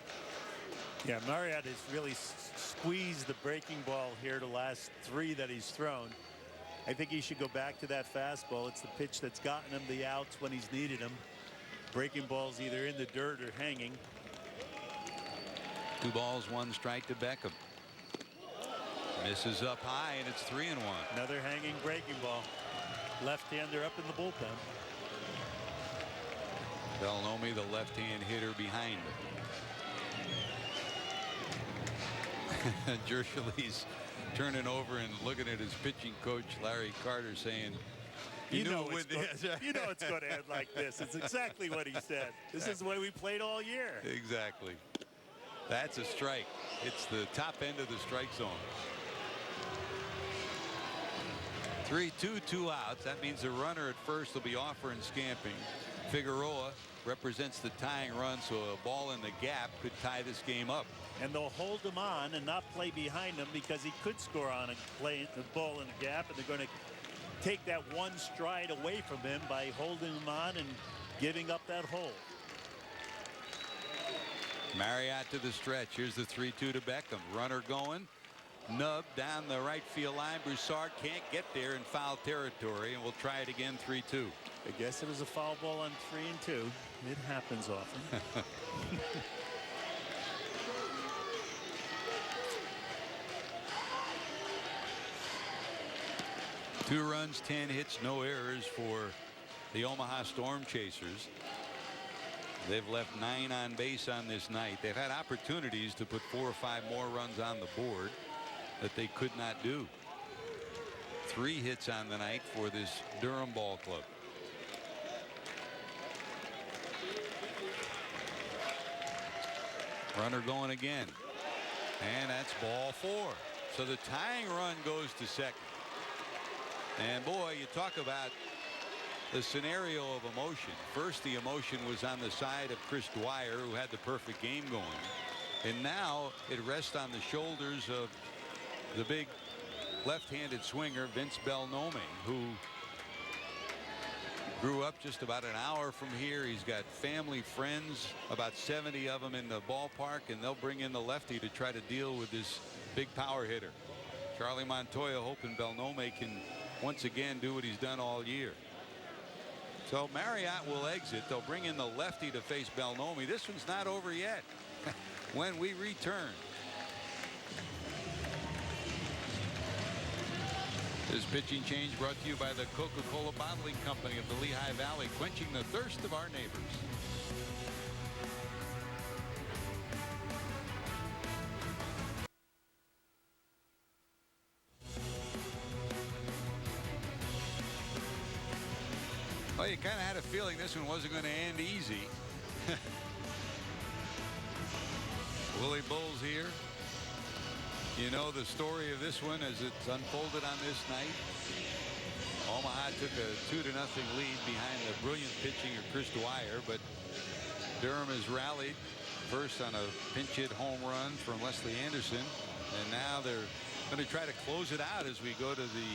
Yeah, Marriott has really squeezed the breaking ball here the last 3 that he's thrown. I think he should go back to that fastball. It's the pitch that's gotten him the outs when he's needed them. Breaking balls either in the dirt or hanging. 2 balls, 1 strike to Beckham. Misses up high, and it's 3-1. Another hanging breaking ball. Left-hander up in the bullpen. Bellomi, the left-hand hitter behind him. Jershali's turning over and looking at his pitching coach, Larry Carter, saying, you know it's going to end like this. It's exactly what he said. This is the way we played all year. Exactly. That's a strike. It's the top end of the strike zone. 3-2, 2 outs. That means the runner at first will be Offer and Scamping. Figueroa represents the tying run, so a ball in the gap could tie this game up. And they'll hold him on and not play behind him because he could score on a play the ball in the gap, and they're going to take that 1 stride away from him by holding him on and giving up that hole. Marriott to the stretch. Here's the 3-2 to Beckham. Runner going. Nub down the right field line. Broussard can't get there in foul territory, and we'll try it again. 3-2. I guess it was a foul ball on 3-2. It happens often. 2 runs, 10 hits, no errors for the Omaha Storm Chasers. They've left 9 on base on this night. They've had opportunities to put 4 or 5 more runs on the board that they could not do. 3 hits on the night for this Durham ball club. Runner going again, and that's ball 4. So the tying run goes to second. And boy, you talk about the scenario of emotion. First, the emotion was on the side of Chris Dwyer, who had the perfect game going. And now it rests on the shoulders of the big left-handed swinger, Vince Bellomi, who grew up just about an hour from here. He's got family, friends, about 70 of them in the ballpark, and they'll bring in the lefty to try to deal with this big power hitter. Charlie Montoya hoping Bellomi can once again do what he's done all year. So Marriott will exit. They'll bring in the lefty to face Bellomi. This one's not over yet. When we return. This pitching change brought to you by the Coca-Cola Bottling Company of the Lehigh Valley, quenching the thirst of our neighbors. Well, you kind of had a feeling this one wasn't going to end easy. Willie Bulls here. You know the story of this one as it's unfolded on this night. Omaha took a 2-0 lead behind the brilliant pitching of Chris Dwyer, but Durham has rallied first on a pinch hit home run from Leslie Anderson, and now they're going to try to close it out as we go to the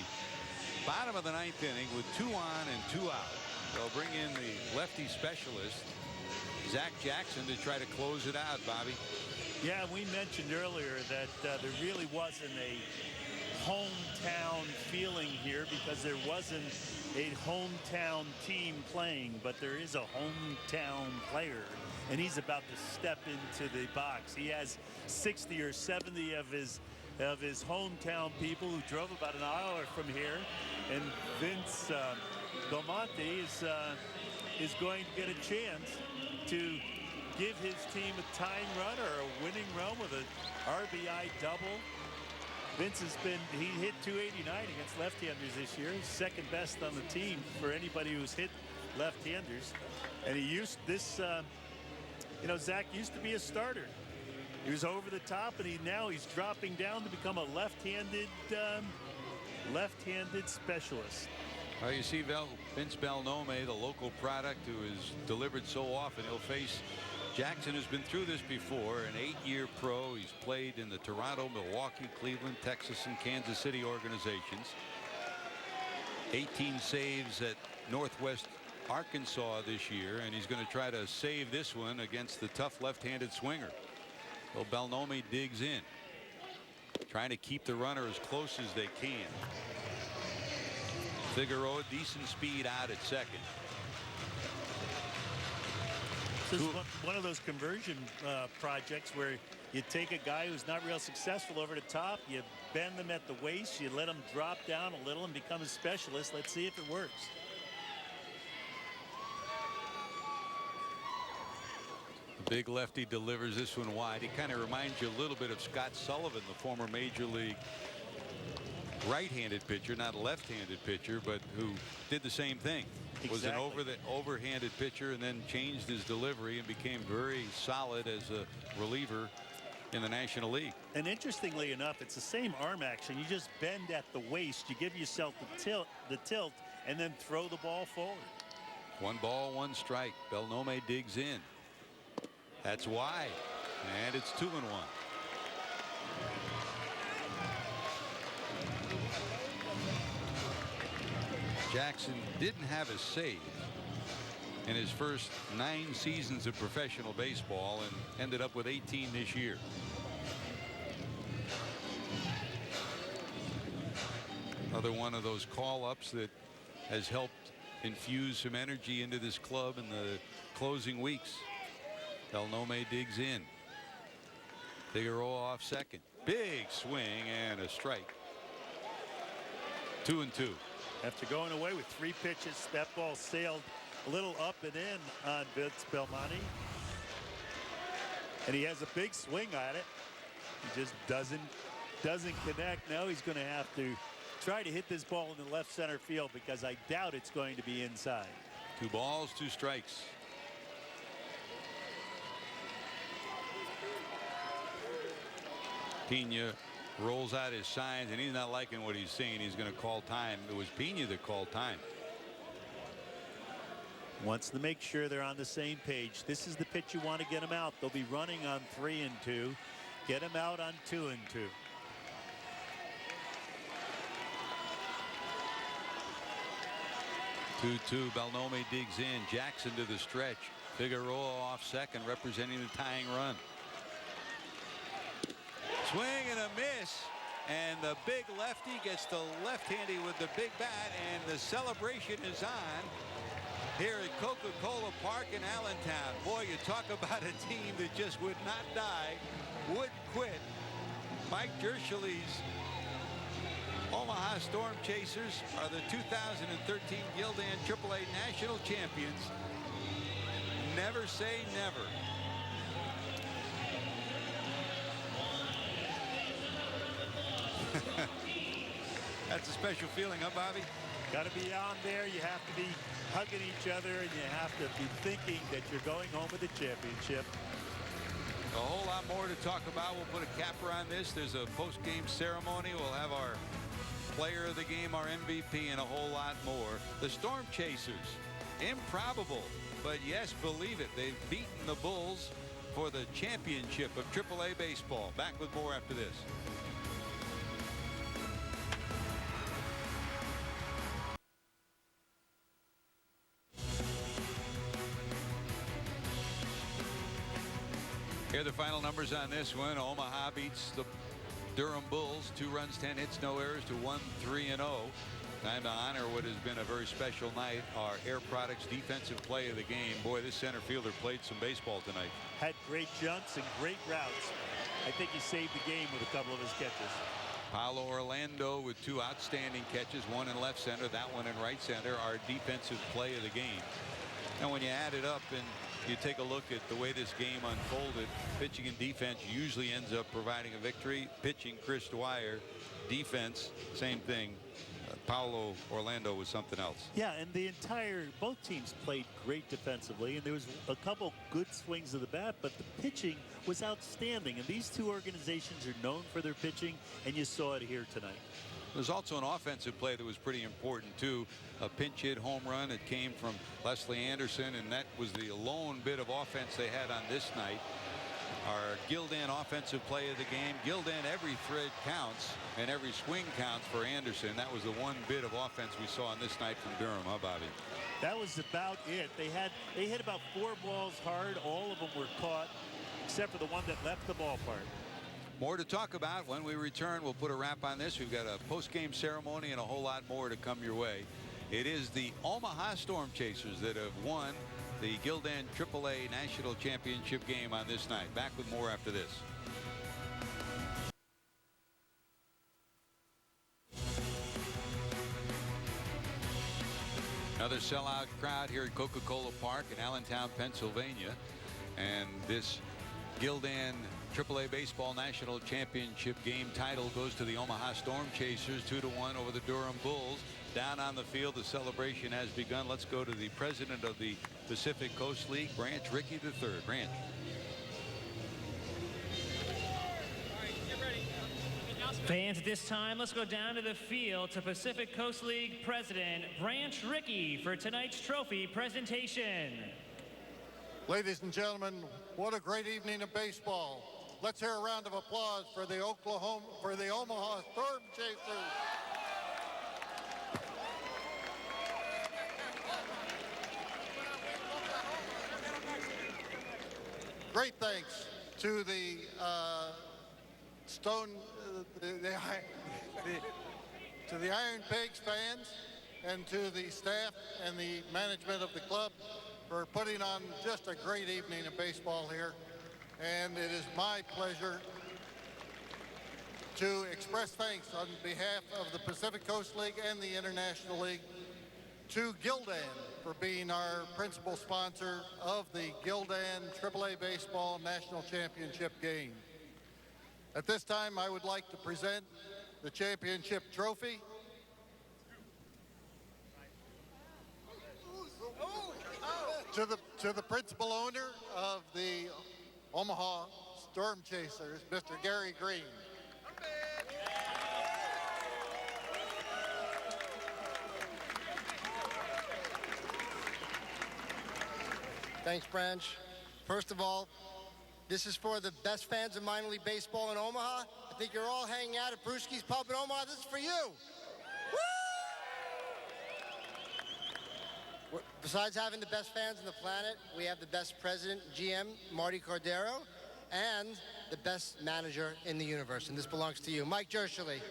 bottom of the 9th inning with 2 on and 2 out. They'll bring in the lefty specialist, Zach Jackson, to try to close it out, Bobby. Yeah, we mentioned earlier that there really wasn't a hometown feeling here because there wasn't a hometown team playing, but there is a hometown player, and he's about to step into the box. He has 60 or 70 of his hometown people who drove about an hour from here, and Vince Belmonte is going to get a chance to give his team a tying run or a winning run with an RBI double. Vince he hit 289 against left-handers this year. He's second best on the team for anybody who's hit left-handers. And he used this, Zach used to be a starter. He was over the top, and now he's dropping down to become a left-handed specialist. Well, you see Vince Bellomi, the local product who is delivered so often. He'll face Jackson has been through this before, an 8-year pro. He's played in the Toronto, Milwaukee, Cleveland, Texas, and Kansas City organizations. 18 saves at Northwest Arkansas this year, and he's going to try to save this one against the tough left-handed swinger. So Bellomi digs in, trying to keep the runner as close as they can. Figueroa, decent speed out at second. This is one of those conversion projects where you take a guy who's not real successful over the top, you bend them at the waist, you let them drop down a little and become a specialist. Let's see if it works. The big lefty delivers this one wide. He kind of reminds you a little bit of Scott Sullivan, the former major league right-handed pitcher, not a left-handed pitcher, but who did the same thing. Was an overhanded pitcher and then changed his delivery and became very solid as a reliever in the National League. And interestingly enough, it's the same arm action. You just bend at the waist, you give yourself the tilt, and then throw the ball forward. 1 ball, 1 strike. Bellomi digs in. That's wide, and it's 2-1. Jackson didn't have a save in his first 9 seasons of professional baseball and ended up with 18 this year. Another one of those call-ups that has helped infuse some energy into this club in the closing weeks. Bellomi digs in. Figueroa off second. Big swing and a strike. 2-2. After going away with 3 pitches, that ball sailed a little up and in on Vince Bellomi. And he has a big swing at it. He just doesn't connect. Now he's going to have to try to hit this ball in the left center field because I doubt it's going to be inside. 2 balls, 2 strikes. Pena rolls out his signs, and he's not liking what he's seeing. He's going to call time. It was Pena that called time. Wants to make sure they're on the same page. This is the pitch you want to get them out. They'll be running on 3-2. Get them out on 2-2. Bellomi digs in. Jackson to the stretch. Figueroa off second, representing the tying run. Swing and a miss, and the big lefty gets the left-handy with the big bat, and the celebration is on here at Coca-Cola Park in Allentown. Boy, you talk about a team that just would not die, would quit. Mike Dershowitz Omaha Storm Chasers are the 2013 Gildan AAA National Champions. Never say never. That's a special feeling, huh, Bobby? Got to be on there. You have to be hugging each other, and you have to be thinking that you're going home with a championship. A whole lot more to talk about. We'll put a capper on this. There's a post-game ceremony. We'll have our player of the game, our MVP, and a whole lot more. The Storm Chasers, improbable, but yes, believe it, they've beaten the Bulls for the championship of AAA baseball. Back with more after this. Here are the final numbers on this one. Omaha beats the Durham Bulls, 2 runs, 10 hits, no errors to 1-3-0. Time to honor what has been a very special night. Our Air Products defensive play of the game. Boy, this center fielder played some baseball tonight. Had great jumps and great routes. I think he saved the game with a couple of his catches. Paulo Orlando with 2 outstanding catches, 1 in left center, that one in right center. Our defensive play of the game. And when you add it up and you take a look at the way this game unfolded, pitching and defense usually ends up providing a victory. Pitching, Chris Dwyer. Defense, same thing. Paulo Orlando was something else. Yeah, and both teams played great defensively, and there was a couple good swings of the bat, but the pitching was outstanding. And these two organizations are known for their pitching, and you saw it here tonight. There's also an offensive play that was pretty important too. A pinch hit home run. It came from Leslie Anderson, and that was the lone bit of offense they had on this night. Our Gildan offensive play of the game. Gildan, every thread counts and every swing counts for Anderson. That was the one bit of offense we saw on this night from Durham, huh, Bobby? That was about it. They hit about 4 balls hard. All of them were caught, except for the one that left the ballpark. More to talk about when we return. We'll put a wrap on this. We've got a post-game ceremony and a whole lot more to come your way. It is the Omaha Storm Chasers that have won the Gildan AAA National Championship game on this night. Back with more after this. Another sellout crowd here at Coca-Cola Park in Allentown, Pennsylvania. And this Gildan AAA Baseball National Championship game title goes to the Omaha Storm Chasers, 2-1 over the Durham Bulls. Down on the field, the celebration has begun. Let's go to the president of the Pacific Coast League, Branch Rickey III. Branch. Fans, at this time, let's go down to the field to Pacific Coast League President Branch Rickey for tonight's trophy presentation. Ladies and gentlemen, what a great evening of baseball. Let's hear a round of applause for the Omaha Storm Chasers. Great thanks to the to the Iron Pigs fans and to the staff and the management of the club for putting on just a great evening of baseball here. And it is my pleasure to express thanks on behalf of the Pacific Coast League and the International League to Gildan for being our principal sponsor of the Gildan AAA Baseball National Championship game. At this time, I would like to present the championship trophy. To the principal owner of the Omaha Storm Chasers, Mr. Gary Green. Thanks, Branch. First of all, this is for the best fans of minor league baseball in Omaha. I think you're all hanging out at Brewski's Pub in Omaha. This is for you. Woo! Besides having the best fans on the planet, we have the best president, GM, Marty Cordero, and the best manager in the universe. And this belongs to you, Mike Jershely.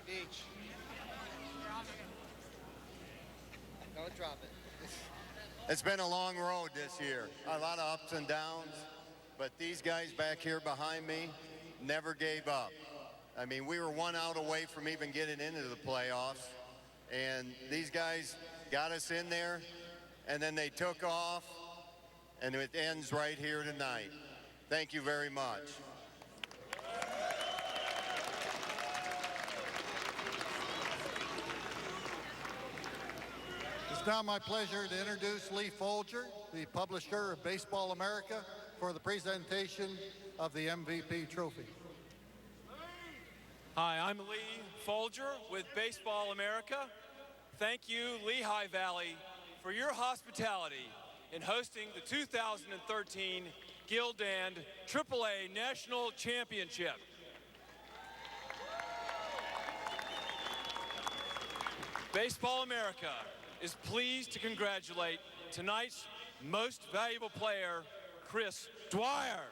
Speech. Don't drop it. It's been a long road this year, a lot of ups and downs, but these guys back here behind me never gave up. I mean, we were 1 out away from even getting into the playoffs, and these guys got us in there, and then they took off, and it ends right here tonight. Thank you very much. It's now my pleasure to introduce Lee Folger, the publisher of Baseball America, for the presentation of the MVP trophy. Hi, I'm Lee Folger with Baseball America. Thank you, Lehigh Valley, for your hospitality in hosting the 2013 Gildan AAA National Championship. Baseball America is pleased to congratulate tonight's most valuable player, Chris Dwyer.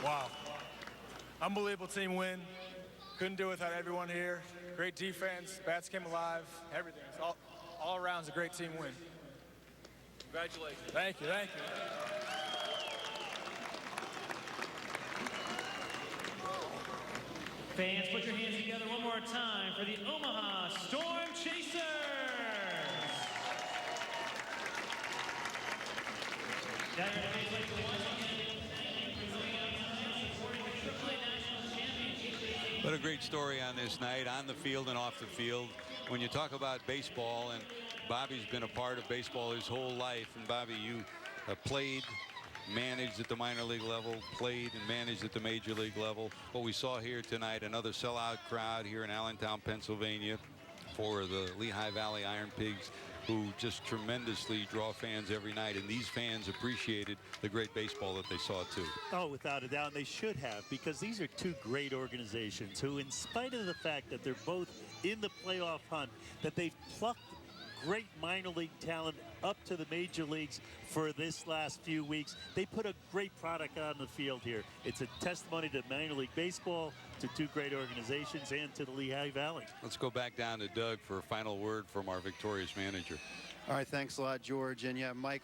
Wow. Unbelievable team win. Couldn't do it without everyone here. Great defense, bats came alive, everything. It's all around is a great team win. Congratulations. Thank you, thank you. Fans, put your hands together one more time for the Omaha Storm Chasers. What a great story on this night, on the field and off the field. When you talk about baseball, and Bobby's been a part of baseball his whole life, and Bobby, you played, managed at the minor league level, played and managed at the major league level. What we saw here tonight, another sellout crowd here in Allentown, Pennsylvania, for the Lehigh Valley Iron Pigs, who just tremendously draw fans every night, and these fans appreciated the great baseball that they saw too. Oh, without a doubt, they should have, because these are two great organizations who, in spite of the fact that they're both in the playoff hunt, that they've plucked great minor league talent up to the major leagues for this last few weeks. They put a great product on the field here. It's a testimony to minor league baseball, to two great organizations, and to the Lehigh Valley. Let's go back down to Doug for a final word from our victorious manager. All right, thanks a lot, George. And yeah, Mike,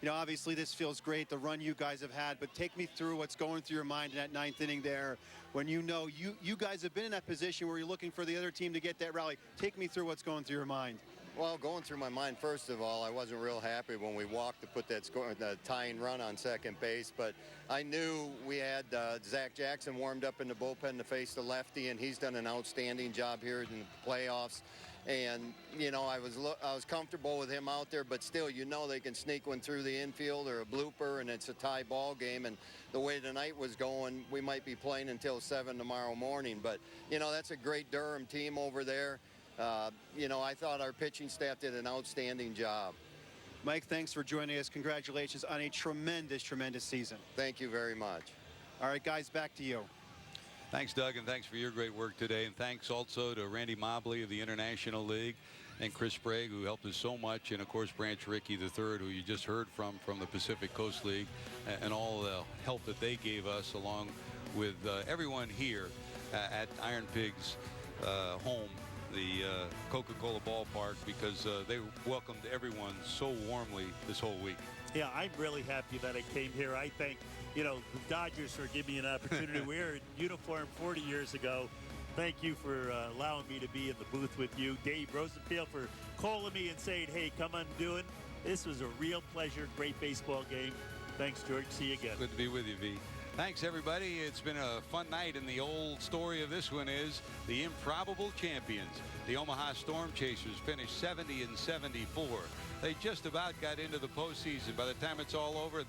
obviously this feels great, the run you guys have had, but take me through what's going through your mind in that ninth inning there, when you guys have been in that position where you're looking for the other team to get that rally. Take me through what's going through your mind. Well, going through my mind, first of all, I wasn't real happy when we walked to put that tying run on second base, but I knew we had Zach Jackson warmed up in the bullpen to face the lefty, and he's done an outstanding job here in the playoffs. And, I was comfortable with him out there, but still, they can sneak one through the infield or a blooper, and it's a tie ball game. And the way the night was going, we might be playing until 7 tomorrow morning. But, that's a great Durham team over there. I thought our pitching staff did an outstanding job. Mike, thanks for joining us. Congratulations on a tremendous, tremendous season. Thank you very much. All right, guys, back to you. Thanks, Doug, and thanks for your great work today. And thanks also to Randy Mobley of the International League and Chris Sprague, who helped us so much, and of course Branch Rickey III, who you just heard from the Pacific Coast League, and all the help that they gave us, along with everyone here at Iron Pigs home, the Coca-Cola ballpark, because they welcomed everyone so warmly this whole week. Yeah, I'm really happy that I came here. I thank, the Dodgers for giving me an opportunity. We were in uniform 40 years ago. Thank you for allowing me to be in the booth with you. Dave Rosenfield for calling me and saying, hey, come on, doing. This was a real pleasure. Great baseball game. Thanks, George. See you again. Good to be with you, V. Thanks, everybody. It's been a fun night, and the old story of this one is the improbable champions. The Omaha Storm Chasers finished 70-74. They just about got into the postseason. By the time it's all over,